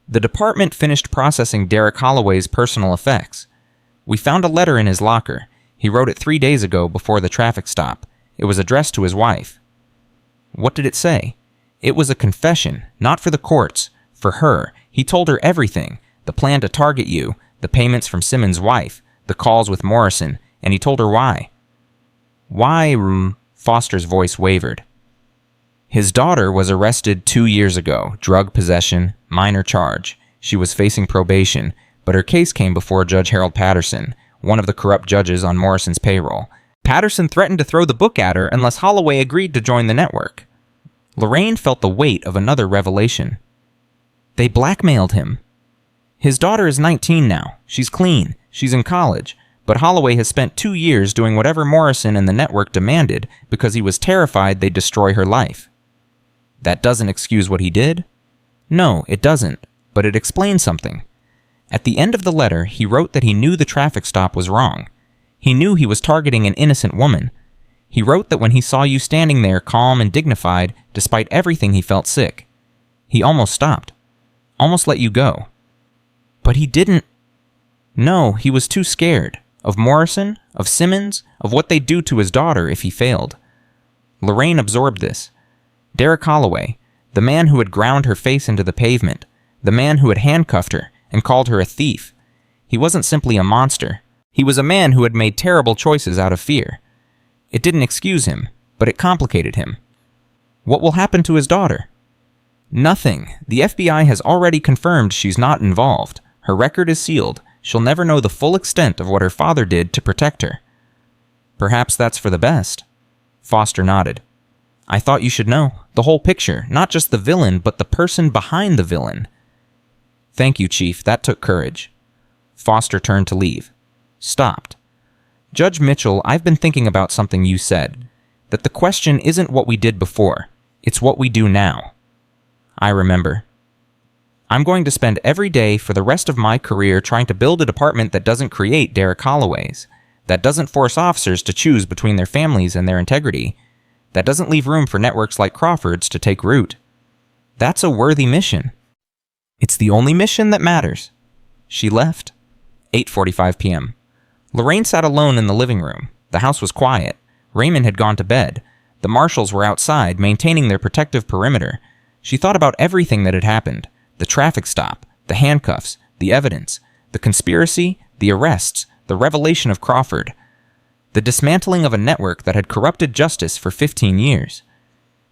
The department finished processing Derek Holloway's personal effects. We found a letter in his locker. He wrote it 3 days ago before the traffic stop. It was addressed to his wife. What did it say? It was a confession, not for the courts, for her. He told her everything, the plan to target you, the payments from Simmons' wife, the calls with Morrison, and he told her why. Why, Foster's voice wavered. His daughter was arrested 2 years ago, drug possession, minor charge. She was facing probation, but her case came before Judge Harold Patterson, one of the corrupt judges on Morrison's payroll. Patterson threatened to throw the book at her unless Holloway agreed to join the network. Lorraine felt the weight of another revelation. They blackmailed him. His daughter is 19 now. She's clean. She's in college. But Holloway has spent 2 years doing whatever Morrison and the network demanded because he was terrified they'd destroy her life. That doesn't excuse what he did? No, it doesn't, but it explains something. At the end of the letter, he wrote that he knew the traffic stop was wrong. He knew he was targeting an innocent woman. He wrote that when he saw you standing there calm and dignified, despite everything he felt sick. He almost stopped. Almost let you go. But he didn't. No, he was too scared. Of Morrison, of Simmons, of what they'd do to his daughter if he failed. Lorraine absorbed this. Derek Holloway, the man who had ground her face into the pavement, the man who had handcuffed her and called her a thief. He wasn't simply a monster. He was a man who had made terrible choices out of fear. It didn't excuse him, but it complicated him. What will happen to his daughter? Nothing. The FBI has already confirmed she's not involved. Her record is sealed. She'll never know the full extent of what her father did to protect her. Perhaps that's for the best. Foster nodded. I thought you should know. The whole picture. Not just the villain, but the person behind the villain. Thank you, Chief. That took courage. Foster turned to leave. Stopped. Judge Mitchell, I've been thinking about something you said. That the question isn't what we did before. It's what we do now. I remember. I'm going to spend every day for the rest of my career trying to build a department that doesn't create Derek Holloways, that doesn't force officers to choose between their families and their integrity, that doesn't leave room for networks like Crawford's to take root. That's a worthy mission. It's the only mission that matters. She left. 8:45 p.m. Lorraine sat alone in the living room. The house was quiet. Raymond had gone to bed. The marshals were outside, maintaining their protective perimeter. She thought about everything that had happened. The traffic stop, the handcuffs, the evidence, the conspiracy, the arrests, the revelation of Crawford, the dismantling of a network that had corrupted justice for 15 years.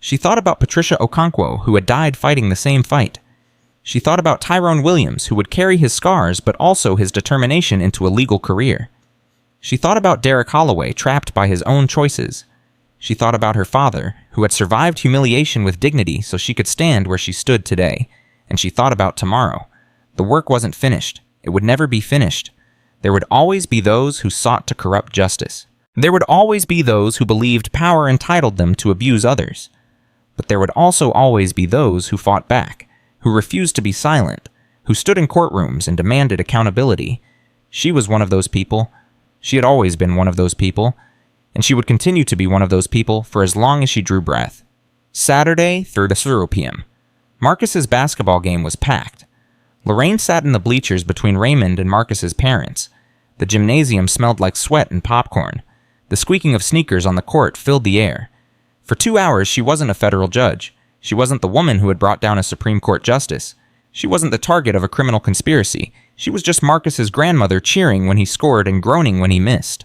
She thought about Patricia Okonkwo, who had died fighting the same fight. She thought about Tyrone Williams, who would carry his scars but also his determination into a legal career. She thought about Derek Holloway, trapped by his own choices. She thought about her father, who had survived humiliation with dignity so she could stand where she stood today. And she thought about tomorrow. The work wasn't finished. It would never be finished. There would always be those who sought to corrupt justice. There would always be those who believed power entitled them to abuse others. But there would also always be those who fought back, who refused to be silent, who stood in courtrooms and demanded accountability. She was one of those people. She had always been one of those people, and she would continue to be one of those people for as long as she drew breath. Saturday, 3:00 p.m. Marcus's basketball game was packed. Lorraine sat in the bleachers between Raymond and Marcus's parents. The gymnasium smelled like sweat and popcorn. The squeaking of sneakers on the court filled the air. For 2 hours, she wasn't a federal judge. She wasn't the woman who had brought down a Supreme Court justice. She wasn't the target of a criminal conspiracy. She was just Marcus's grandmother cheering when he scored and groaning when he missed.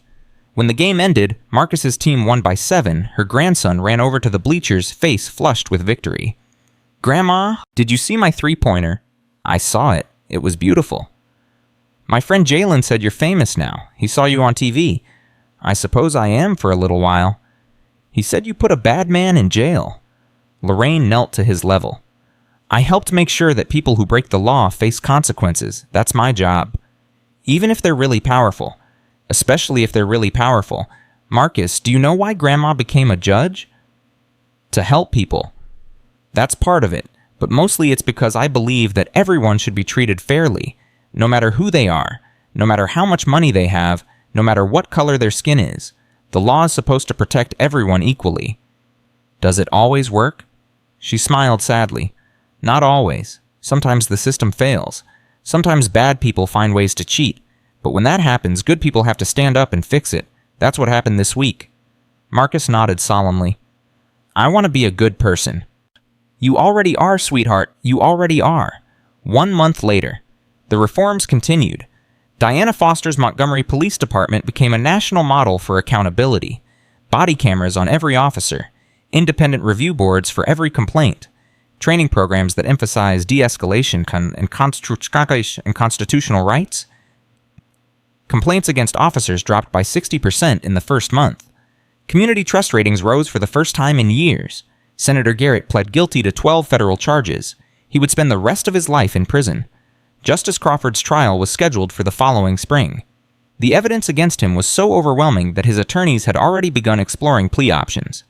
When the game ended, Marcus's team won by 7. Her grandson ran over to the bleachers, face flushed with victory. "Grandma, did you see my three-pointer?" "I saw it. It was beautiful." "My friend Jalen said you're famous now. He saw you on TV." "I suppose I am for a little while." "He said you put a bad man in jail." Lorraine knelt to his level. "I helped make sure that people who break the law face consequences. That's my job. Even if they're really powerful. Especially if they're really powerful. Marcus, do you know why Grandma became a judge?" "To help people." "That's part of it, but mostly it's because I believe that everyone should be treated fairly, no matter who they are, no matter how much money they have, no matter what color their skin is. The law is supposed to protect everyone equally." "Does it always work?" She smiled sadly. "Not always. Sometimes the system fails. Sometimes bad people find ways to cheat. But when that happens, good people have to stand up and fix it. That's what happened this week." Marcus nodded solemnly. "I want to be a good person." "You already are, sweetheart. You already are." 1 month later, the reforms continued. Diana Foster's Montgomery Police Department became a national model for accountability. Body cameras on every officer. Independent review boards for every complaint. Training programs that emphasize de-escalation and constitutional rights. Complaints against officers dropped by 60% in the first month. Community trust ratings rose for the first time in years. Senator Garrett pled guilty to 12 federal charges. He would spend the rest of his life in prison. Justice Crawford's trial was scheduled for the following spring. The evidence against him was so overwhelming that his attorneys had already begun exploring plea options.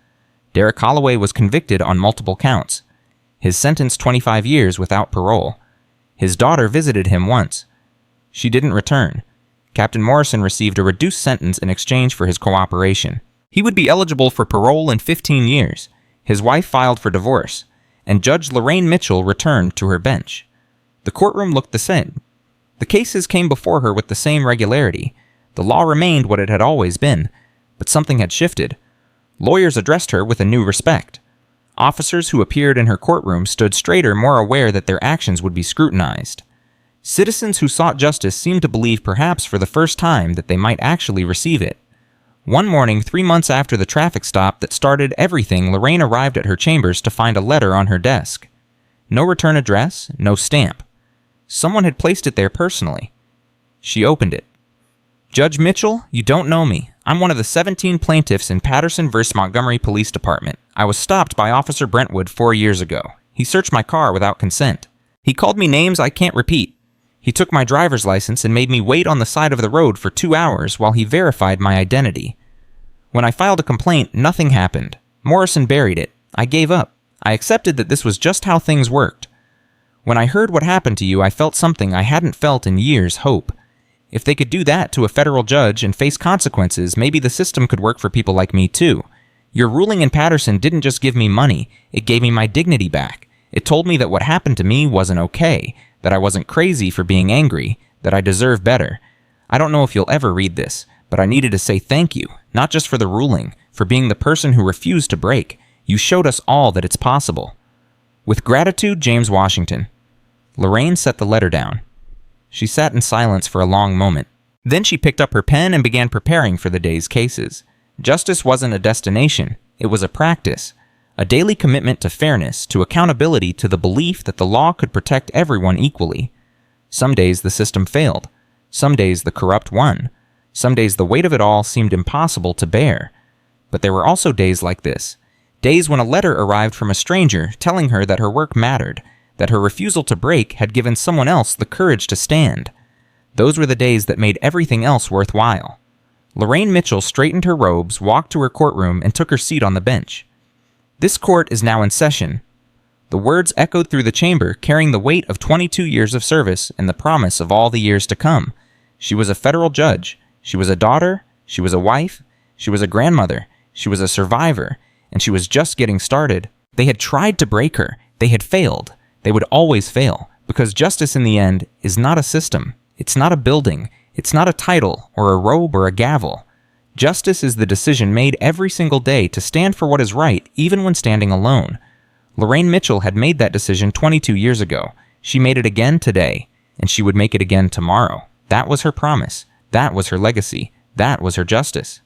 Derek Holloway was convicted on multiple counts. His sentence 25 years without parole. His daughter visited him once. She didn't return. Captain Morrison received a reduced sentence in exchange for his cooperation. He would be eligible for parole in 15 years. His wife filed for divorce, and Judge Lorraine Mitchell returned to her bench. The courtroom looked the same. The cases came before her with the same regularity. The law remained what it had always been, but something had shifted. Lawyers addressed her with a new respect. Officers who appeared in her courtroom stood straighter, more aware that their actions would be scrutinized. Citizens who sought justice seemed to believe, perhaps for the first time, that they might actually receive it. One morning, 3 months after the traffic stop that started everything, Lorraine arrived at her chambers to find a letter on her desk. No return address, no stamp. Someone had placed it there personally. She opened it. "Judge Mitchell, you don't know me. I'm one of the 17 plaintiffs in Patterson v. Montgomery Police Department. I was stopped by Officer Brentwood 4 years ago. He searched my car without consent. He called me names I can't repeat. He took my driver's license and made me wait on the side of the road for 2 hours while he verified my identity. When I filed a complaint, nothing happened. Morrison buried it. I gave up. I accepted that this was just how things worked. When I heard what happened to you, I felt something I hadn't felt in years, hope. If they could do that to a federal judge and face consequences, maybe the system could work for people like me too. Your ruling in Patterson didn't just give me money, it gave me my dignity back. It told me that what happened to me wasn't okay, that I wasn't crazy for being angry, that I deserve better. I don't know if you'll ever read this, but I needed to say thank you, not just for the ruling, for being the person who refused to break. You showed us all that it's possible. With gratitude, James Washington." Lorraine set the letter down. She sat in silence for a long moment. Then she picked up her pen and began preparing for the day's cases. Justice wasn't a destination. It was a practice. A daily commitment to fairness, to accountability, to the belief that the law could protect everyone equally. Some days the system failed. Some days the corrupt won. Some days the weight of it all seemed impossible to bear. But there were also days like this. Days when a letter arrived from a stranger telling her that her work mattered, that her refusal to break had given someone else the courage to stand. Those were the days that made everything else worthwhile. Lorraine Mitchell straightened her robes, walked to her courtroom, and took her seat on the bench. This court is now in session. The words echoed through the chamber, carrying the weight of 22 years of service and the promise of all the years to come. She was a federal judge. She was a daughter. She was a wife. She was a grandmother. She was a survivor. And she was just getting started. They had tried to break her. They had failed. They would always fail, because justice in the end is not a system. It's not a building. It's not a title or a robe or a gavel. Justice is the decision made every single day to stand for what is right, even when standing alone. Lorraine Mitchell had made that decision 22 years ago. She made it again today, and she would make it again tomorrow. That was her promise. That was her legacy. That was her justice.